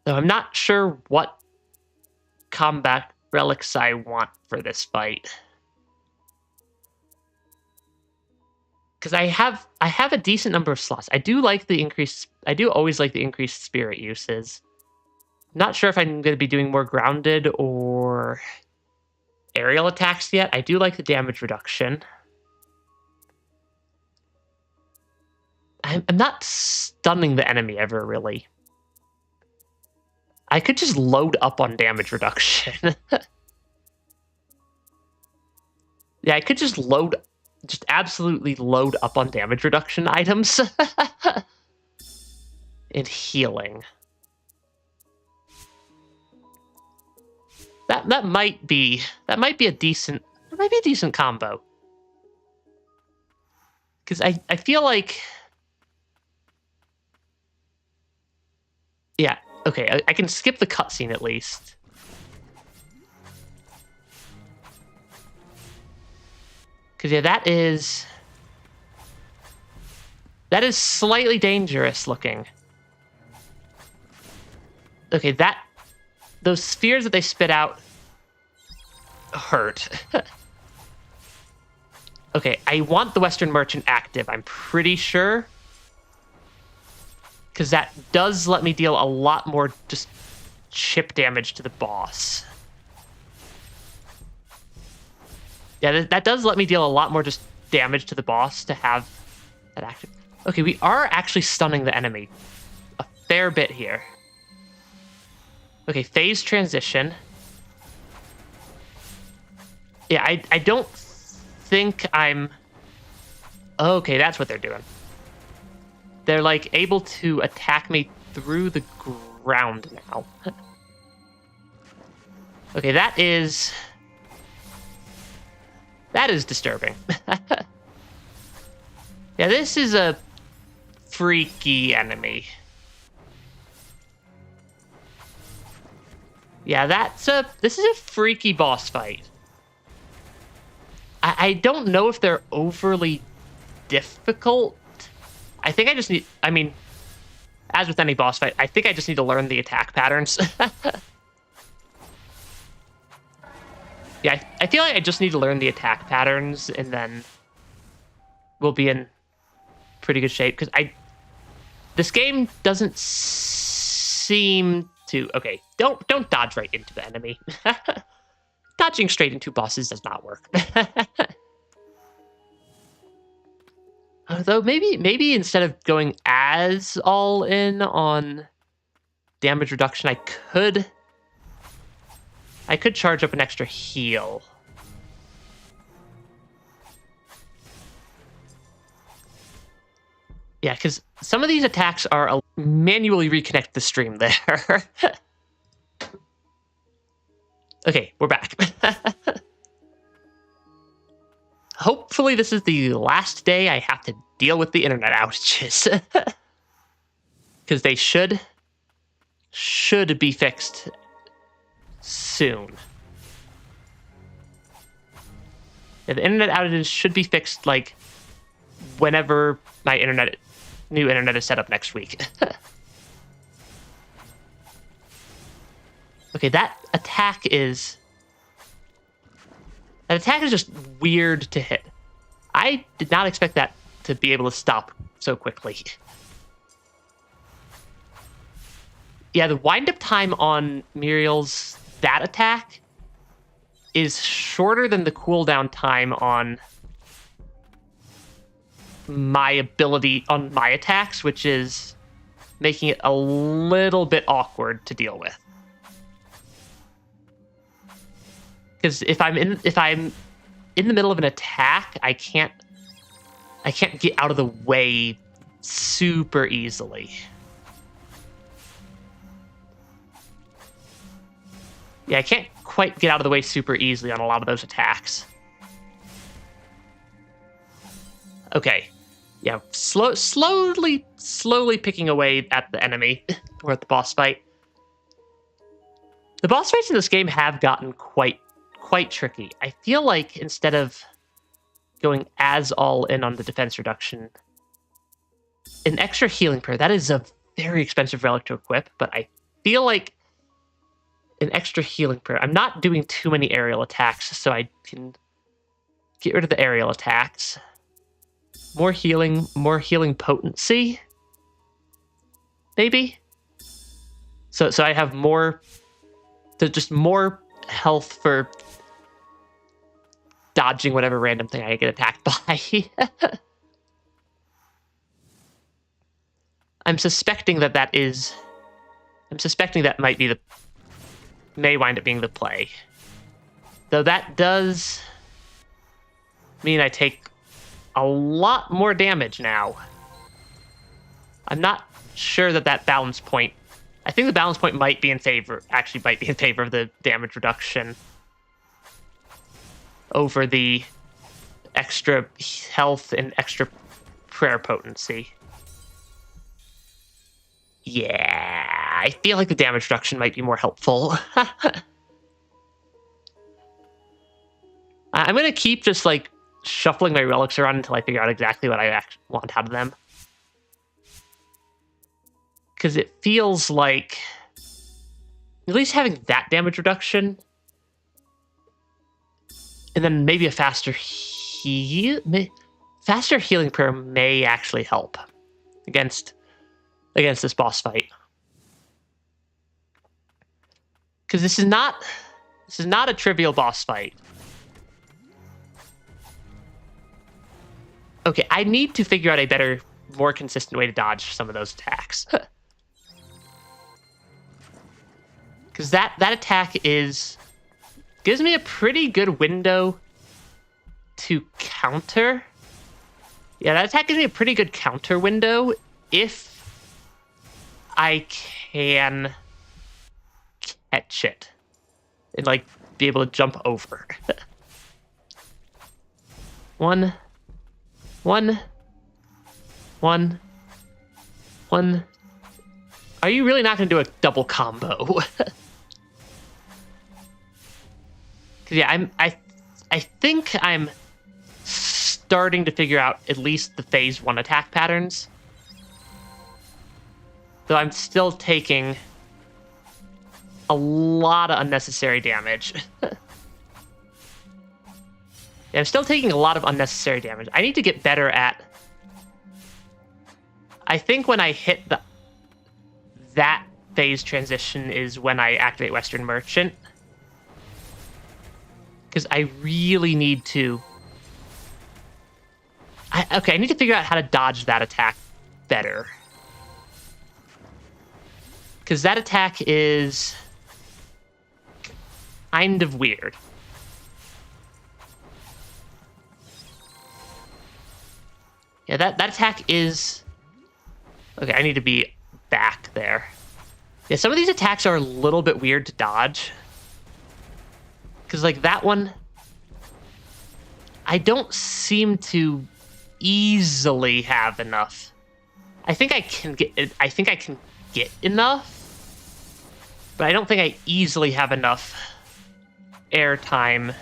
Though I'm not sure what combat relics I want for this fight. Because I have a decent number of slots. I do always like the increased spirit uses. Not sure if I'm going to be doing more grounded or aerial attacks yet. I do like the damage reduction. I'm not stunning the enemy ever, really. I could just load up on damage reduction. Yeah, I could just absolutely load up on damage reduction items. And healing. That might be a decent combo. Because I feel like... Yeah, okay, I can skip the cutscene at least. Because, yeah, that is slightly dangerous looking. Okay, those spheres that they spit out hurt. Okay, I want the Western Merchant active, I'm pretty sure. Because that does let me deal a lot more just chip damage to the boss. Yeah, that does let me deal a lot more just damage to the boss to have that active. Okay, we are actually stunning the enemy a fair bit here. Okay, phase transition. Yeah, I don't think I'm... Okay, that's what they're doing. they're like able to attack me through the ground now. Okay, that is disturbing. Yeah, this is a freaky enemy. Yeah, this is a freaky boss fight. I don't know if they're overly difficult. I think I just need, I mean, as with any boss fight, I think I just need to learn the attack patterns. Yeah, I feel like I just need to learn the attack patterns, and then we'll be in pretty good shape. Because this game doesn't seem to. Okay, don't dodge right into the enemy. Dodging straight into bosses does not work. Although maybe instead of going as all in on damage reduction, I could charge up an extra heal. Yeah, because some of these attacks are manually reconnect the stream there. Okay, we're back. Hopefully this is the last day I have to deal with the internet outages. Because they should be fixed soon. Yeah, the internet outages should be fixed like whenever my new internet is set up next week. Okay, that attack is just weird to hit. I did not expect that to be able to stop so quickly. Yeah, the wind-up time on Muriel's that attack is shorter than the cooldown time on my ability on my attacks, which is making it a little bit awkward to deal with. Because if I'm in the middle of an attack, I can't get out of the way super easily. Yeah, I can't quite get out of the way super easily on a lot of those attacks. Okay. Yeah, slowly picking away at the enemy or at the boss fight. The boss fights in this game have gotten quite tricky. I feel like instead of going as all in on the defense reduction, an extra healing prayer, that is a very expensive relic to equip, but I feel like an extra healing prayer. I'm not doing too many aerial attacks, so I can get rid of the aerial attacks. More healing potency, maybe. So I have more health for dodging whatever random thing I get attacked by. I'm suspecting that may wind up being the play. Though that does mean I take a lot more damage now. I'm not sure that balance point. I think the balance point might be in favor of the damage reduction over the extra health and extra prayer potency. Yeah, I feel like the damage reduction might be more helpful. I'm going to keep just like shuffling my relics around until I figure out exactly what I want out of them. Because it feels like at least having that damage reduction and then maybe a faster healing prayer may actually help against this boss fight. Because this is not a trivial boss fight. Okay, I need to figure out a better, more consistent way to dodge some of those attacks. Because that attack gives me a pretty good window to counter. Yeah, that attack gives me a pretty good counter window if I can catch it and like be able to jump over. One. Are you really not going to do a double combo? Because yeah, I think I'm starting to figure out at least the phase 1 attack patterns. Though I'm still taking a lot of unnecessary damage. Yeah, I'm still taking a lot of unnecessary damage. I need to get better at... I think when I hit that phase transition is when I activate Western Merchant. Because I really need to... I need to figure out how to dodge that attack better. Because that attack is kind of weird. Yeah, that attack is... Okay, I need to be back there. Yeah, some of these attacks are a little bit weird to dodge. Because, like, that one... I don't seem to easily have enough. I think I can get enough. But I don't think I easily have enough airtime.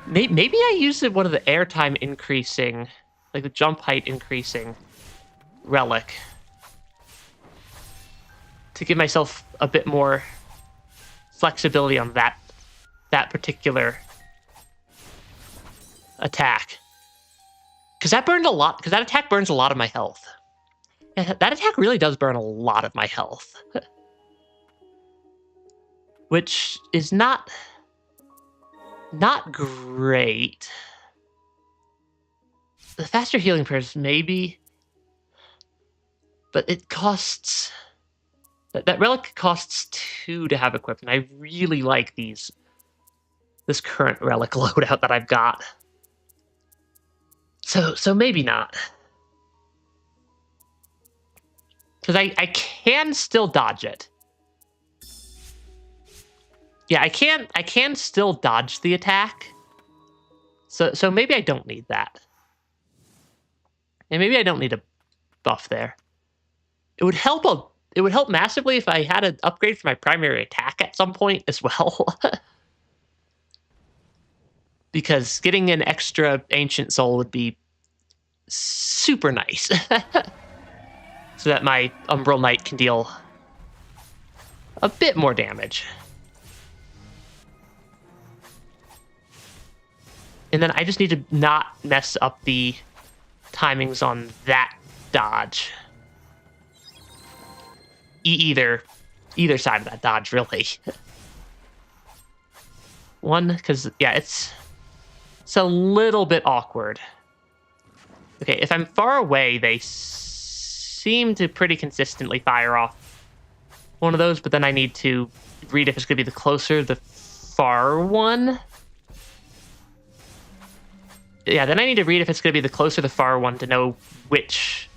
Maybe I used one of the airtime increasing, like the jump height increasing relic to give myself a bit more flexibility on that particular attack. Because that burned a lot. Because that attack burns a lot of my health. Yeah, that attack really does burn a lot of my health. Which is not great. The faster healing prayers, maybe. But it costs... That relic costs 2 to have equipped, and I really like this current relic loadout that I've got. So maybe not. Because I can still dodge it. Yeah, I can still dodge the attack. So maybe I don't need that. And maybe I don't need a buff there. It would help massively if I had an upgrade for my primary attack at some point as well. Because getting an extra Ancient Soul would be super nice. So that my Umbral Knight can deal a bit more damage. And then I just need to not mess up the timings on that dodge. Either side of that dodge, really. One, because, yeah, it's a little bit awkward. Okay, if I'm far away, they seem to pretty consistently fire off one of those, but then I need to read if it's going to be the closer, the far one. Yeah, then I need to read if it's going to be the closer, the far one to know which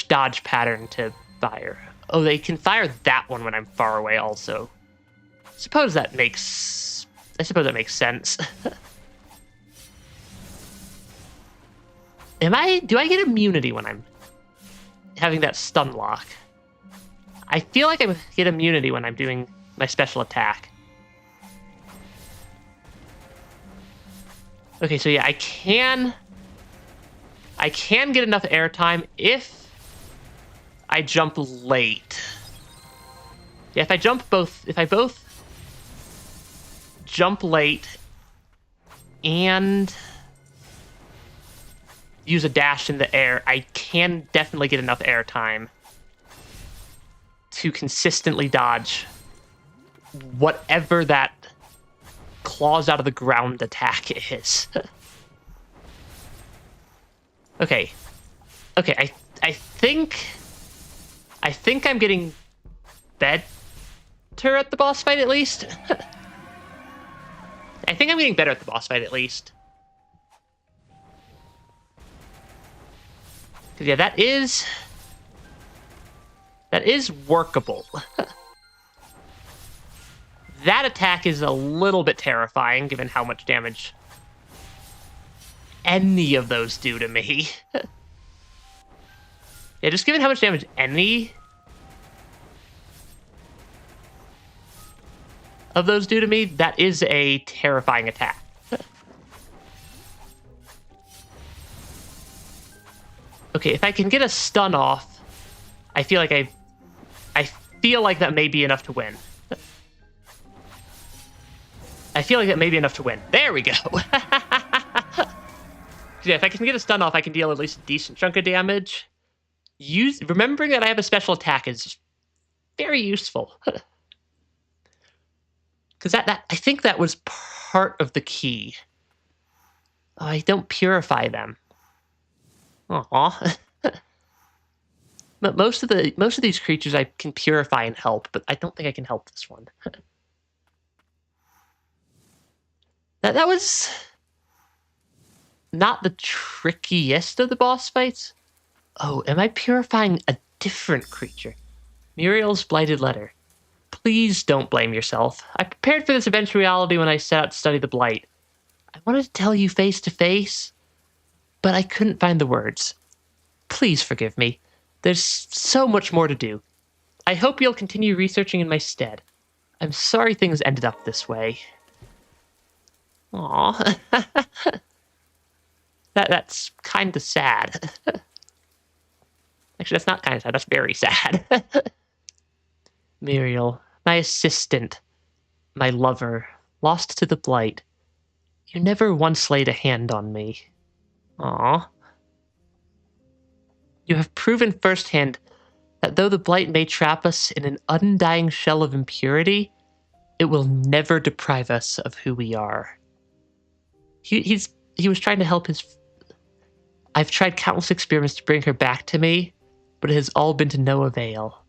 dodge pattern to fire. Oh, they can fire that one when I'm far away also. I suppose that makes sense. Do I get immunity when I'm having that stun lock? I feel like I get immunity when I'm doing my special attack. Okay, so yeah, I can get enough airtime if I jump late. Yeah, if I both jump late and use a dash in the air, I can definitely get enough airtime to consistently dodge whatever that claws out of the ground attack is. Okay, I think I'm getting better at the boss fight at least. I think I'm getting better at the boss fight at least. Yeah, that is workable. That attack is a little bit terrifying, given how much damage any of those do to me. Yeah, just given how much damage any of those do to me, that is a terrifying attack. Okay, if I can get a stun off, I feel like that may be enough to win. I feel like that may be enough to win. There we go. Yeah, if I can get a stun off, I can deal at least a decent chunk of damage. Remembering that I have a special attack is very useful. Because that I think that was part of the key. Oh, I don't purify them. Aw. But most of these creatures I can purify and help, but I don't think I can help this one. That was not the trickiest of the boss fights. Oh, am I purifying a different creature? Muriel's Blighted Letter. Please don't blame yourself. I prepared for this eventuality when I set out to study the Blight. I wanted to tell you face to face, but I couldn't find the words. Please forgive me. There's so much more to do. I hope you'll continue researching in my stead. I'm sorry things ended up this way. Aww. That's kind of sad. Actually, that's not kind of sad. That's very sad. Muriel, my assistant, my lover, lost to the Blight. You never once laid a hand on me. Aww. You have proven firsthand that though the Blight may trap us in an undying shell of impurity, it will never deprive us of who we are. He was trying to help his... I've tried countless experiments to bring her back to me, but it has all been to no avail.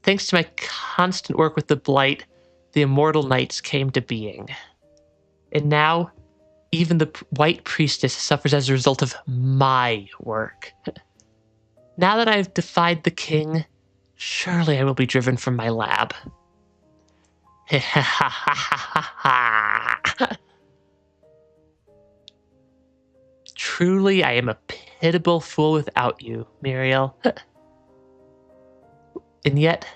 Thanks to my constant work with the Blight, the Immortal Knights came to being. And now, even the White Priestess suffers as a result of my work. Now that I have defied the king, surely I will be driven from my lab. Truly, I am a pitiable fool without you, Muriel. And yet,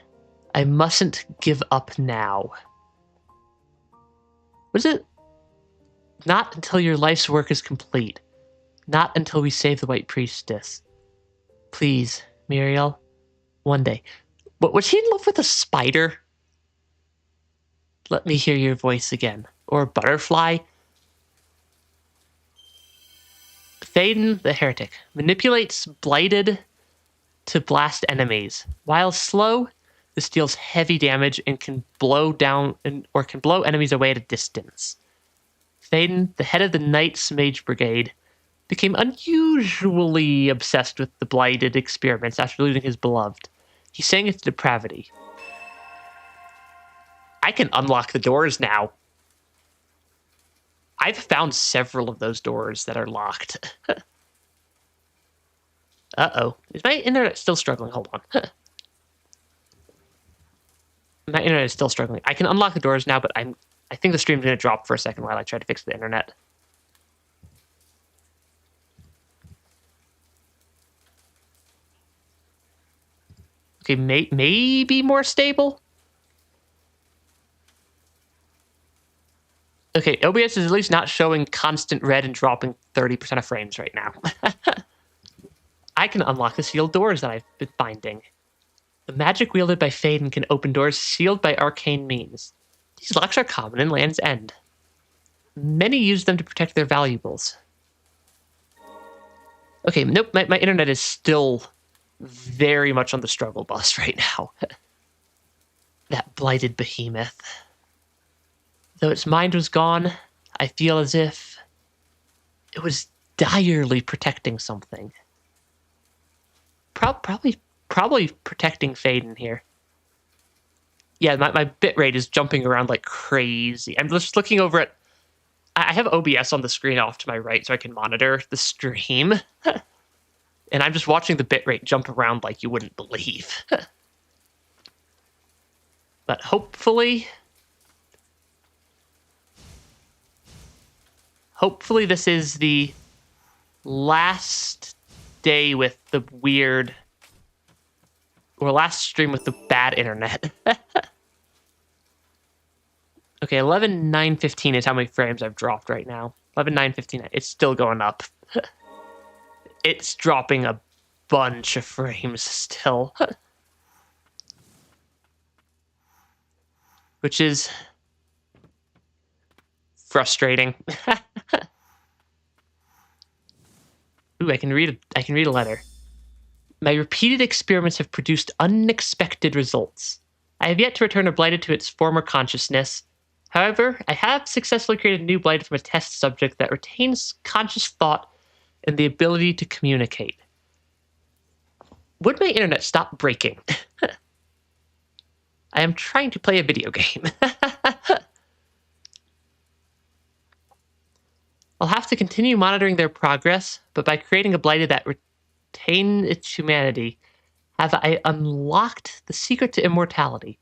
I mustn't give up now. Was it? Not until your life's work is complete. Not until we save the White Priestess. Please, Muriel. One day. But was she in love with a spider? Let me hear your voice again. Or a butterfly? Thaden the Heretic manipulates Blighted to blast enemies. While slow, this deals heavy damage and can blow enemies away at a distance. Thaden, the head of the Knights Mage Brigade, became unusually obsessed with the Blighted experiments after losing his beloved. He sank into depravity. I can unlock the doors now. I've found several of those doors that are locked. Uh-oh. Is my internet still struggling? Hold on. My internet is still struggling. I can unlock the doors now, but I think the stream's going to drop for a second while I try to fix the internet. Okay, maybe more stable? Okay, OBS is at least not showing constant red and dropping 30% of frames right now. I can unlock the sealed doors that I've been finding. The magic wielded by Thaden can open doors sealed by arcane means. These locks are common in Land's End. Many use them to protect their valuables. Okay, nope, my internet is still very much on the struggle bus right now. That blighted behemoth. Though its mind was gone, I feel as if it was direly protecting something. Probably protecting Thaden here. Yeah, my bitrate is jumping around like crazy. I'm just looking over at... I have OBS on the screen off to my right so I can monitor the stream. And I'm just watching the bitrate jump around like you wouldn't believe. But hopefully this is the last day with the weird, or last stream with the bad internet. Okay, 11,915 is how many frames I've dropped right now. 11,959. It's still going up. It's dropping a bunch of frames still. Which is frustrating. Ooh, I can read a letter. My repeated experiments have produced unexpected results. I have yet to return a blighted to its former consciousness. However, I have successfully created a new blighted from a test subject that retains conscious thought and the ability to communicate. Would my internet stop breaking? I am trying to play a video game. I'll have to continue monitoring their progress, but by creating a blighted that retain its humanity, have I unlocked the secret to immortality.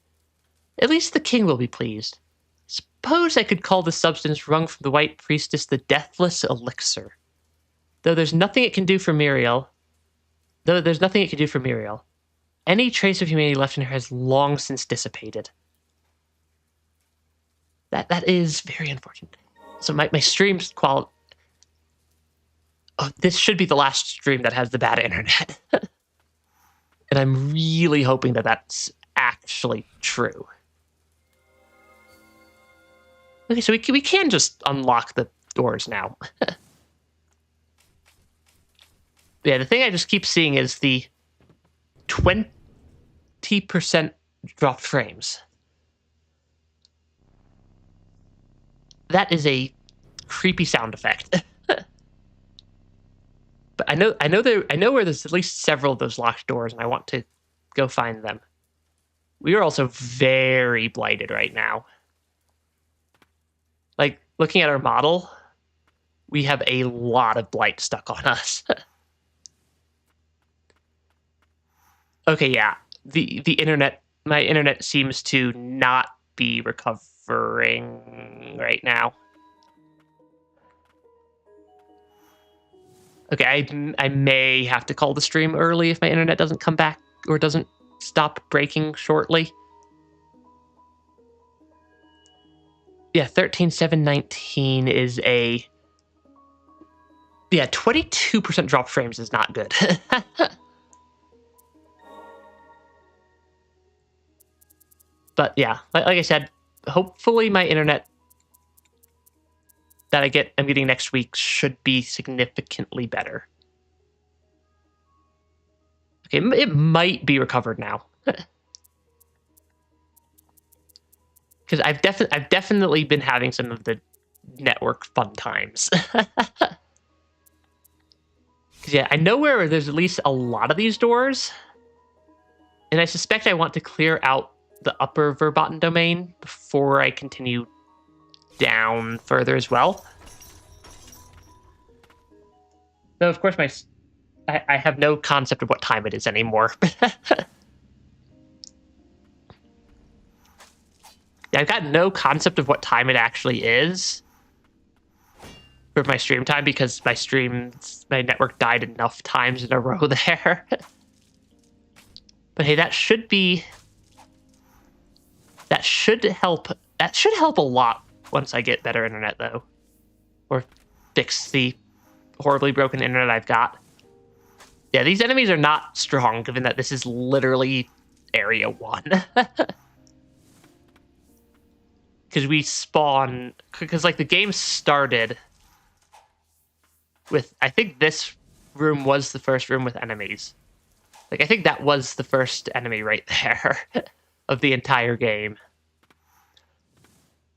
At least the king will be pleased. Suppose I could call the substance wrung from the White Priestess the Deathless Elixir. Though there's nothing it can do for Muriel, any trace of humanity left in her has long since dissipated. That is very unfortunate. So my stream's quality... Oh, this should be the last stream that has the bad internet. And I'm really hoping that that's actually true. Okay, so we can just unlock the doors now. Yeah, the thing I just keep seeing is the 20% dropped frames. That is a creepy sound effect. But I know where there's at least several of those locked doors, and I want to go find them. We are also very blighted right now. Like, looking at our model, we have a lot of blight stuck on us. Okay, yeah. The internet, my internet seems to not be recovering right now. Okay, I may have to call the stream early if my internet doesn't come back or doesn't stop breaking shortly. Yeah, 13,719 is a... Yeah, 22% drop frames is not good. But yeah, like I said, hopefully my internet that I'm getting next week should be significantly better. Okay, it might be recovered now. Because I've definitely been having some of the network fun times. Because yeah, I know where there's at least a lot of these doors, and I suspect I want to clear out the upper verboten domain before I continue down further as well. Though, of course, I have no concept of what time it is anymore. Yeah, I've got no concept of what time it actually is for my stream time because my network died enough times in a row there. But hey, that should help. That should help a lot once I get better internet, though. Or fix the horribly broken internet I've got. Yeah, these enemies are not strong, given that this is literally Area 1. Because we spawn... Because, like, the game started with... I think this room was the first room with enemies. Like, I think that was the first enemy right there of the entire game.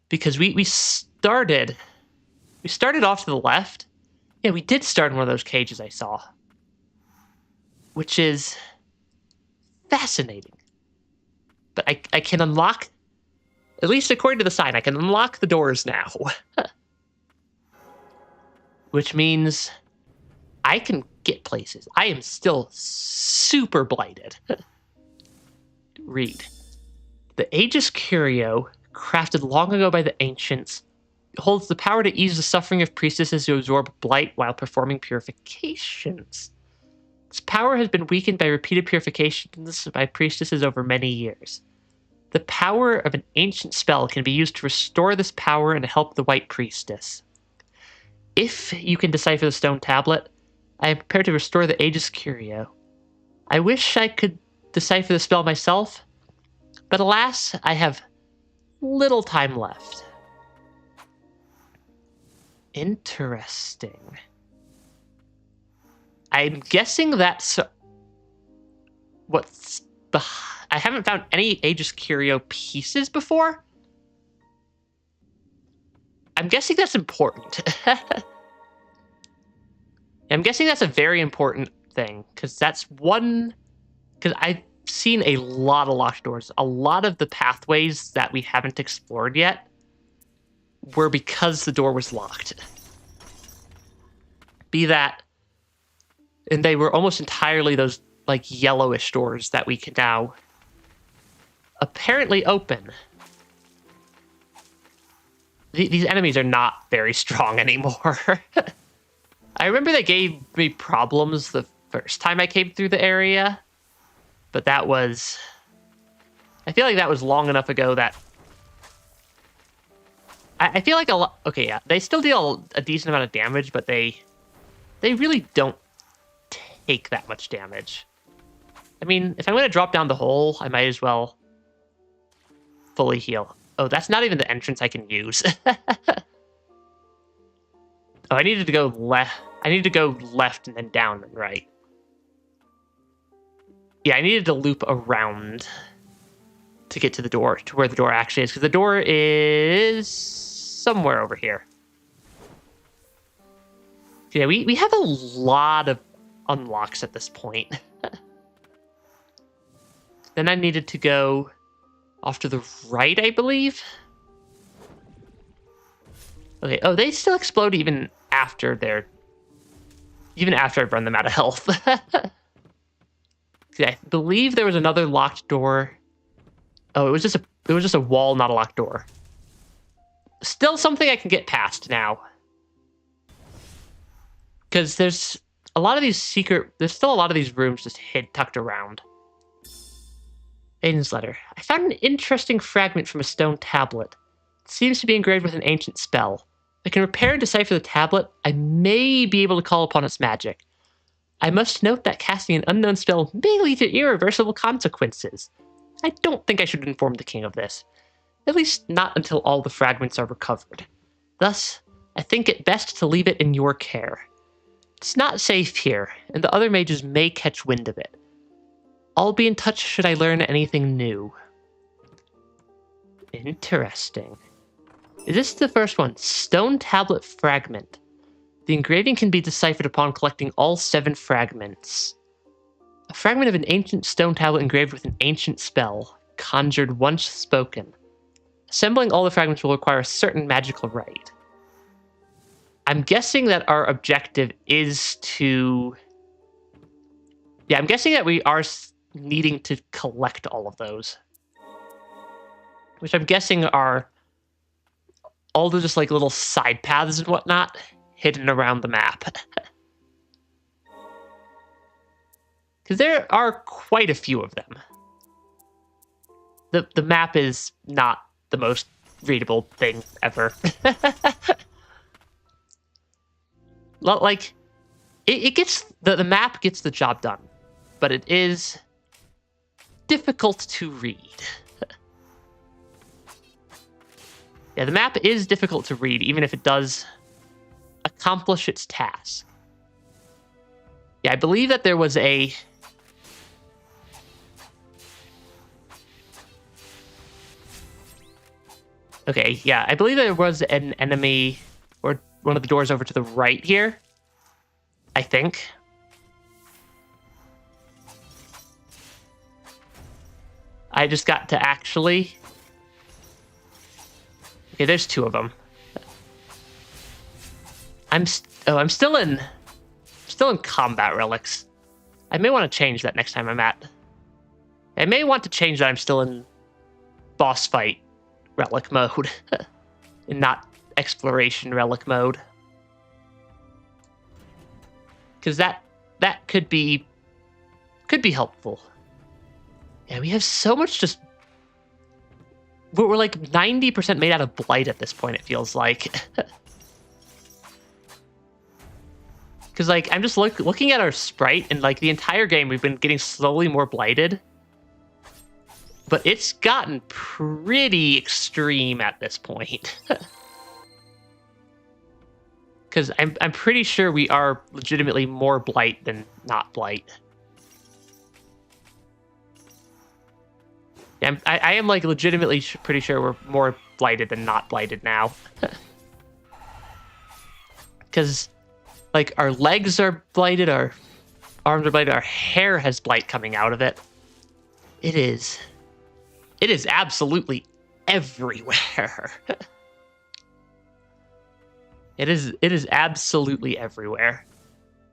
Because we started off to the left. Yeah, we did start in one of those cages I saw. Which is fascinating. But I can unlock, at least according to the sign, I can unlock the doors now. Which means I can get places. I am still super blighted. Read. The Aegis Curio, crafted long ago by the ancients, holds the power to ease the suffering of priestesses who absorb blight while performing purifications. Its power has been weakened by repeated purifications by priestesses over many years. The power of an ancient spell can be used to restore this power and help the White Priestess. If you can decipher the stone tablet, I am prepared to restore the Aegis Curio. I wish I could decipher the spell myself, but alas, I have little time left. Interesting. I'm guessing that's what's I haven't found any Aegis Curio pieces before. I'm guessing that's important. I'm guessing that's a very important thing, because that's one... Because I've seen a lot of locked doors. A lot of the pathways that we haven't explored yet were because the door was locked. Be that... And they were almost entirely those, like, yellowish doors that we can now apparently open. These enemies are not very strong anymore. I remember they gave me problems the first time I came through the area, but that was... I feel like that was long enough ago that... I feel like a lot... Okay, yeah, they still deal a decent amount of damage, but they really don't take that much damage. I mean, if I'm going to drop down the hole, I might as well fully heal. Oh, that's not even the entrance I can use. Oh, I needed to go left. I needed to go left and then down and right. Yeah, I needed to loop around to get to the door, to where the door actually is, because the door is somewhere over here. Yeah, we have a lot of unlocks at this point. Then I needed to go off to the right, I believe. Okay, oh, they still explode even after they're... Even after I've run them out of health. See, I believe there was another locked door. Oh, it was just a wall, not a locked door. Still something I can get past now. Because there's a lot of these there's still a lot of these rooms just tucked around. Aiden's letter. I found an interesting fragment from a stone tablet. It seems to be engraved with an ancient spell. If I can repair and decipher the tablet, I may be able to call upon its magic. I must note that casting an unknown spell may lead to irreversible consequences. I don't think I should inform the king of this. At least not until all the fragments are recovered. Thus, I think it best to leave it in your care. It's not safe here, and the other mages may catch wind of it. I'll be in touch should I learn anything new. Interesting. Is this the first one? Stone tablet fragment. The engraving can be deciphered upon collecting all 7 fragments. A fragment of an ancient stone tablet engraved with an ancient spell, conjured once spoken. Assembling all the fragments will require a certain magical rite. I'm guessing that our objective is to... Yeah, I'm guessing that we are needing to collect all of those. Which I'm guessing are all the just like little side paths and whatnot hidden around the map. Because there are quite a few of them. The map is not the most readable thing ever. Like, it gets... The map gets the job done. But it is difficult to read. Yeah, the map is difficult to read, even if it does accomplish its task. Yeah, I believe that there was a... Okay, yeah, I believe there was an enemy, or one of the doors over to the right here. I think. I just got to actually... Okay, there's 2 of them. I'm still in still in combat relics. I may want to change that next time I'm at. I may want to change that I'm still in boss fight relic mode and not exploration relic mode. Because that could be helpful. Yeah, we have so much just... We're like 90% made out of blight at this point, it feels like. Because, like, I'm just looking at our sprite, and, like, the entire game we've been getting slowly more blighted. But it's gotten pretty extreme at this point. Because I'm pretty sure we are legitimately more blight than not blight. Yeah, I am, like, legitimately pretty sure we're more blighted than not blighted now. Because... like, our legs are blighted, our arms are blighted, our hair has blight coming out of it. It is absolutely everywhere. It is absolutely everywhere.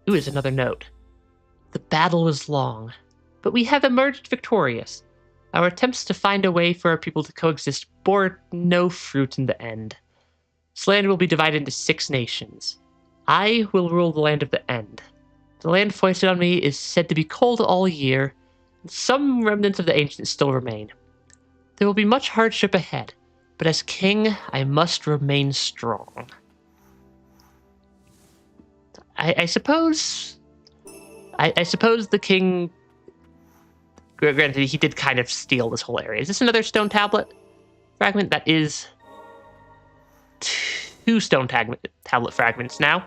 Ooh, here's another note. The battle was long, but we have emerged victorious. Our attempts to find a way for our people to coexist bore no fruit in the end. This land will be divided into 6 nations. I will rule the land of the end. The land foisted on me is said to be cold all year, and some remnants of the ancients still remain. There will be much hardship ahead, but as king, I must remain strong. I suppose the king... Granted, he did kind of steal this whole area. Is this another stone tablet fragment? That is... 2 stone tablet fragments now,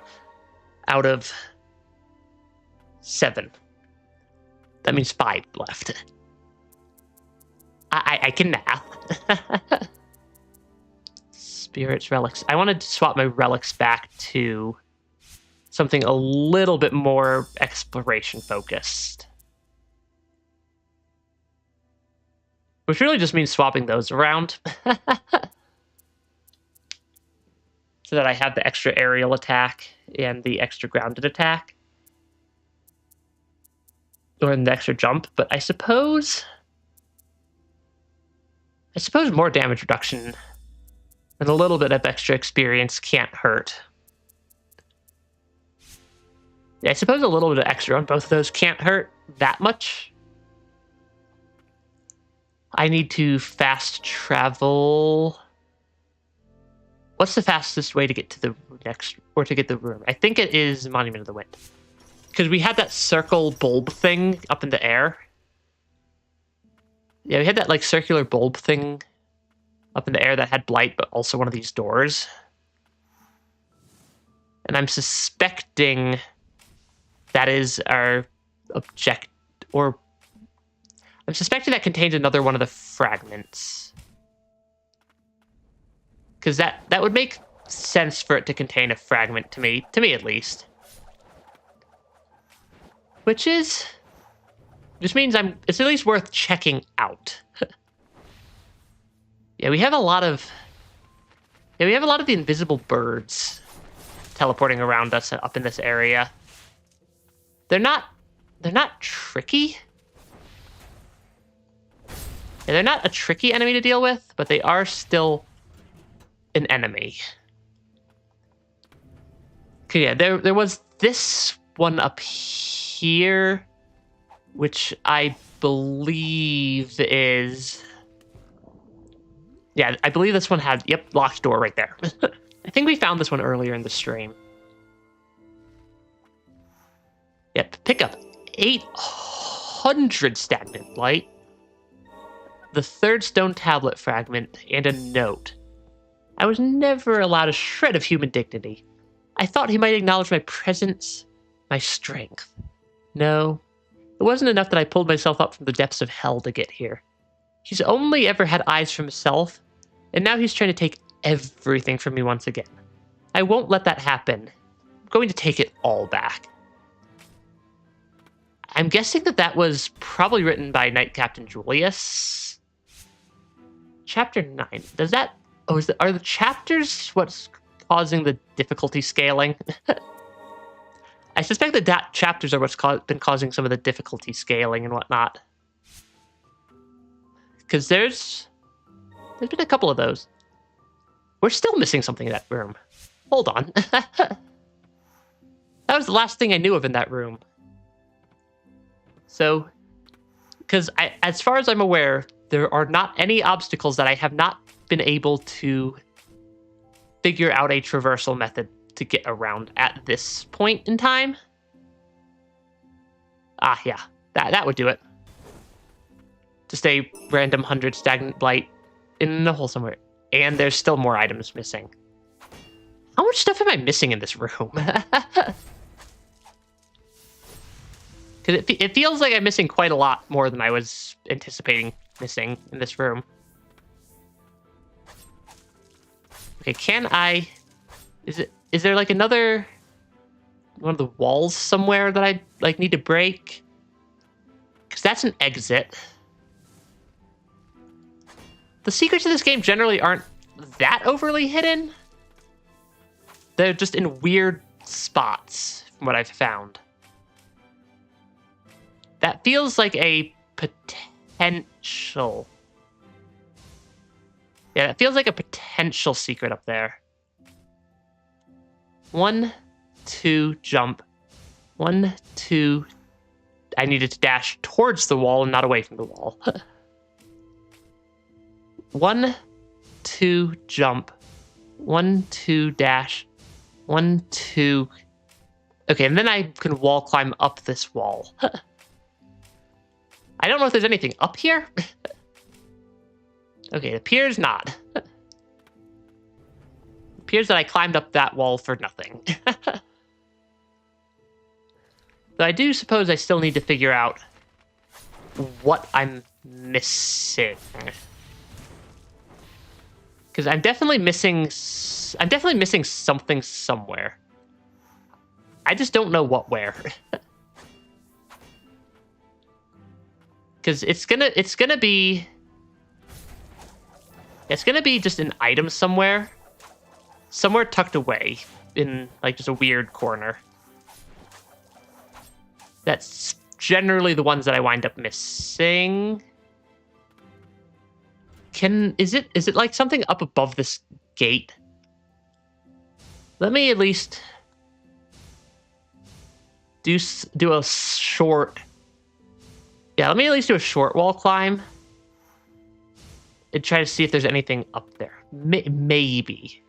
out of 7. That means 5 left. I can math. Spirits, relics. I wanted to swap my relics back to something a little bit more exploration focused. Which really just means swapping those around. So that I have the extra aerial attack and the extra grounded attack. Or the extra jump, but I suppose more damage reduction and a little bit of extra experience can't hurt. Yeah, I suppose a little bit of extra on both of those can't hurt that much. I need to fast travel... What's the fastest way to get to the next, or to get the room? I think it is Monument of the Wind. Because we had that circle bulb thing up in the air. Yeah, we had that, like, circular bulb thing up in the air that had blight, but also one of these doors. And I'm suspecting that is our object, or... I'm suspecting that contains another one of the fragments. Because that would make sense for it to contain a fragment to me at least. Which means it's at least worth checking out. Yeah, we have a lot of the invisible birds teleporting around us up in this area. They're not tricky. Yeah, they're not a tricky enemy to deal with, but they are still an enemy. Okay, yeah, there was this one up here, which I believe is... Yeah, I believe this one had... Yep, locked door right there. I think we found this one earlier in the stream. Yep, pick up 800 stagnant blight, the 3rd stone tablet fragment, and a note. I was never allowed a shred of human dignity. I thought he might acknowledge my presence, my strength. No, it wasn't enough that I pulled myself up from the depths of hell to get here. He's only ever had eyes for himself, and now he's trying to take everything from me once again. I won't let that happen. I'm going to take it all back. I'm guessing that was probably written by Knight Captain Julius. Chapter 9. Does that... Oh, are the chapters what's causing the difficulty scaling? I suspect the chapters are what's been causing some of the difficulty scaling and whatnot. Because there's been a couple of those. We're still missing something in that room. Hold on. That was the last thing I knew of in that room. So, because as far as I'm aware, there are not any obstacles that I have not been able to figure out a traversal method to get around at this point in time. Ah, yeah. That would do it. Just a random 100 stagnant blight in a hole somewhere. And there's still more items missing. How much stuff am I missing in this room? Because it feels like I'm missing quite a lot more than I was anticipating missing in this room. Okay, can I... Is there like another... one of the walls somewhere that I like need to break? Because that's an exit. The secrets of this game generally aren't that overly hidden. They're just in weird spots, from what I've found. That feels like a potential. Yeah, that feels like a potential secret up there. 1, 2, jump. 1, 2. I needed to dash towards the wall and not away from the wall. 1, 2, jump. 1, 2, dash. 1, 2. Okay, and then I can wall climb up this wall. I don't know if there's anything up here. Okay, it appears not. It appears that I climbed up that wall for nothing. So I do suppose I still need to figure out what I'm missing. Because I'm definitely missing something somewhere. I just don't know what where. Because it's gonna be just an item somewhere tucked away in like just a weird corner. That's generally the ones that I wind up missing. Is it like something up above this gate? Let me at least do a short. Yeah, let me at least do a short wall climb and try to see if there's anything up there. Maybe.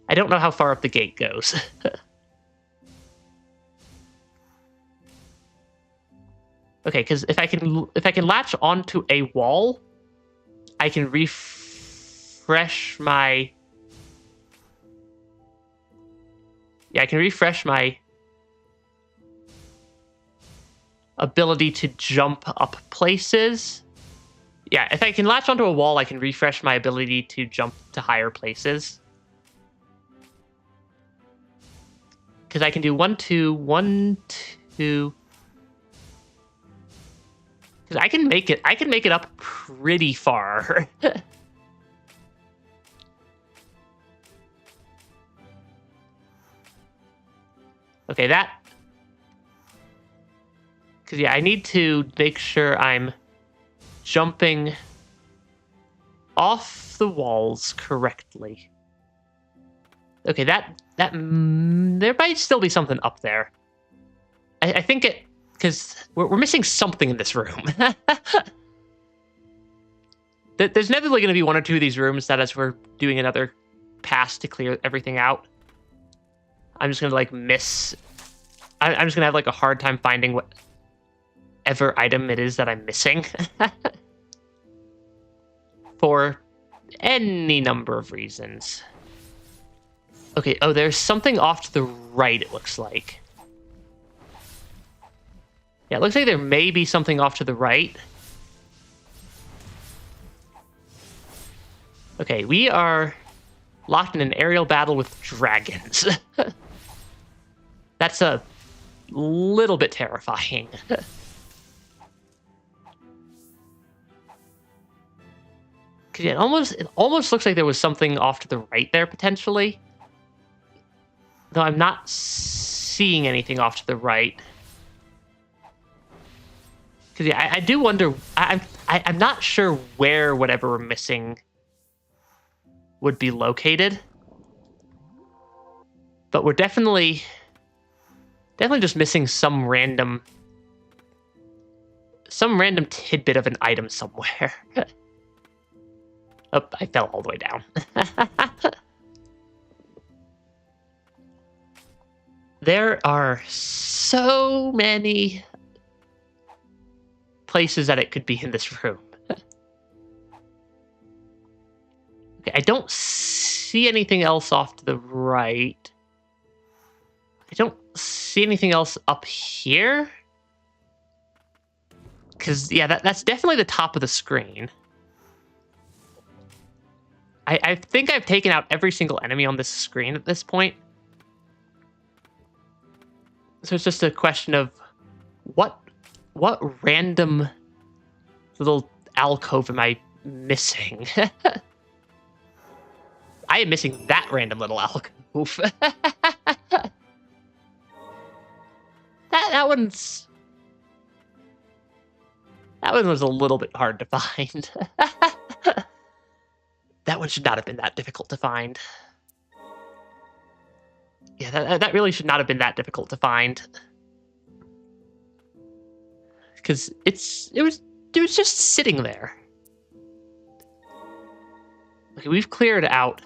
I don't know how far up the gate goes. Okay, because if I can latch onto a wall, I can refresh my... Yeah, I can refresh my ability to jump up places. Yeah, if I can latch onto a wall, I can refresh my ability to jump to higher places. Because I can do 1, 2, 1, 2... Because I can make it up pretty far. Okay, that... Because, yeah, I need to make sure I'm jumping off the walls correctly. Okay, there might still be something up there. I think it... Because we're missing something in this room. There's inevitably going to be 1 or 2 of these rooms that as we're doing another pass to clear everything out, I'm just going to, like, miss... I'm just going to have, like, a hard time finding whatever item it is that I'm missing. For any number of reasons. Okay, oh, there's something off to the right, it looks like. Yeah, it looks like there may be something off to the right. Okay, we are locked in an aerial battle with dragons. That's a little bit terrifying. Cause it almost looks like there was something off to the right there, potentially. Though I'm not seeing anything off to the right. Because yeah, I do wonder. I'm not sure where whatever we're missing would be located, but we're definitely just missing some random tidbit of an item somewhere. Oh, I fell all the way down. There are so many places that it could be in this room. Okay, I don't see anything else off to the right. I don't see anything else up here. Because, yeah, that's definitely the top of the screen. I think I've taken out every single enemy on this screen at this point. So it's just a question of what random little alcove am I missing? I am missing that random little alcove. that one was a little bit hard to find. That one should not have been that difficult to find. Yeah, that really should not have been that difficult to find. Because it was just sitting there. Okay, we've cleared out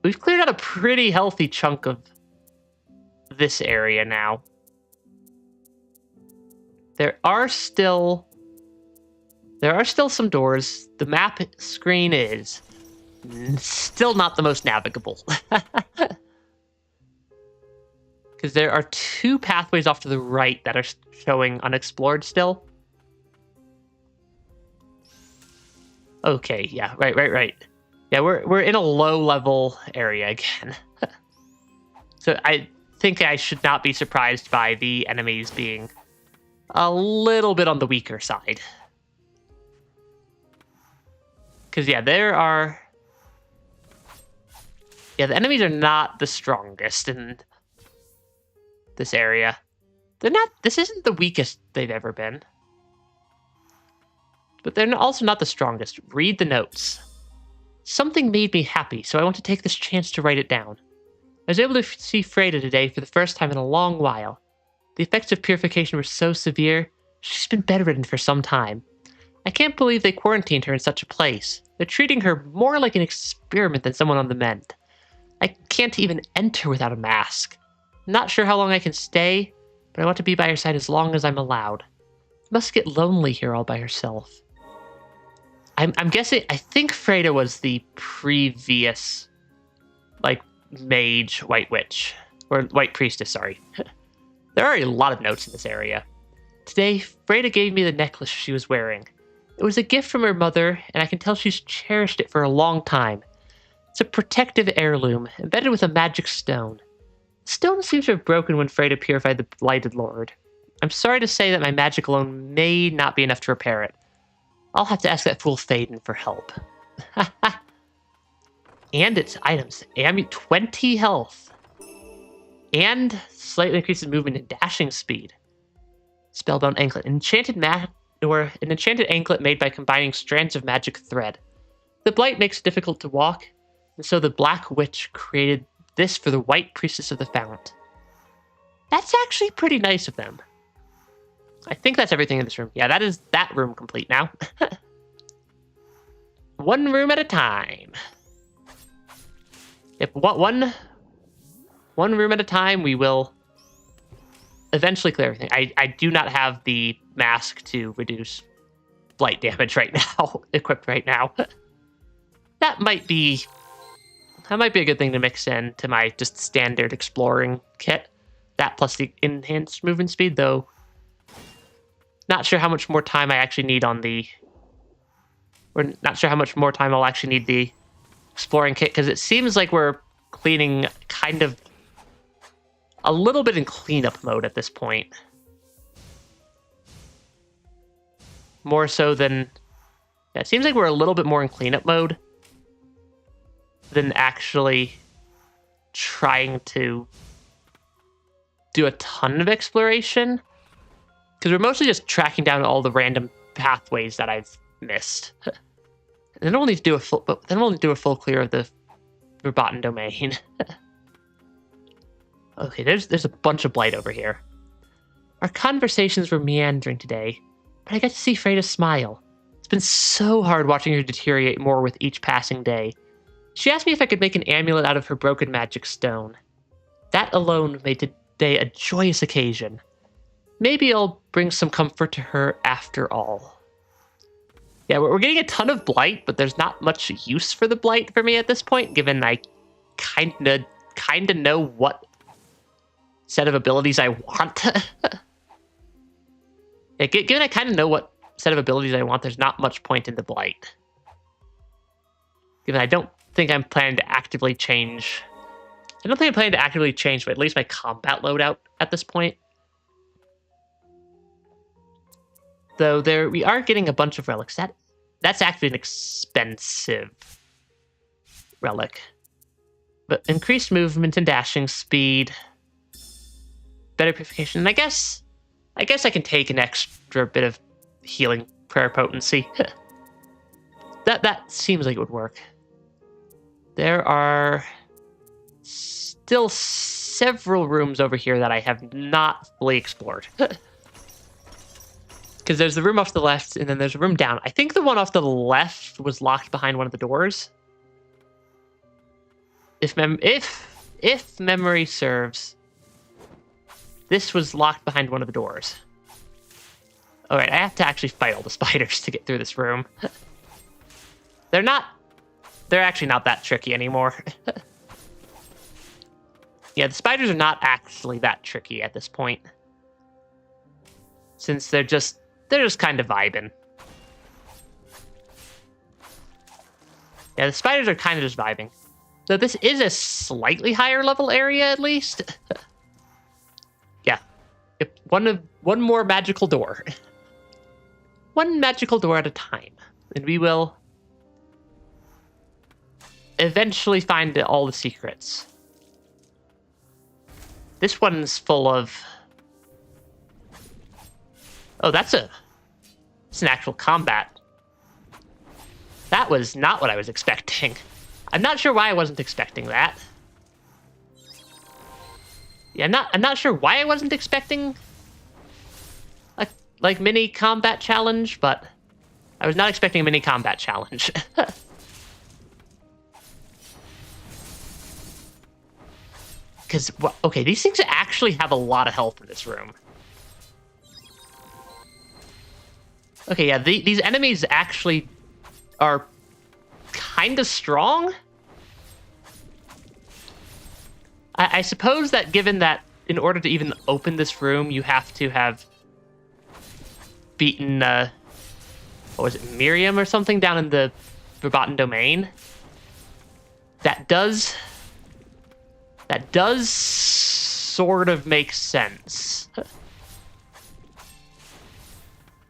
a pretty healthy chunk of this area now. There are still some doors. The map screen is still not the most navigable. Because there are 2 pathways off to the right that are showing unexplored still. Okay, yeah, right. Yeah, we're in a low-level area again. So I think I should not be surprised by the enemies being a little bit on the weaker side. Because, yeah, the enemies are not the strongest in this area. This isn't the weakest they've ever been. But they're also not the strongest. Read the notes. Something made me happy, so I want to take this chance to write it down. I was able to see Freda today for the first time in a long while. The effects of purification were so severe, she's been bedridden for some time. I can't believe they quarantined her in such a place. They're treating her more like an experiment than someone on the mend. I can't even enter without a mask. I'm not sure how long I can stay, but I want to be by her side as long as I'm allowed. She must get lonely here all by herself. I'm guessing, I think Freda was the previous, mage White Witch. Or White Priestess, sorry. There are a lot of notes in this area. Today, Freda gave me the necklace she was wearing. It was a gift from her mother, and I can tell she's cherished it for a long time. It's a protective heirloom, embedded with a magic stone. The stone seems to have broken when Freda purified the Blighted Lord. I'm sorry to say that my magic alone may not be enough to repair it. I'll have to ask that fool Thaden for help. And its items. 20 health. And slightly increases movement and dashing speed. Spellbound anklet. An enchanted anklet made by combining strands of magic thread. The blight makes it difficult to walk, and so the Black Witch created this for the White Priestess of the Fount. That's actually pretty nice of them. I think that's everything in this room. Yeah, that is that room complete now. One room at a time. If one room at a time, we will eventually clear everything. I do not have the mask to reduce blight damage right now, equipped right now. That might be a good thing to mix in to my just standard exploring kit. That plus the enhanced movement speed, though. Not sure how much more time I actually need on the... Or not sure how much more time I'll actually need the exploring kit, because it seems like we're cleaning kind of a little bit in cleanup mode at this point. More so than... Yeah, it seems like we're a little bit more in cleanup mode than actually trying to do a ton of exploration, because we're mostly just tracking down all the random pathways that I've missed. And then we'll need to do a full clear of the forgotten domain. Okay, there's a bunch of blight over here. Our conversations were meandering today, but I got to see Freda smile. It's been so hard watching her deteriorate more with each passing day. She asked me if I could make an amulet out of her broken magic stone. That alone made today a joyous occasion. Maybe I'll bring some comfort to her after all. Yeah, we're getting a ton of blight, but there's not much use for the blight for me at this point, given I kinda know what set of abilities I want. Yeah, given I kind of know what set of abilities I want, there's not much point in the blight. Given I don't think I'm planning to actively change... I don't think I'm planning to actively change, but at least my combat loadout at this point. Though we are getting a bunch of relics. That's actually an expensive relic. But increased movement and dashing speed, better purification. And I guess I can take an extra bit of healing prayer potency. That seems like it would work. There are still several rooms over here that I have not fully explored. Because there's the room off the left, and then there's a room down. I think the one off the left was locked behind one of the doors. If memory serves, this was locked behind one of the doors. All right, I have to actually fight all the spiders to get through this room. They're actually not that tricky anymore. Yeah, the spiders are not actually that tricky at this point, since they're just kind of vibing. Yeah, the spiders are kind of just vibing. So this is a slightly higher level area, at least. Yeah, one more magical door. One magical door at a time, and we will eventually find all the secrets. This one's full of... Oh, it's an actual combat. That was not what I was expecting. I'm not sure why I wasn't expecting that. Yeah, I'm not sure why I wasn't expecting like mini combat challenge, but I was not expecting a mini combat challenge. Because, okay, these things actually have a lot of health in this room. Okay, yeah, these enemies actually are kind of strong. I suppose that given that in order to even open this room, you have to have beaten, what was it, Miriam or something down in the Forgotten Domain. That does sort of make sense.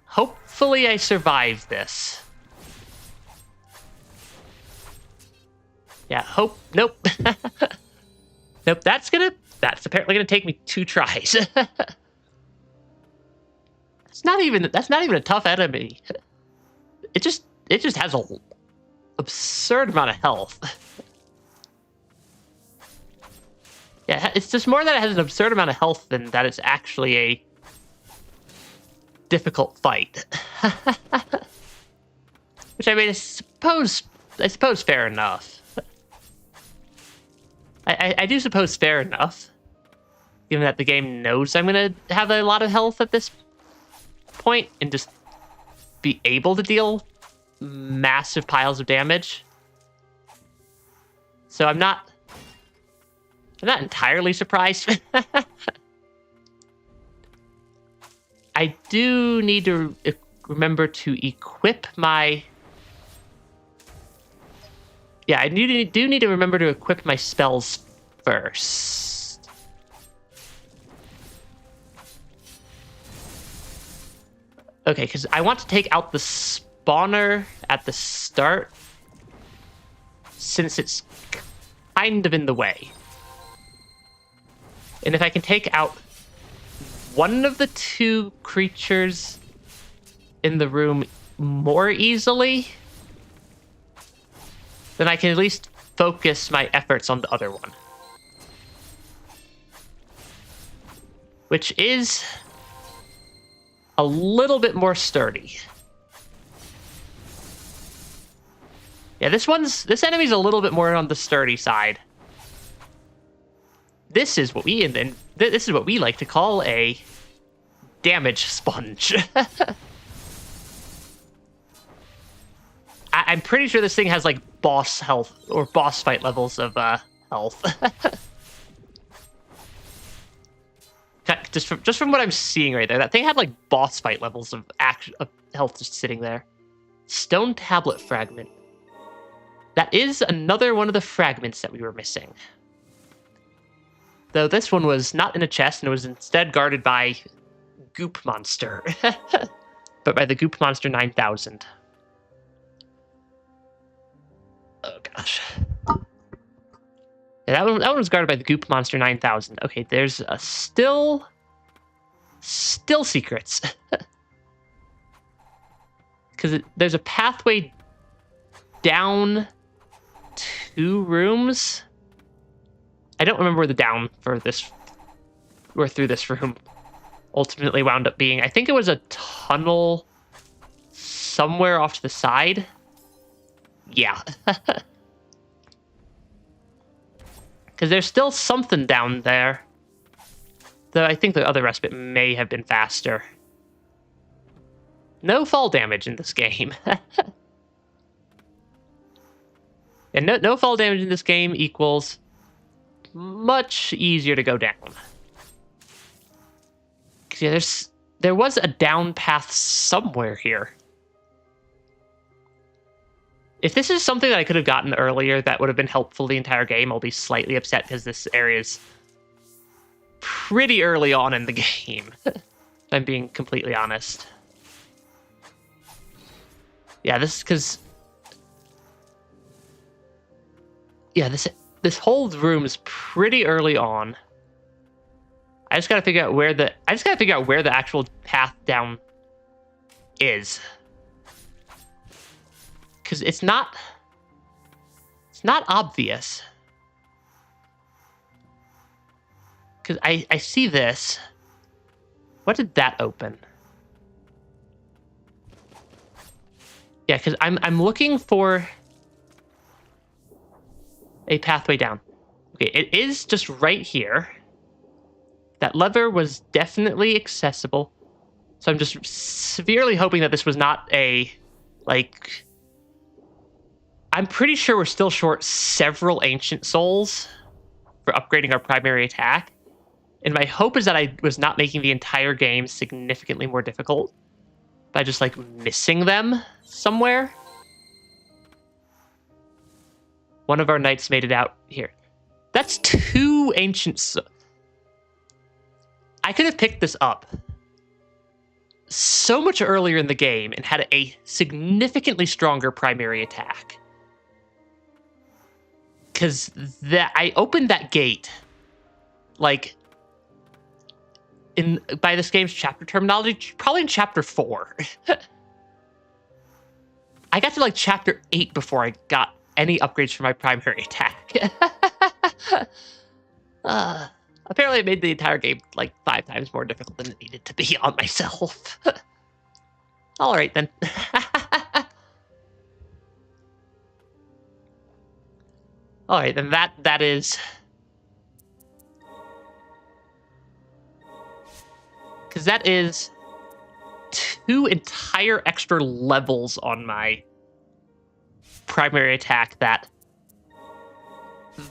Hopefully I survive this. Yeah, nope. Nope, that's apparently gonna take me 2 tries. That's not even a tough enemy. It just has a absurd amount of health. Yeah, it's just more that it has an absurd amount of health than that it's actually a difficult fight. Which I mean, I suppose fair enough. I do suppose fair enough, given that the game knows I'm gonna have a lot of health at this point and just be able to deal massive piles of damage. So I'm not entirely surprised. I do need to remember to equip my... Yeah, I do need to remember to equip my spells first. Okay, because I want to take out the spawner at the start, since it's kind of in the way. And if I can take out one of the two creatures in the room more easily, then I can at least focus my efforts on the other one. Which is a little bit more sturdy. Yeah, this enemy's a little bit more on the sturdy side. This is what we like to call a damage sponge. I'm pretty sure this thing has like boss health or boss fight levels of health. Just from what I'm seeing right there, that thing had like boss fight levels of health just sitting there. Stone tablet fragment. That is another one of the fragments that we were missing. Though this one was not in a chest and it was instead guarded by Goop Monster. But by the Goop Monster 9000. Oh gosh. Yeah, that one was guarded by the Goop Monster 9000. Okay, there's a still secrets. Because there's a pathway down 2 rooms. I don't remember where the down for this, or through this room ultimately wound up being. I think it was a tunnel somewhere off to the side. Yeah. Because there's still something down there. Though I think the other respite may have been faster. No fall damage in this game. And no fall damage in this game equals much easier to go down. Yeah, there was a down path somewhere here. If this is something that I could have gotten earlier that would have been helpful the entire game, I'll be slightly upset because this area is pretty early on in the game. If I'm being completely honest. Yeah, this is because... Yeah, this whole room is pretty early on. I just gotta figure out where the actual path down is. Because it's not obvious. Because I see this. What did that open? Yeah, because I'm looking for a pathway down. Okay, it is just right here. That lever was definitely accessible. So I'm just severely hoping that this was not a, like... I'm pretty sure we're still short several ancient souls for upgrading our primary attack. And my hope is that I was not making the entire game significantly more difficult by just, like, missing them somewhere. One of our knights made it out here. That's 2 ancient... I could have picked this up so much earlier in the game and had a significantly stronger primary attack. Because I opened that gate, like, by this game's chapter terminology, probably in chapter 4. I got to, like, chapter 8 before I got any upgrades for my primary attack. Apparently I made the entire game, like, 5 times more difficult than it needed to be on myself. Alright, then. Alright, then that is... Because that is 2 entire extra levels on my primary attack that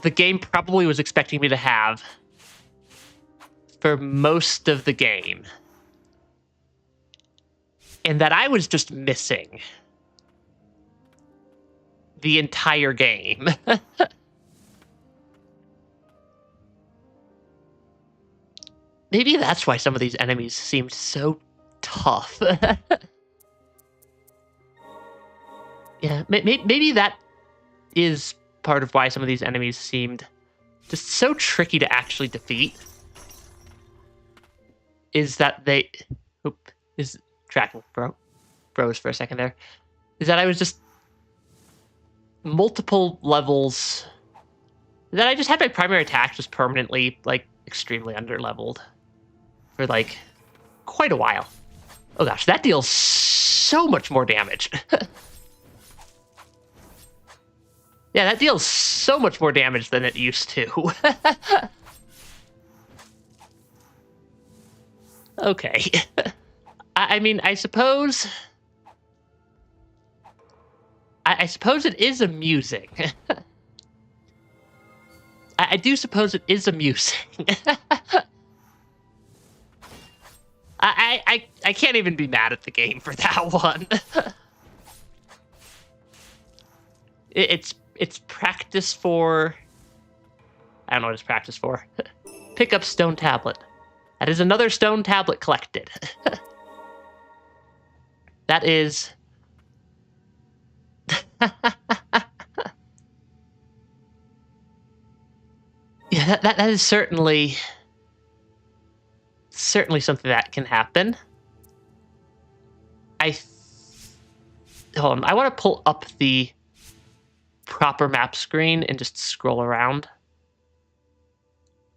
the game probably was expecting me to have for most of the game. And that I was just missing the entire game. Maybe that's why some of these enemies seemed so tough. Yeah, maybe that is part of why some of these enemies seemed just so tricky to actually defeat. is that they... Oop, is tracking froze for a second there. Is that I was just... multiple levels... That I just had my primary attack just permanently, like, extremely underleveled. For, like, quite a while. Oh gosh, that deals so much more damage. Yeah, that deals so much more damage than it used to. Okay. I mean, I suppose... I suppose it is amusing. I do suppose it is amusing. I can't even be mad at the game for that one. It's practice for... I don't know what it's practice for. Pick up stone tablet. That is another stone tablet collected. That is... Yeah, that is certainly something that can happen. Hold on, I want to pull up the proper map screen and just scroll around.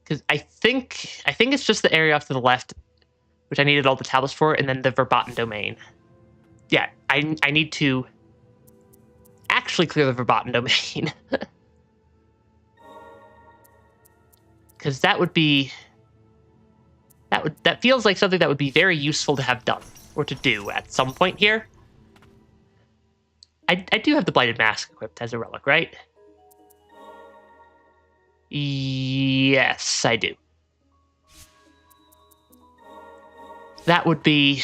Because I think it's just the area off to the left, which I needed all the tablets for, and then the verboten domain. Yeah, I need to actually clear the verboten domain. Because that would be... That feels like something that would be very useful to have done, or to do at some point here. I do have the Blighted Mask equipped as a relic, right? Yes, I do. That would be...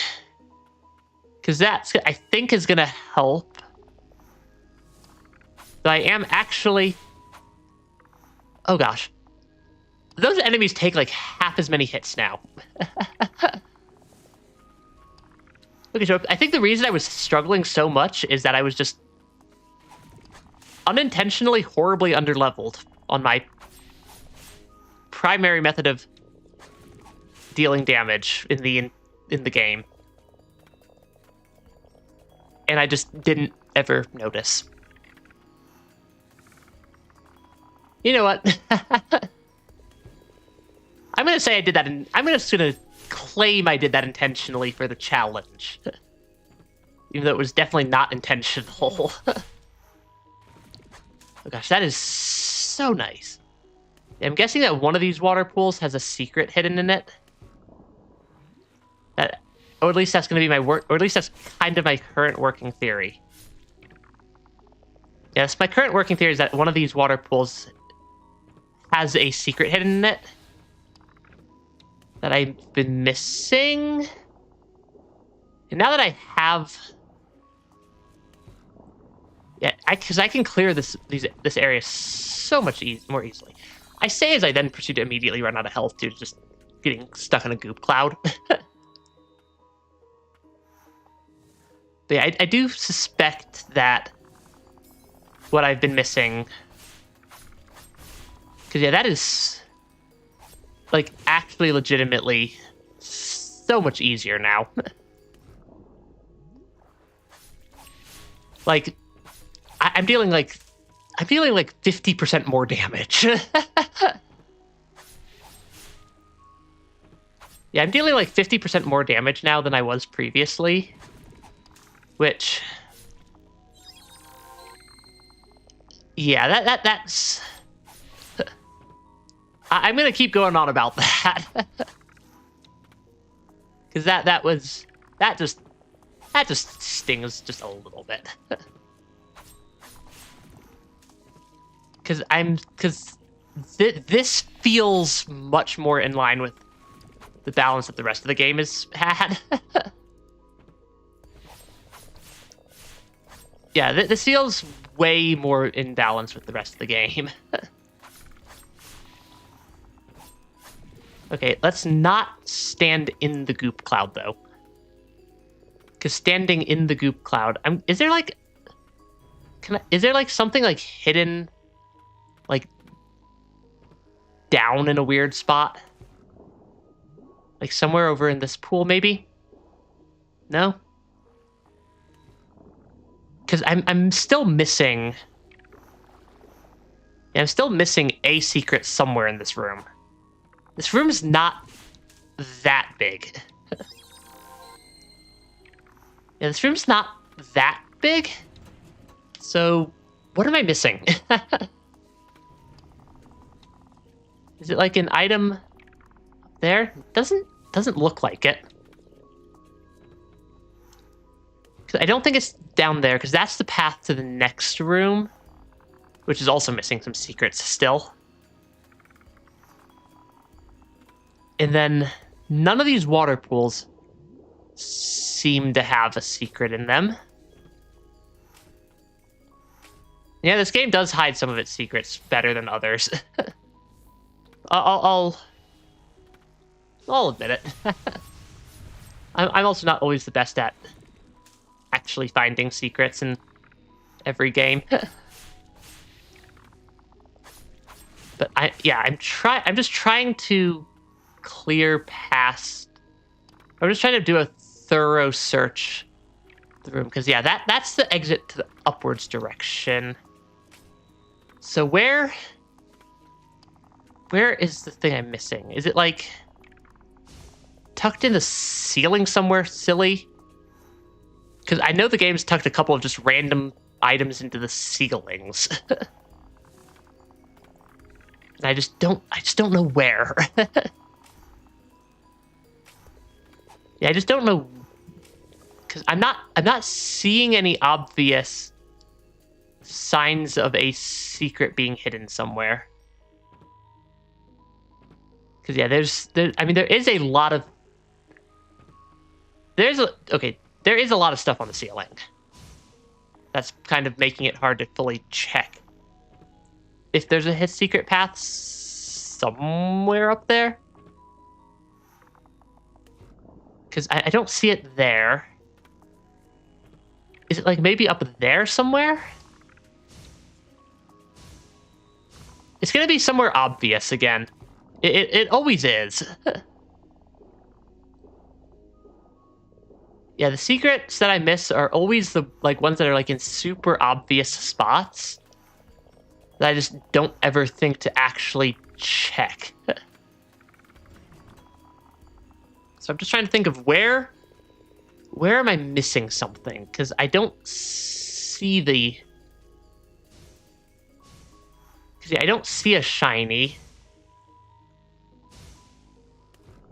Because that's, I think, is going to help. But I am actually... Oh, gosh. Those enemies take, like, half as many hits now. Okay, so I think the reason I was struggling so much is that I was just unintentionally horribly underleveled on my primary method of dealing damage in the game. And I just didn't ever notice. You know what? I'm gonna say I did that, and I'm just gonna claim I did that intentionally for the challenge. Even though it was definitely not intentional. Oh gosh, that is so nice. I'm guessing that one of these water pools has a secret hidden in it. That, or at least that's gonna be my work, or at least that's kind of my current working theory. Yes, my current working theory is that one of these water pools has a secret hidden in it that I've been missing. And now that I have... Yeah, because I can clear this area so much more easily. I say as I then proceed to immediately run out of health due to just getting stuck in a goop cloud. But yeah, I do suspect that what I've been missing... Because yeah, that is... like, actually legitimately so much easier now. Like, I'm dealing like 50% more damage. Yeah, I'm dealing like 50% more damage now than I was previously. Which... Yeah, that's... I'm gonna keep going on about that. Because that just stings just a little bit. Because this feels much more in line with the balance that the rest of the game has had. Yeah, this feels way more in balance with the rest of the game. Okay, let's not stand in the goop cloud, though. Because standing in the goop cloud... is there, like... is there, like, something, like, hidden... like, down in a weird spot? Like somewhere over in this pool, maybe? No? Because I'm still missing... Yeah, I'm still missing a secret somewhere in this room. This room is not that big. Yeah, this room's not that big. So, what am I missing? Is it like an item there? Doesn't look like it. I don't think it's down there, because that's the path to the next room, which is also missing some secrets still. And then none of these water pools seem to have a secret in them. Yeah, this game does hide some of its secrets better than others. I'll admit it. I'm also not always the best at actually finding secrets in every game. But I'm just trying to clear past. I'm just trying to do a thorough search of the room, because that's the exit to the upwards direction. So where is the thing I'm missing? Is it like tucked in the ceiling somewhere silly? Because I know the game's tucked a couple of just random items into the ceilings. And I just don't know where. Yeah, I just don't know, because I'm not seeing any obvious signs of a secret being hidden somewhere. Because there is a lot of there is a lot of stuff on the ceiling. That's kind of making it hard to fully check if there's a secret path somewhere up there. Because I don't see it there. Is it like maybe up there somewhere? It's going to be somewhere obvious again. It always is. Yeah, the secrets that I miss are always the ones that are in super obvious spots that I just don't ever think to actually check. So I'm just trying to think of where am I missing something? Because I don't see the... I don't see a shiny.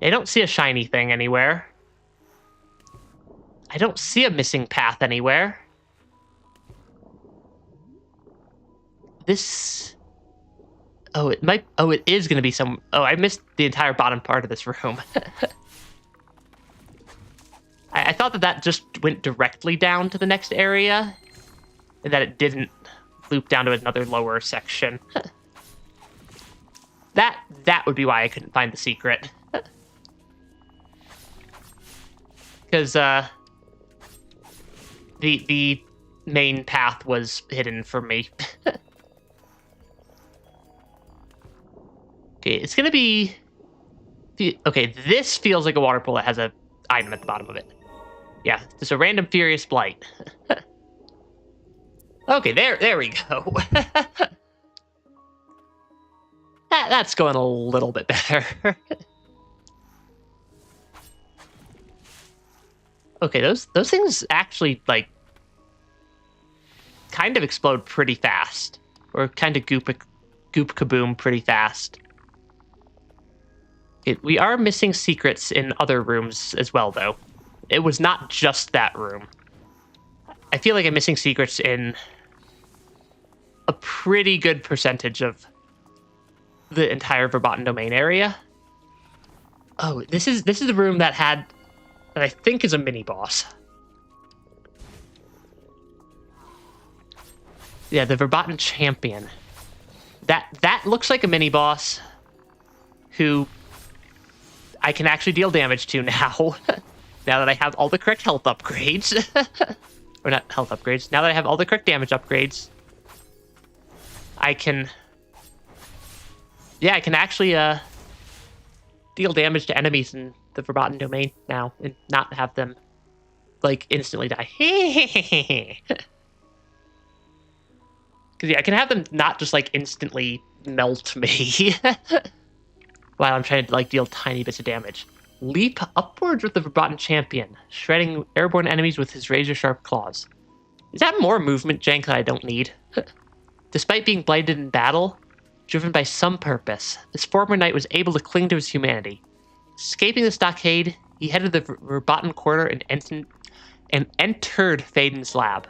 I don't see a shiny thing anywhere. I don't see a missing path anywhere. This... Oh, it might... Oh, it is going to be some... Oh, I missed the entire bottom part of this room. I thought that just went directly down to the next area, and that it didn't loop down to another lower section. That would be why I couldn't find the secret. Because the main path was hidden for me. Okay, it's gonna be... Okay, this feels like a water pool that has a item at the bottom of it. Yeah, just a random Furious Blight. Okay, there we go. That's going a little bit better. Okay, those things actually, kind of explode pretty fast. Or kind of goop kaboom pretty fast. We are missing secrets in other rooms as well, though. It was not just that room. I feel like I'm missing secrets in a pretty good percentage of the entire Verboten Domain area. Oh, this is the room that I think is a mini boss. Yeah, the Verboten Champion. That looks like a mini boss who I can actually deal damage to now. Now that I have all the correct health upgrades. Or not health upgrades. Now that I have all the correct damage upgrades, I can... Yeah, I can actually deal damage to enemies in the Verboten Domain now and not have them, like, instantly die. Because, yeah, I can have them not just, like, instantly melt me while I'm trying to, like, deal tiny bits of damage. Leap upwards with the Verboten Champion, shredding airborne enemies with his razor-sharp claws. Is that more movement jank that I don't need? Despite being blighted in battle, driven by some purpose, this former knight was able to cling to his humanity. Escaping the stockade, he headed the Verboten Quarter and entered Faden's lab.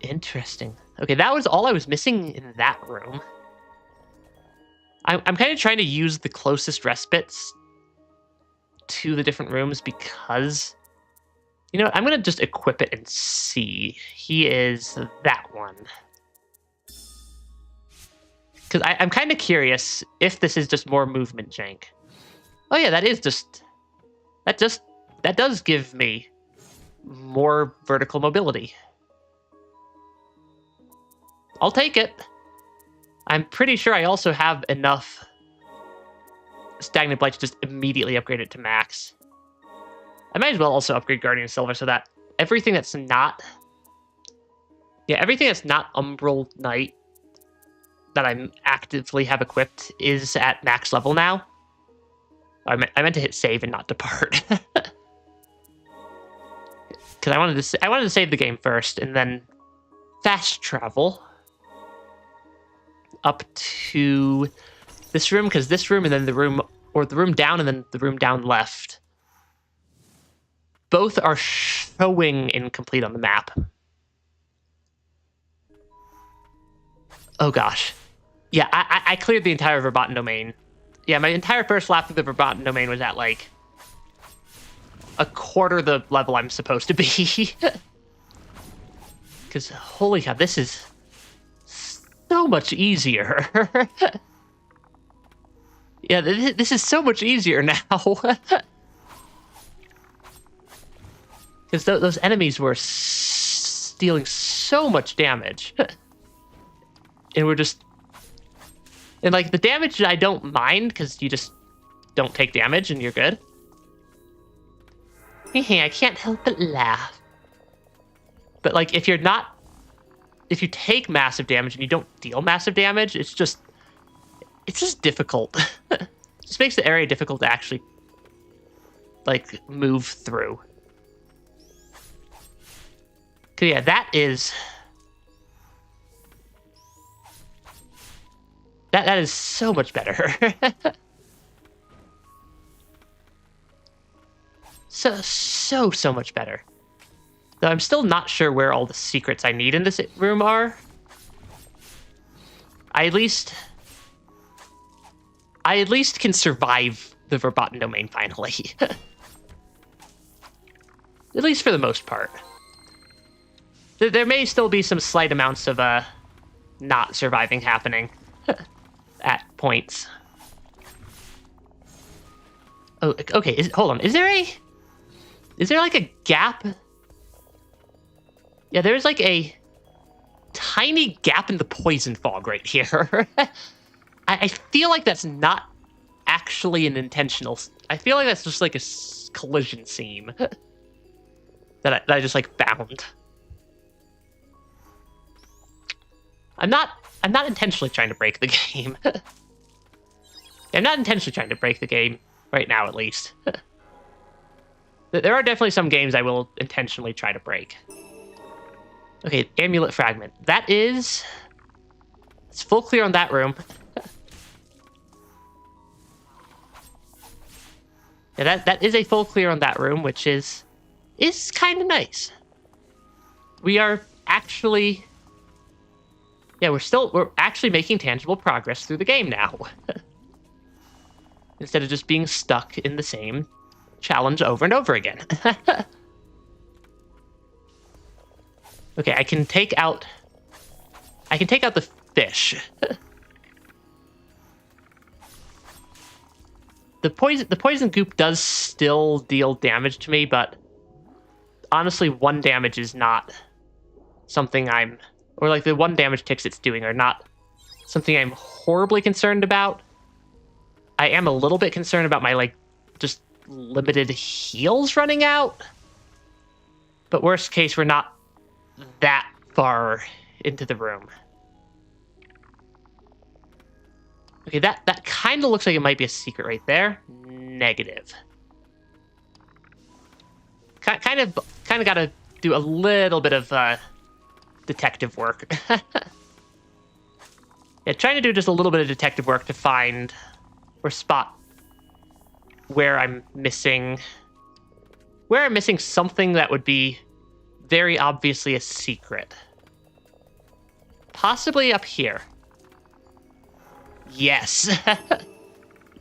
Interesting. Okay, that was all I was missing in that room. I'm kind of trying to use the closest respites to the different rooms because, you know, I'm going to just equip it and see. He is that one. Because I'm kind of curious if this is just more movement jank. Oh yeah, that does give me more vertical mobility. I'll take it. I'm pretty sure I also have enough Stagnant Blight to just immediately upgrade it to max. I might as well also upgrade Guardian Silver so that everything that's not... Yeah, everything that's not Umbral Knight that I actively have equipped is at max level now. I meant to hit save and not depart. Because I wanted to save the game first and then fast travel up to this room, because this room and then the room down and then the room down left both are showing incomplete on the map. Oh gosh. Yeah, I cleared the entire Verboten Domain. Yeah, my entire first lap of the Verboten Domain was at like a quarter the level I'm supposed to be. Because holy cow, this is so much easier. Yeah, this is so much easier now. Because those enemies were dealing so much damage. And we're just... And, like, the damage I don't mind, because you just don't take damage and you're good. I can't help but laugh. But, like, if you take massive damage and you don't deal massive damage, it's just difficult. It just makes the area difficult to actually, like, move through. 'Cause, yeah, that is so much better. so much better. Though I'm still not sure where all the secrets I need in this room are. I at least can survive the Verboten Domain finally. At least for the most part. There may still be some slight amounts of not surviving happening at points. Oh, okay. Hold on. Is there like a gap? Yeah, there's like a tiny gap in the poison fog right here. I feel like that's not actually an intentional... I feel like that's just like a collision seam that I just like found. I'm not intentionally trying to break the game. I'm not intentionally trying to break the game right now, at least. There are definitely some games I will intentionally try to break. Okay, Amulet Fragment. It's full clear on that room. Yeah, that is a full clear on that room, which is kind of nice. We are actually... Yeah, we're actually making tangible progress through the game now. Instead of just being stuck in the same challenge over and over again. Okay, I can take out the fish. The poison goop does still deal damage to me, but honestly, 1 damage is not something or like the 1 damage ticks it's doing are not something I'm horribly concerned about. I am a little bit concerned about my like just limited heals running out. But worst case, we're not that far into the room. Okay, that kind of looks like it might be a secret right there. Negative. Kind of got to do a little bit of detective work. Yeah, trying to do just a little bit of detective work to find or spot where I'm missing something that would be very obviously a secret. Possibly up here. Yes.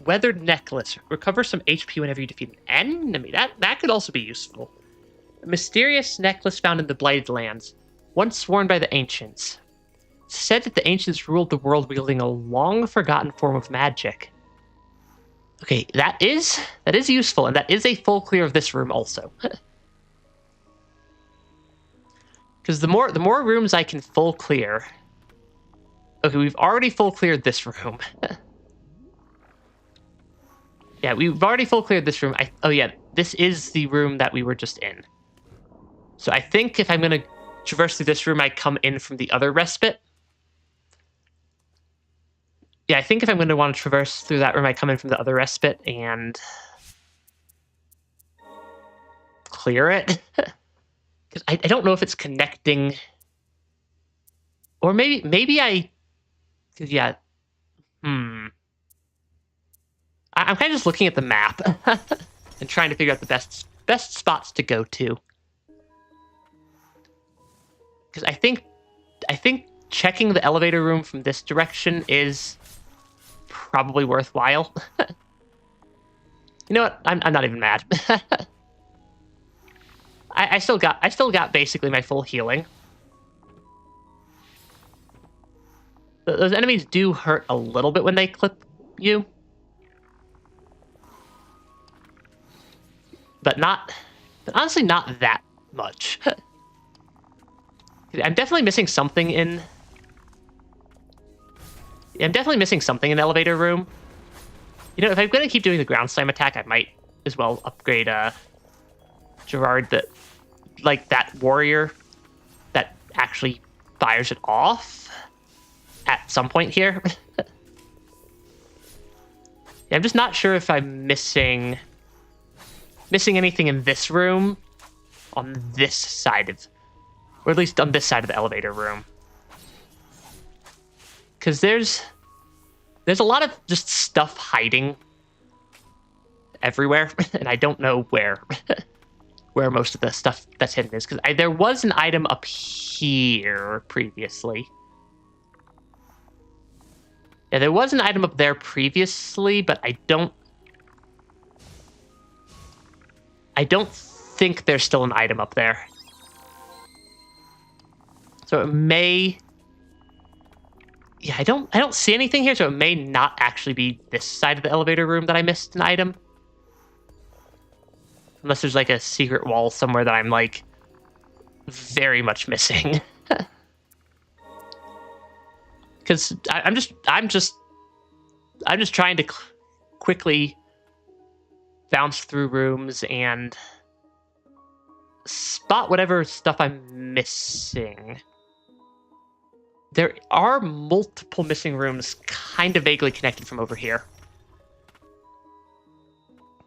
Weathered necklace. Recover some HP whenever you defeat an enemy. That could also be useful. A mysterious necklace found in the Blighted Lands, once worn by the ancients. It's said that the ancients ruled the world wielding a long-forgotten form of magic. Okay, that is useful, and that is a full clear of this room also. Because the more rooms I can full clear... Okay, we've already full cleared this room. Yeah, we've already full cleared this room. Oh yeah, this is the room that we were just in. So I think if I'm going to traverse through this room, I come in from the other respite. Yeah, I think if I'm going to want to traverse through that room, I come in from the other respite and clear it. Because I don't know if it's connecting, or maybe I. Cause yeah, I'm kind of just looking at the map and trying to figure out the best spots to go to. Because I think checking the elevator room from this direction is probably worthwhile. You know what? I'm not even mad. I still got basically my full healing. Those enemies do hurt a little bit when they clip you. But honestly not that much. I'm definitely missing something in... I'm definitely missing something in the elevator room. You know, if I'm going to keep doing the ground slam attack, I might as well upgrade Gerard, that warrior that actually fires it off at some point here. Yeah, I'm just not sure if I'm missing anything in this room on this side of, or at least on this side of the elevator room. Because there's a lot of just stuff hiding everywhere, and I don't know where most of the stuff that's hidden is. Because there was an item up here previously. Yeah, there was an item up there previously, but I don't think there's still an item up there. So it may... Yeah, I don't see anything here, so it may not actually be this side of the elevator room that I missed an item. Unless there's like a secret wall somewhere that I'm like very much missing. Because I'm just trying to quickly bounce through rooms and spot whatever stuff I'm missing. There are multiple missing rooms kind of vaguely connected from over here.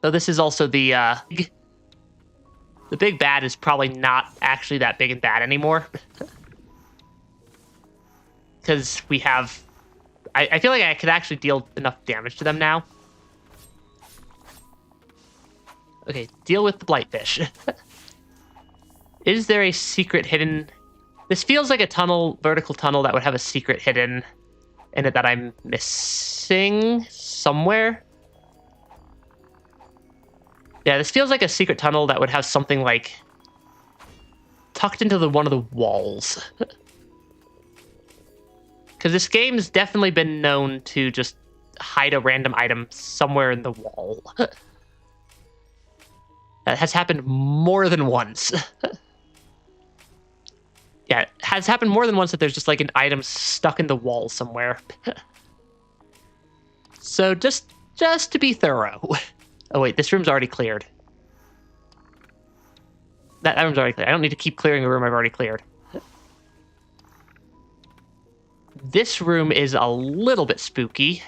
Though this is also the big bad is probably not actually that big and bad anymore. Because we have... I feel like I could actually deal enough damage to them now. Okay, deal with the Blightfish. Is there a secret hidden... This feels like a tunnel, vertical tunnel that would have a secret hidden in it that I'm missing somewhere. Yeah, this feels like a secret tunnel that would have something like tucked into one of the walls. Because this game's definitely been known to just hide a random item somewhere in the wall. That has happened more than once. Yeah, it has happened more than once that there's just like an item stuck in the wall somewhere. So just to be thorough. Oh wait, this room's already cleared. That room's already cleared. I don't need to keep clearing a room I've already cleared. This room is a little bit spooky.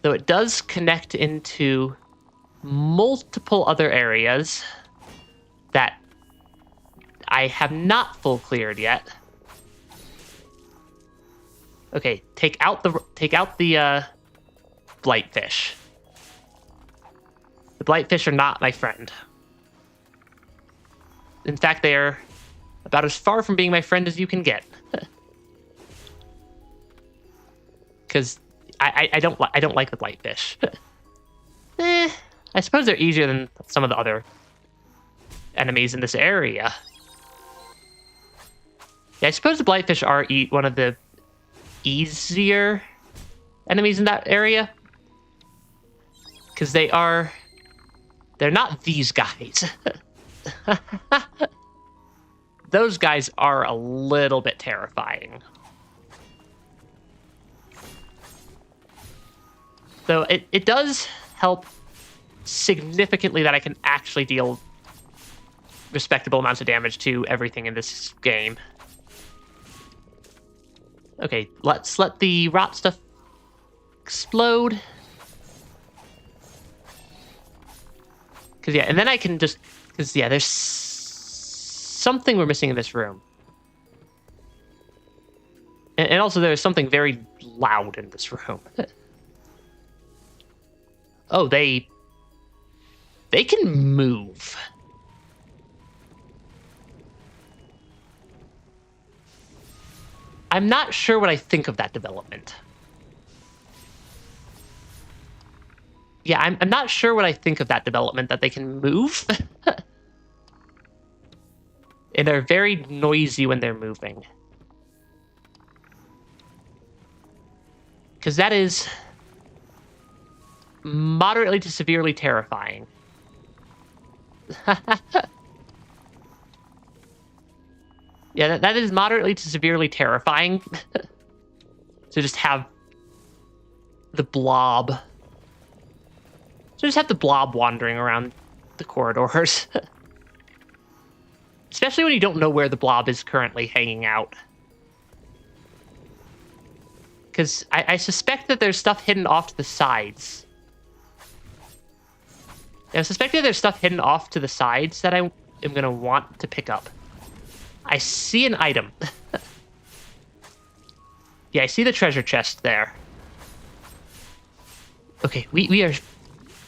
Though it does connect into multiple other areas that I have not full cleared yet. Okay, take out the blightfish. The blightfish are not my friend. In fact, they are about as far from being my friend as you can get. Because I don't like the blightfish. I suppose they're easier than some of the other enemies in this area. Yeah, I suppose the blightfish are one of the easier enemies in that area. Because they're not these guys. Those guys are a little bit terrifying. So it does help significantly that I can actually deal respectable amounts of damage to everything in this game. Okay, let's let the rot stuff explode. Because, yeah, and then I can just... Because, yeah, there's something we're missing in this room. And also there's something very loud in this room. Oh, they can move. I'm not sure what I think of that development. Yeah, I'm not sure what I think of that development, that they can move. And they're very noisy when they're moving. Because that is moderately to severely terrifying. Yeah, that is moderately to severely terrifying. To just have the blob. To just have the blob wandering around the corridors. Especially when you don't know where the blob is currently hanging out. Because I suspect that there's stuff hidden off to the sides. I suspect that there's stuff hidden off to the sides that I am going to want to pick up. I see an item. Yeah, I see the treasure chest there. Okay, we are...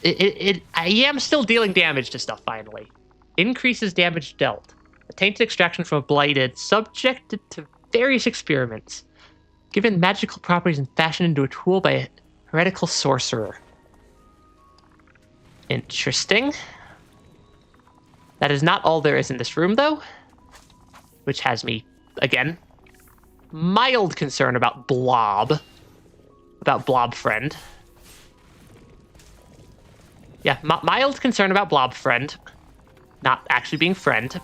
I am still dealing damage to stuff, finally. Increases damage dealt. A tainted extraction from a blighted, subjected to various experiments. Given magical properties and fashioned into a tool by a heretical sorcerer. Interesting. That is not all there is in this room, though. Which has me, again, mild concern about Blob. About Blob Friend. Yeah, mild concern about Blob Friend. Not actually being friend.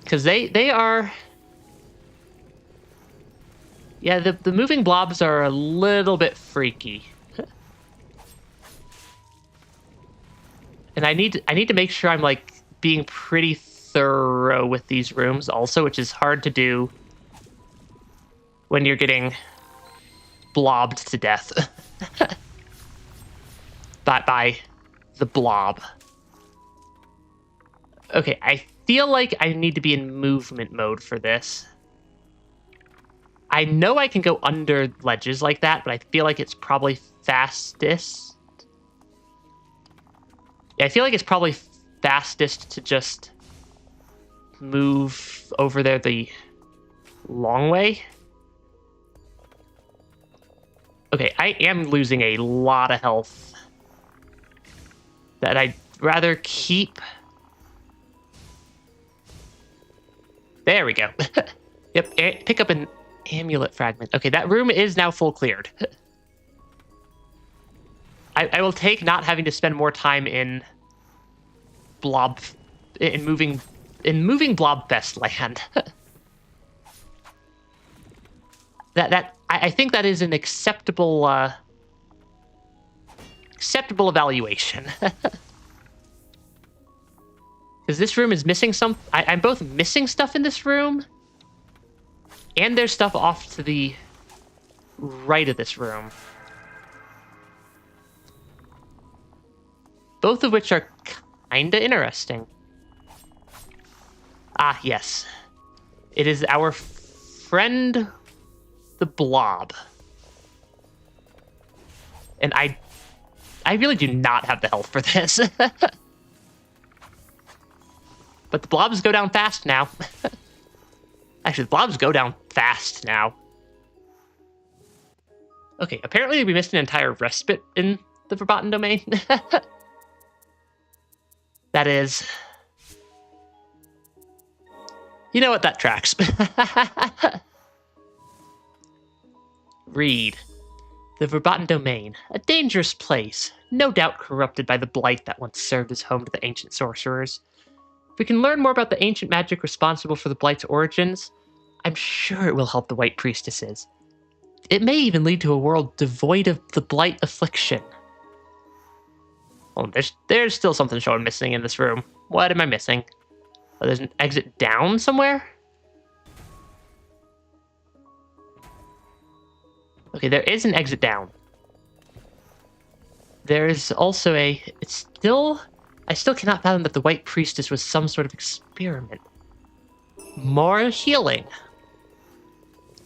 Because they are... Yeah, the moving blobs are a little bit freaky. And I need to make sure I'm, like, being pretty thorough with these rooms also, which is hard to do when you're getting blobbed to death. by the blob. Okay, I feel like I need to be in movement mode for this. I know I can go under ledges like that, but I feel like it's probably fastest. Yeah, I feel like it's probably fastest to just move over there the long way. Okay, I am losing a lot of health that I'd rather keep. There we go. Yep, pick up an amulet fragment. Okay, that room is now full cleared. I will take not having to spend more time in moving blob best land. I think that is an acceptable acceptable evaluation. Because this room is missing some... I'm both missing stuff in this room, and there's stuff off to the right of this room. Both of which are kinda interesting. Ah, yes. It is our friend, the Blob. And I really do not have the health for this. But the blobs go down fast now. Actually, the blobs go down fast now. Okay, apparently we missed an entire respite in the Forgotten Domain. That is... You know what? That tracks. Read. The Forgotten Domain. A dangerous place. No doubt corrupted by the blight that once served as home to the ancient sorcerers. If we can learn more about the ancient magic responsible for the blight's origins, I'm sure it will help the White Priestesses. It may even lead to a world devoid of the blight affliction. Oh, there's still something showing missing in this room. What am I missing? Oh, there's an exit down somewhere? Okay, there is an exit down. There is also a... I still cannot fathom that the White Priestess was some sort of experiment. More healing.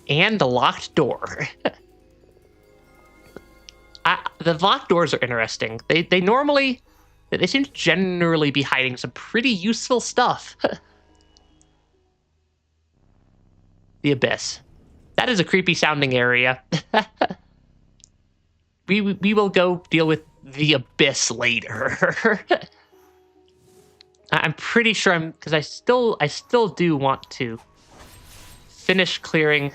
And a locked door. The locked doors are interesting. They seem to generally be hiding some pretty useful stuff. The Abyss. That is a creepy sounding area. We will go deal with the Abyss later. I'm pretty sure because I still do want to finish clearing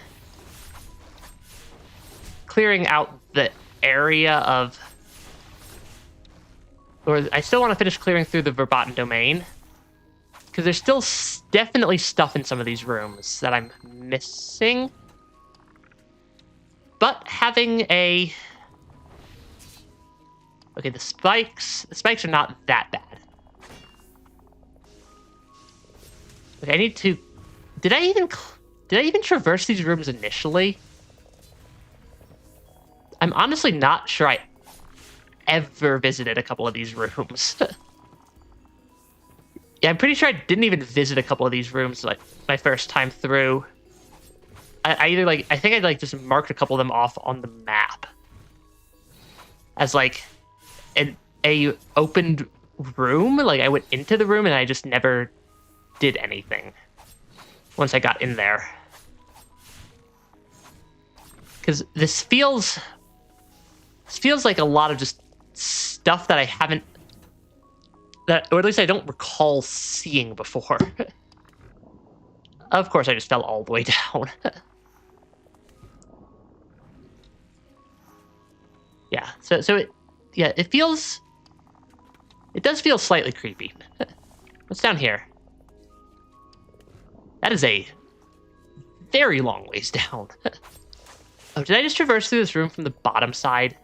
out the area of, or I still want to finish clearing through the Forgotten Domain, because there's still definitely stuff in some of these rooms that I'm missing. But having a... Okay, the spikes are not that bad. Okay, I need to... Did I even traverse these rooms initially? I'm honestly not sure I ever visited a couple of these rooms. Yeah, I'm pretty sure I didn't even visit a couple of these rooms like my first time through. I think I just marked a couple of them off on the map as like a opened room. Like I went into the room and I just never did anything once I got in there. Because this feels like a lot of just stuff that I haven't, or at least I don't recall seeing before. Of course, I just fell all the way down. Yeah, it does feel slightly creepy. What's down here? That is a very long ways down. Oh, did I just traverse through this room from the bottom side?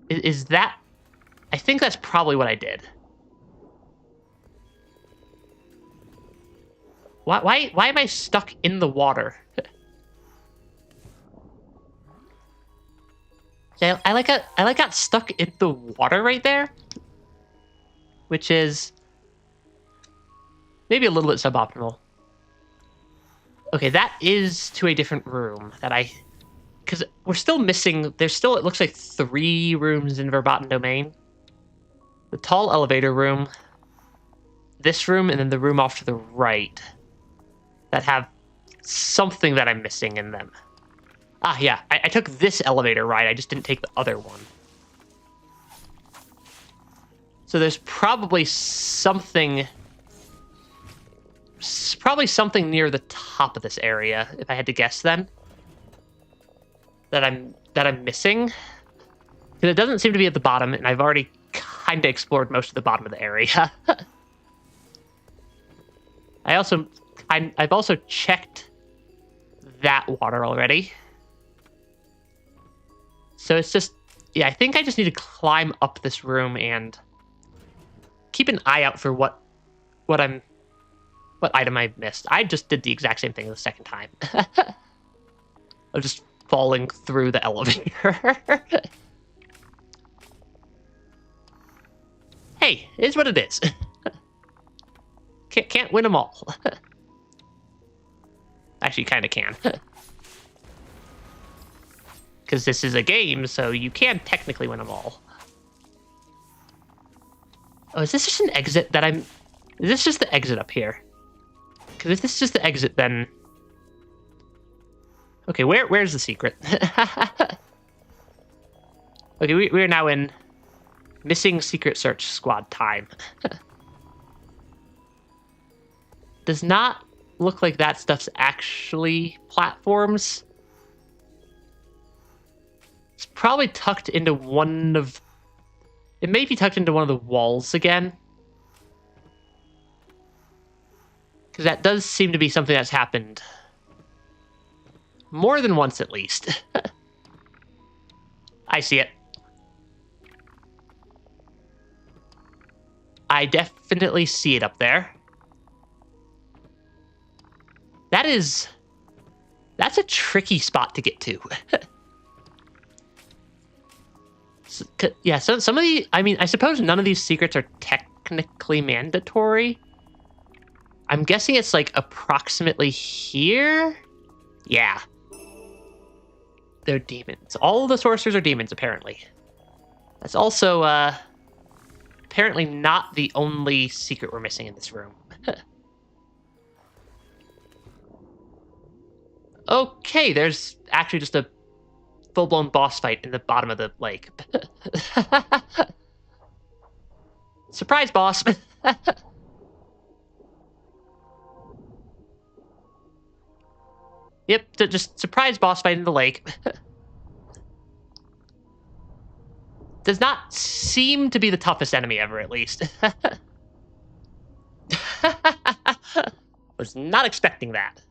Is that... I think that's probably what I did. Why am I stuck in the water? Yeah, I got stuck in the water right there, which is maybe a little bit suboptimal. Okay, that is to a different room that because we're still missing. There's still, it looks like 3 rooms in Forgotten Domain. The tall elevator room, this room, and then the room off to the right that have something that I'm missing in them. Ah, yeah, I took this elevator ride. I just didn't take the other one. So there's probably something near the top of this area, if I had to guess then, that I'm missing. Because it doesn't seem to be at the bottom, and I've already kind of explored most of the bottom of the area. I've also checked that water already. So it's just, yeah, I think I just need to climb up this room and keep an eye out for what item I missed. I just did the exact same thing the second time. Of just falling through the elevator. Hey, it is what it is. Can't win them all. Actually, kind of can. Because this is a game, so you can technically win them all. Oh, is this just an exit that I'm... Is this just the exit up here? Because if this is just the exit, then... Okay, where's the secret? Okay, we're now in missing secret search squad time. Does not look like that stuff's actually platforms. It's probably tucked into one of... It may be tucked into one of the walls again. Because that does seem to be something that's happened more than once, at least. I see it. I definitely see it up there. That's a tricky spot to get to. Yeah, so some of the... I mean, I suppose none of these secrets are technically mandatory. I'm guessing it's like approximately here? Yeah. They're demons. All the sorcerers are demons, apparently. That's also, apparently not the only secret we're missing in this room. Okay, there's actually just a full-blown boss fight in the bottom of the lake. Surprise, boss! Yep, just surprise boss fight in the lake. Does not seem to be the toughest enemy ever, at least. Was not expecting that.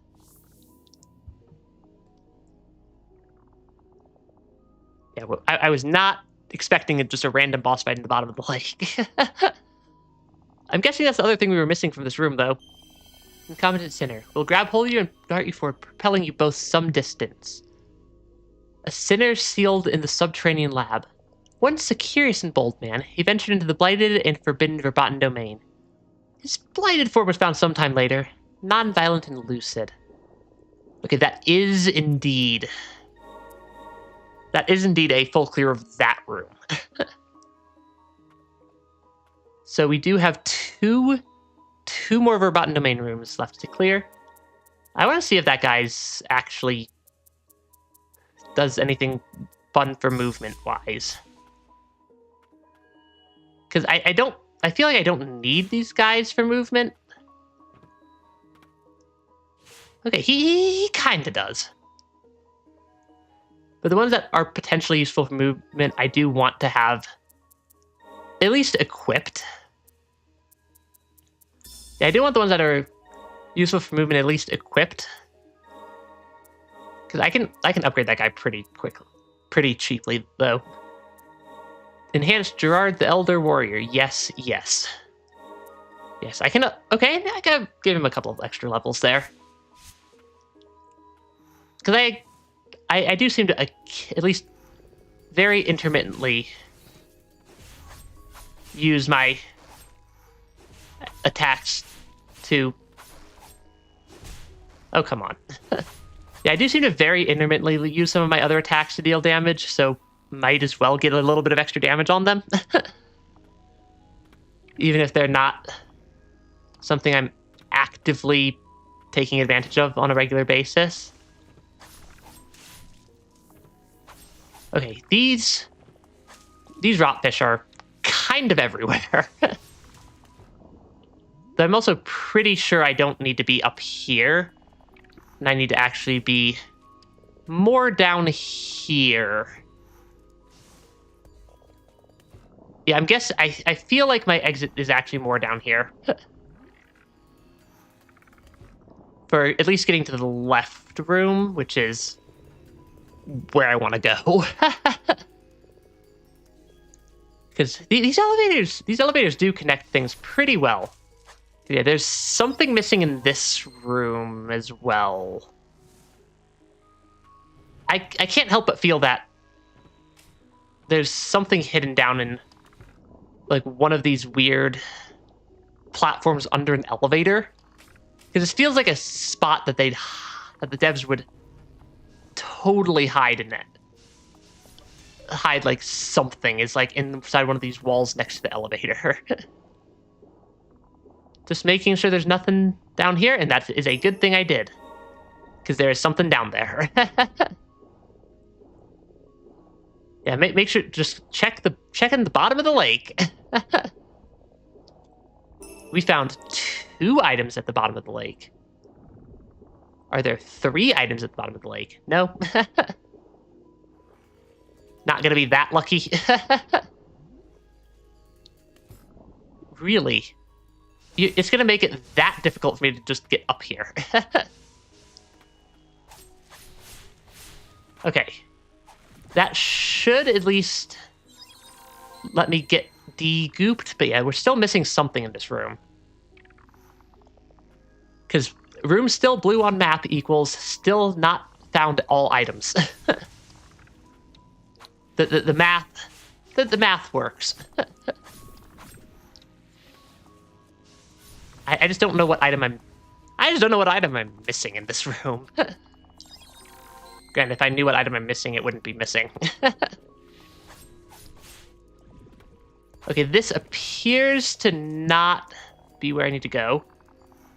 Yeah, well, I was not expecting just a random boss fight in the bottom of the lake. I'm guessing that's the other thing we were missing from this room, though. Incompetent sinner. We'll grab hold of you and dart you forward, propelling you both some distance. A sinner sealed in the subterranean lab. Once a curious and bold man, he ventured into the blighted and forbidden verboten domain. His blighted form was found sometime later, non-violent and lucid. Okay, that is indeed a full clear of that room. So we do have two more verboten domain rooms left to clear. I want to see if that guy's actually does anything fun for movement-wise. Because I feel like I don't need these guys for movement. Okay, he kind of does. But the ones that are potentially useful for movement, I do want to have at least equipped. Yeah, I do want the ones that are useful for movement at least equipped. Because I can upgrade that guy pretty quickly, pretty cheaply, though. Enhanced Gerard the Elder Warrior. Yes, yes. Yes, I can... Okay, I can give him a couple of extra levels there. Because I do seem to, at least very intermittently, use my attacks to... Oh, come on. Yeah, I do seem to very intermittently use some of my other attacks to deal damage, so might as well get a little bit of extra damage on them. Even if they're not something I'm actively taking advantage of on a regular basis. Okay, these rotfish are kind of everywhere. But I'm also pretty sure I don't need to be up here. And I need to actually be more down here. Yeah, I feel like my exit is actually more down here. for at least getting to the left room, which is where I want to go. Because these elevators do connect things pretty well. Yeah, there's something missing in this room as well. I can't help but feel that there's something hidden down in like one of these weird platforms under an elevator. Because it feels like a spot that the devs would totally hide in it. Hide like something is like inside one of these walls next to the elevator. Just making sure there's nothing down here, and that is a good thing I did. Because there is something down there. Yeah, make sure, just check in the bottom of the lake. We found 2 items at the bottom of the lake. Are there 3 items at the bottom of the lake? No. Not gonna be that lucky. Really? It's gonna make it that difficult for me to just get up here. Okay. That should at least let me get de-gooped, but yeah, we're still missing something in this room. Because room still blue on map equals still not found all items. the math works. I just don't know what item I'm missing in this room. Granted, if I knew what item I'm missing, it wouldn't be missing. Okay, this appears to not be where I need to go.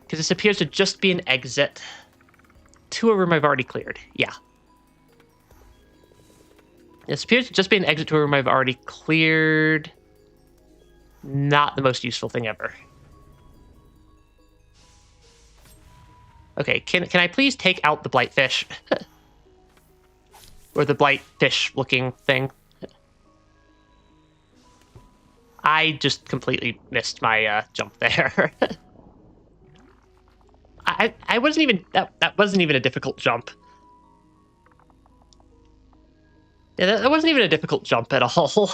Because this appears to just be an exit to a room I've already cleared. Yeah. This appears to just be an exit to a room I've already cleared. Not the most useful thing ever. Okay, can I please take out the blightfish? Or the blightfish looking thing? I just completely missed my jump there. I wasn't even that wasn't even a difficult jump. Yeah, that wasn't even a difficult jump at all.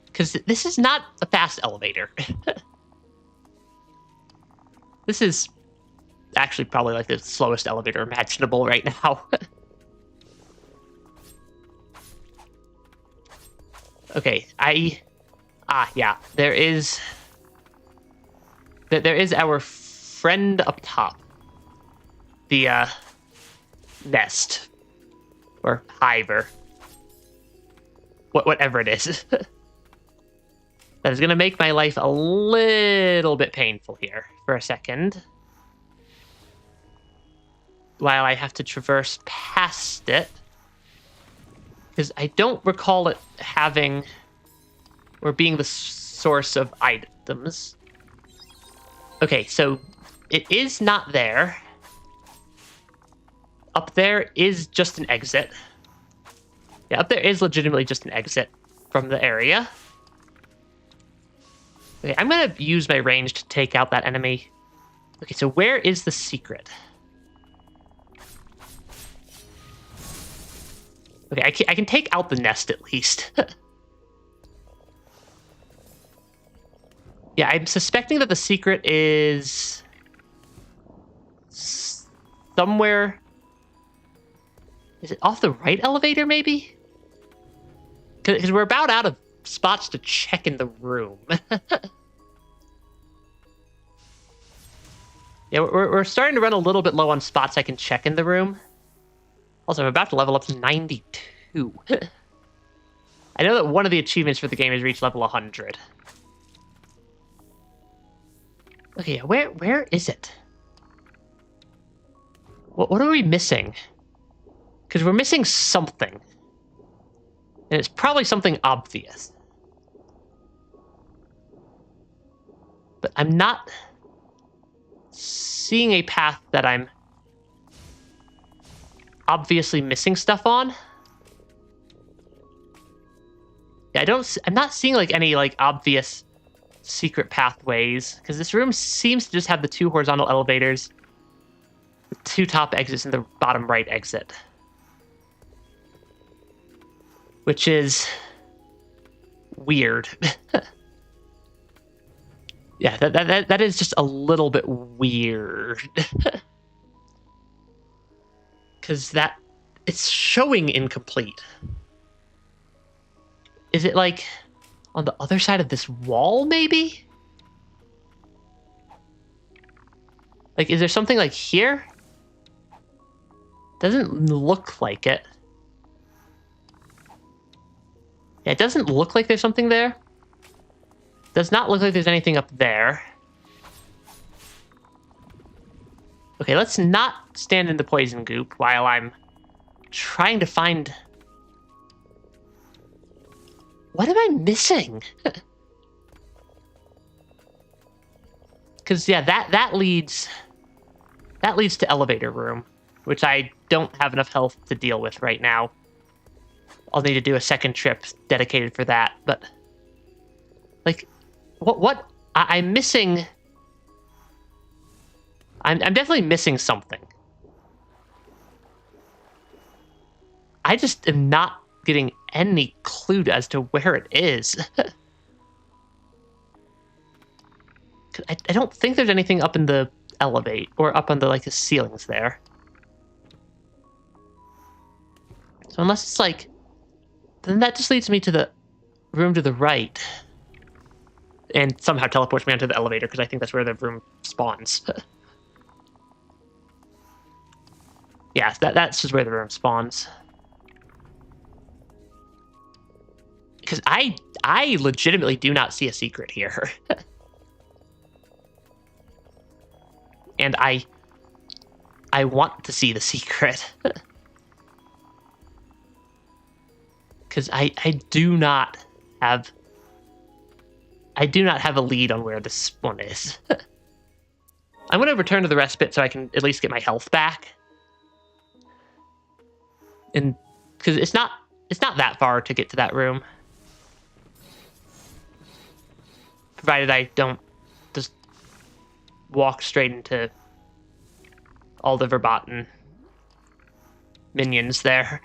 Because this is not a fast elevator. This is actually probably like the slowest elevator imaginable right now. Okay, yeah, there is our friend up top. The nest or hive or whatever it is. That is going to make my life a little bit painful here for a second. While I have to traverse past it. Because I don't recall it having or being the source of items. Okay, so it is not there. Up there is just an exit. Yeah, up there is legitimately just an exit from the area. Okay, I'm going to use my range to take out that enemy. Okay, so where is the secret? Okay, I can take out the nest at least. Yeah, I'm suspecting that the secret is somewhere. Is it off the right elevator, maybe? Because we're about out of spots to check in the room. Yeah, we're starting to run a little bit low on spots I can check in the room. Also, I'm about to level up to 92. I know that one of the achievements for the game is reach level 100. Okay, where is it? What are we missing? Because we're missing something. And it's probably something obvious. But I'm not seeing a path that I'm obviously missing stuff on. Yeah, I'm not seeing like any like obvious secret pathways, because this room seems to just have the 2 horizontal elevators, the 2 top exits, and the bottom right exit. Which is weird. Yeah, that is just a little bit weird. Because it's showing incomplete. Is it like on the other side of this wall, maybe? Like, is there something like here? Doesn't look like it. Yeah, it doesn't look like there's something there. Does not look like there's anything up there. Okay, let's not stand in the poison goop while I'm trying to find... What am I missing? Because, yeah, that leads to elevator room, which I don't have enough health to deal with right now. I'll need to do a second trip dedicated for that, but... Like, what? I'm missing... I'm definitely missing something. I just am not getting any clue as to where it is. I don't think there's anything up in the elevate or up on the the ceilings there. So unless it's like, then that just leads me to the room to the right, and somehow teleports me onto the elevator because I think that's where the room spawns. Yeah, that's just where the room spawns. Because I legitimately do not see a secret here. And I want to see the secret. Because I do not have a lead on where this one is. I'm going to return to the respite so I can at least get my health back. And because it's not that far to get to that room. Provided I don't just walk straight into all the verboten minions there.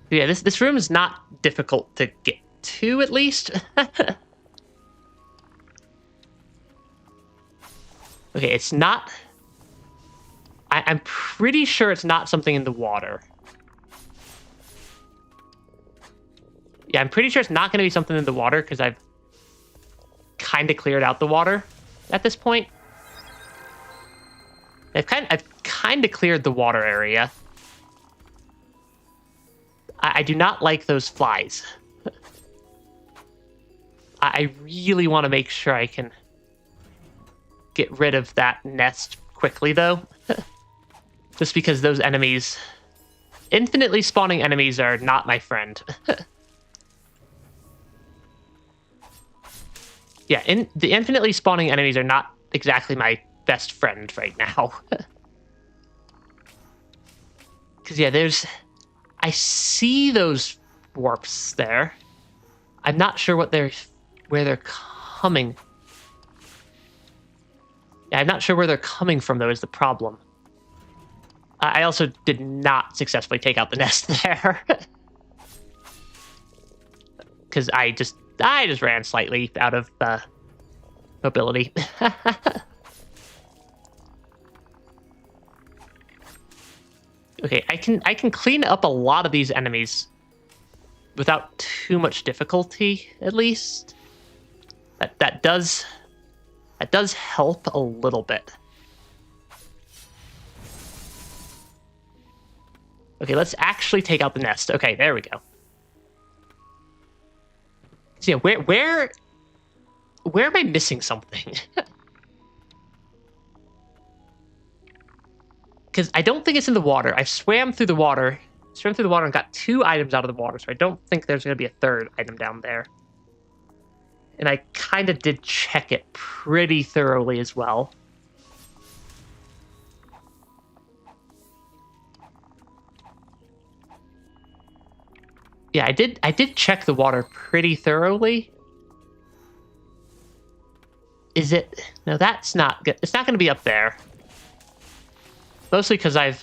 Yeah, this room is not difficult to get to, at least. Okay, it's not... I'm pretty sure it's not something in the water. Yeah, I'm pretty sure it's not going to be something in the water, because I've kind of cleared out the water at this point. I've kind of cleared the water area. I do not like those flies. I really want to make sure I can get rid of that nest quickly, though. Just because those enemies... Infinitely spawning enemies are not my friend. Yeah, the infinitely spawning enemies are not exactly my best friend right now. Because, yeah, I see those warps there. I'm not sure where they're coming. Yeah, I'm not sure where they're coming from, though, is the problem. I also did not successfully take out the nest there. Because I just ran slightly out of mobility. Okay, I can clean up a lot of these enemies without too much difficulty, at least. That does help a little bit. Okay, let's actually take out the nest. Okay, there we go. So yeah, where am I missing something? Because I don't think it's in the water. I swam through the water and got 2 items out of the water, so I don't think there's going to be a 3rd item down there. And I kind of did check it pretty thoroughly as well. Yeah, I did check the water pretty thoroughly. Is it? No, that's not good. It's not going to be up there. Mostly because I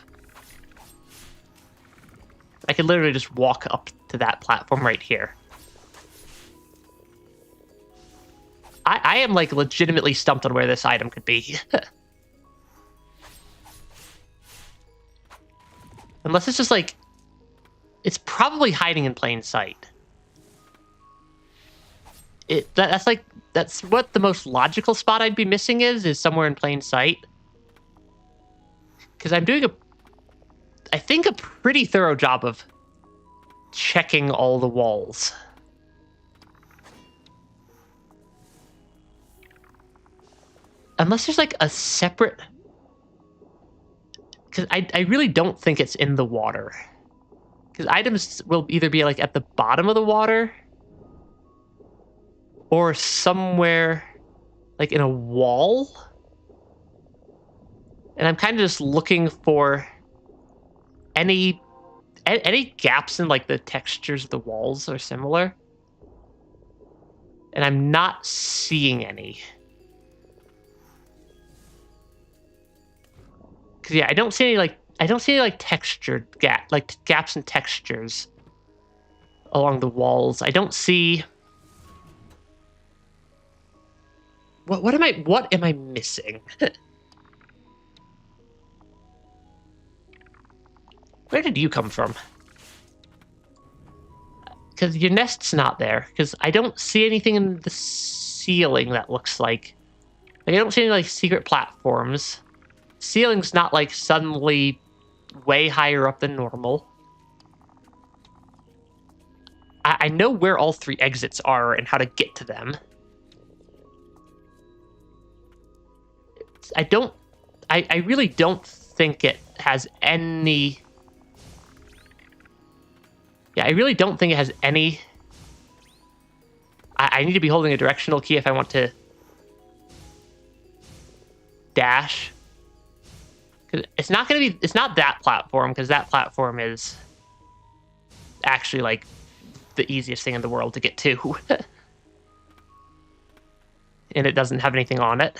could literally just walk up to that platform right here. I am, like, legitimately stumped on where this item could be. Unless it's just, like... It's probably hiding in plain sight. That's what the most logical spot I'd be missing is somewhere in plain sight. Because I'm doing I think a pretty thorough job of checking all the walls. Unless there's like a separate... Because I really don't think it's in the water. Because items will either be like at the bottom of the water or somewhere like in a wall. And I'm kind of just looking for any gaps in like the textures of the walls are similar. And I'm not seeing any. Cause yeah, I don't see any textured gaps and textures along the walls. I don't see. What am I missing? Where did you come from? Because your nest's not there. Because I don't see anything in the ceiling that looks like I don't see any like secret platforms. Ceiling's not like suddenly way higher up than normal. I know where all 3 exits are and how to get to them. I really don't think it has any... Yeah, I really don't think it has any... I need to be holding a directional key if I want to dash. It's not going to be... It's not that platform, because that platform is actually, like, the easiest thing in the world to get to. And it doesn't have anything on it.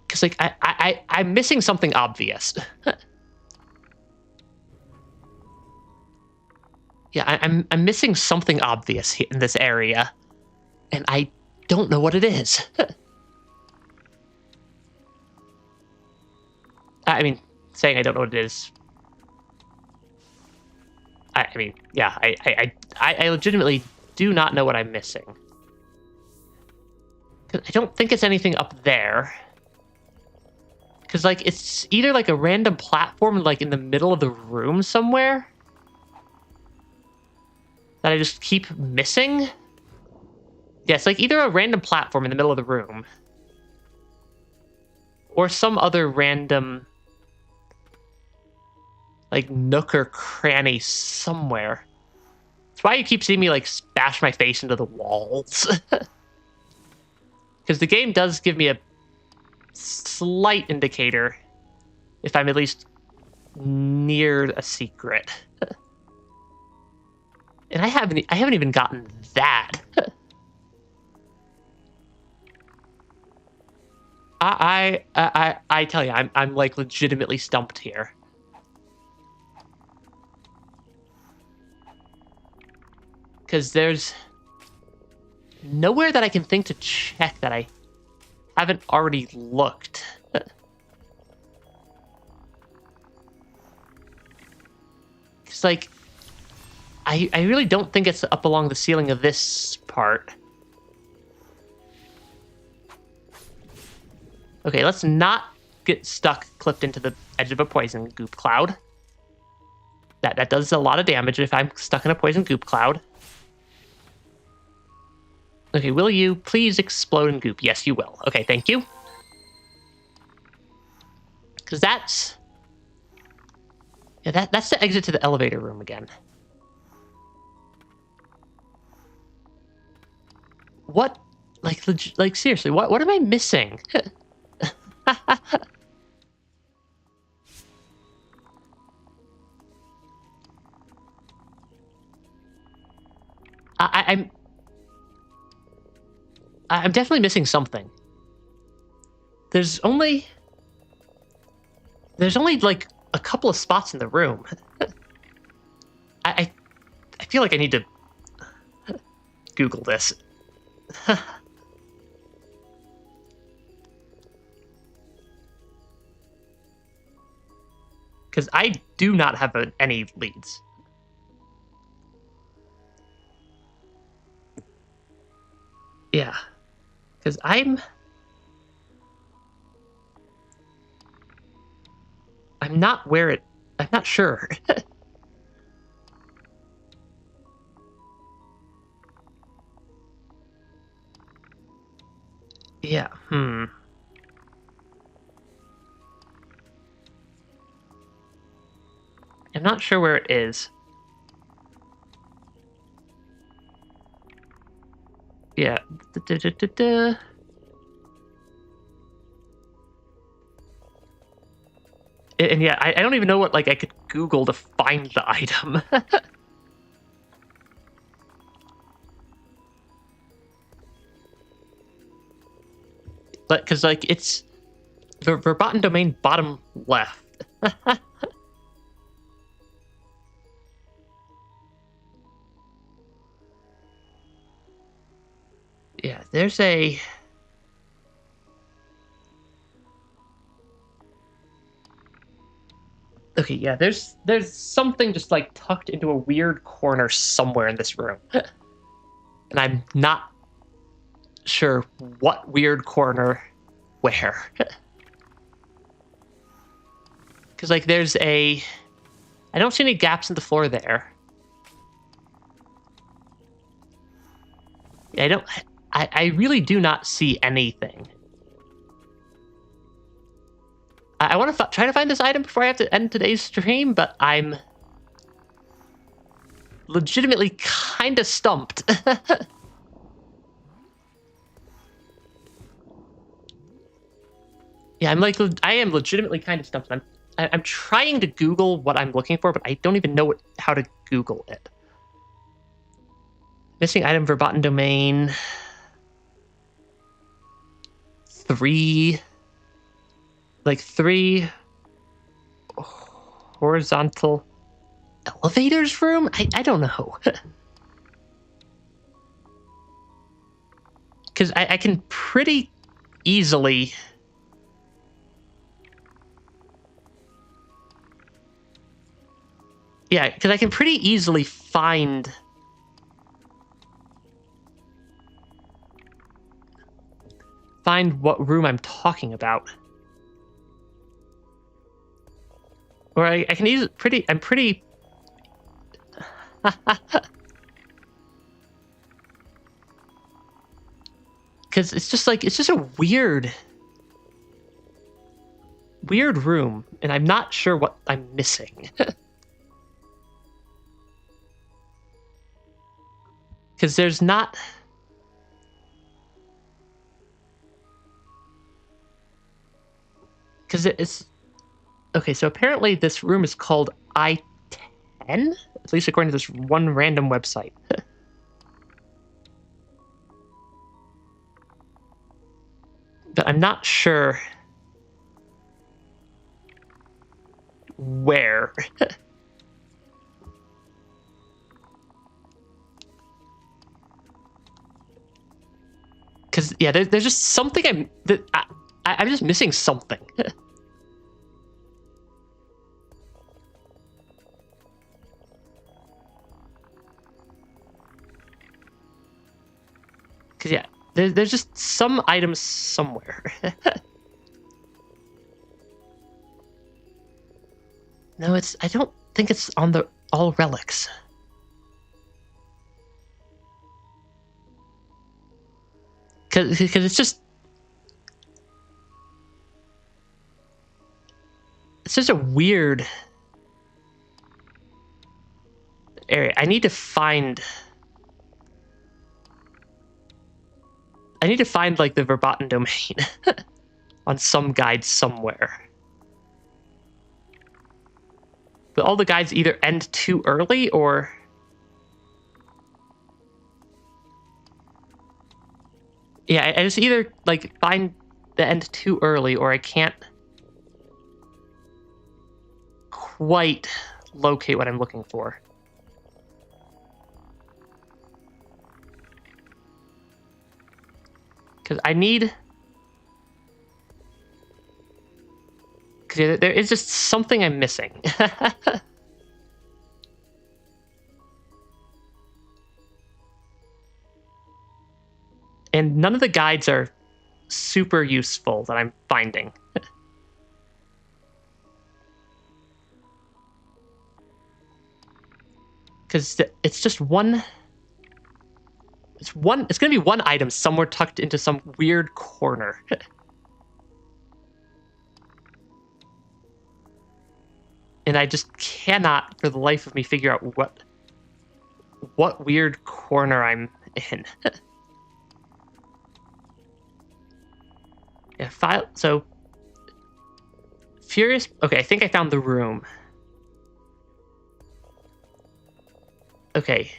Because, like, I'm missing something obvious. Yeah, I'm missing something obvious in this area. And I don't know what it is. I mean, saying I don't know what it is. I mean, yeah, I legitimately do not know what I'm missing. 'Cause I don't think it's anything up there. Because, like, it's either, like, a random platform, like, in the middle of the room somewhere that I just keep missing. Yeah, it's, like, either a random platform in the middle of the room or some other random, like, nook or cranny somewhere. That's why you keep seeing me, like, bash my face into the walls. Because the game does give me a slight indicator if I'm at least near a secret. And I haven't even gotten that. I tell you, I'm like legitimately stumped here. Because there's nowhere that I can think to check that I haven't already looked. It's like, I really don't think it's up along the ceiling of this part. Okay, let's not get stuck clipped into the edge of a poison goop cloud. That does a lot of damage if I'm stuck in a poison goop cloud. Okay, will you please explode in goop? Yes, you will. Okay, thank you. Because that's... Yeah, that's the exit to the elevator room again. What? Like seriously, what am I missing? I'm... I'm definitely missing something. There's only like a couple of spots in the room. I feel like I need to Google this. Because I do not have any leads. Yeah. Because I'm not where it... I'm not sure. Yeah, I'm not sure where it is. Yeah. And yeah, I don't even know what, like, I could Google to find the item. But, because, like, it's the verboten domain bottom left. Yeah, there's a... Okay, yeah, there's something just, like, tucked into a weird corner somewhere in this room. And I'm not sure what weird corner where. Because, like, there's a... I don't see any gaps in the floor there. I really do not see anything. I want to try to find this item before I have to end today's stream, but I'm legitimately kind of stumped. Yeah, I am legitimately kind of stumped. I'm trying to Google what I'm looking for, but I don't even know how to Google it. Missing item verboten domain 3, like 3 horizontal elevators room? I don't know. Because I can pretty easily... Yeah, because I can pretty easily find... what room I'm talking about. Or I can easily... I'm pretty... Because it's just like... It's just a weird room. And I'm not sure what I'm missing. Because there's not... Because it's... Okay, so apparently this room is called I-10? At least according to this one random website. But I'm not sure... where. Because, yeah, there's just something I'm just missing something. Because, yeah, there's just some items somewhere. No, I don't think it's on the all relics. Because it's just... It's just a weird area. I need to find, like, the verboten domain on some guide somewhere. But all the guides either end too early or... Yeah, I just either like find the end too early, or I can't quite locate what I'm looking for. Because I need... Because there is just something I'm missing. And none of the guides are super useful that I'm finding. Because it's just one... It's going to be one item somewhere tucked into some weird corner. And I just cannot, for the life of me, figure out what weird corner I'm in. Yeah, file. So, Furious. Okay, I think I found the room. Okay.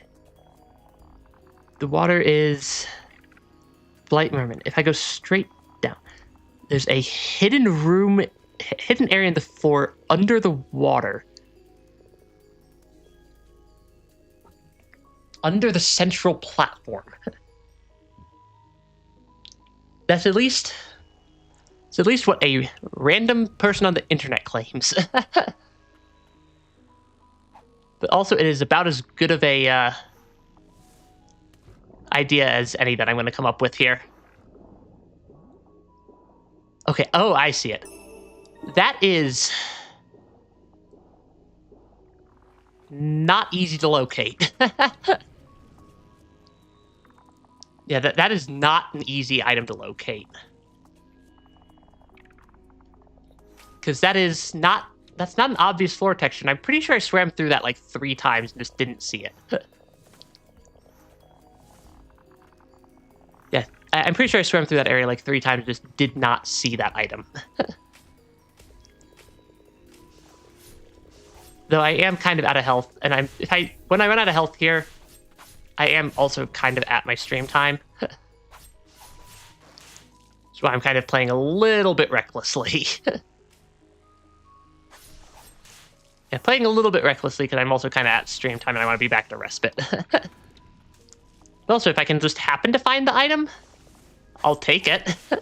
The water is Blight Merman. If I go straight down, there's a hidden room, hidden area in the floor under the water. Under the central platform. That's at least... It's at least what a random person on the internet claims. But also, it is about as good of a idea as any that I'm going to come up with here. Okay, oh, I see it. That is not easy to locate. Yeah, that is not an easy item to locate. Because that's not an obvious floor texture, and I'm pretty sure I swam through that like 3 times and just didn't see it. Yeah, I'm pretty sure I swam through that area like 3 times and just did not see that item. Though I am kind of out of health, and when I run out of health here, I am also kind of at my stream time. That's why I'm kind of playing a little bit recklessly. Yeah, playing a little bit recklessly because I'm also kind of at stream time and I want to be back to respite. But also, if I can just happen to find the item, I'll take it. But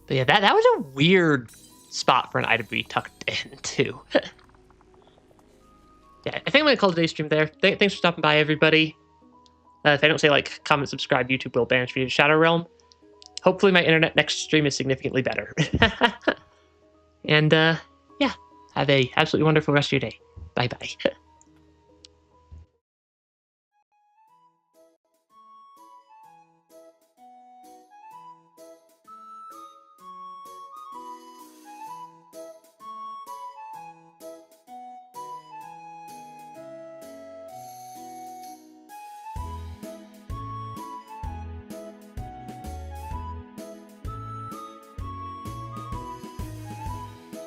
yeah, that was a weird spot for an item to be tucked into. Yeah, I think I'm going to call today's stream there. Thanks for stopping by, everybody. If I don't say like, comment, subscribe, YouTube will banish me to Shadow Realm. Hopefully my internet next stream is significantly better. And yeah, have a absolutely wonderful rest of your day. Bye-bye.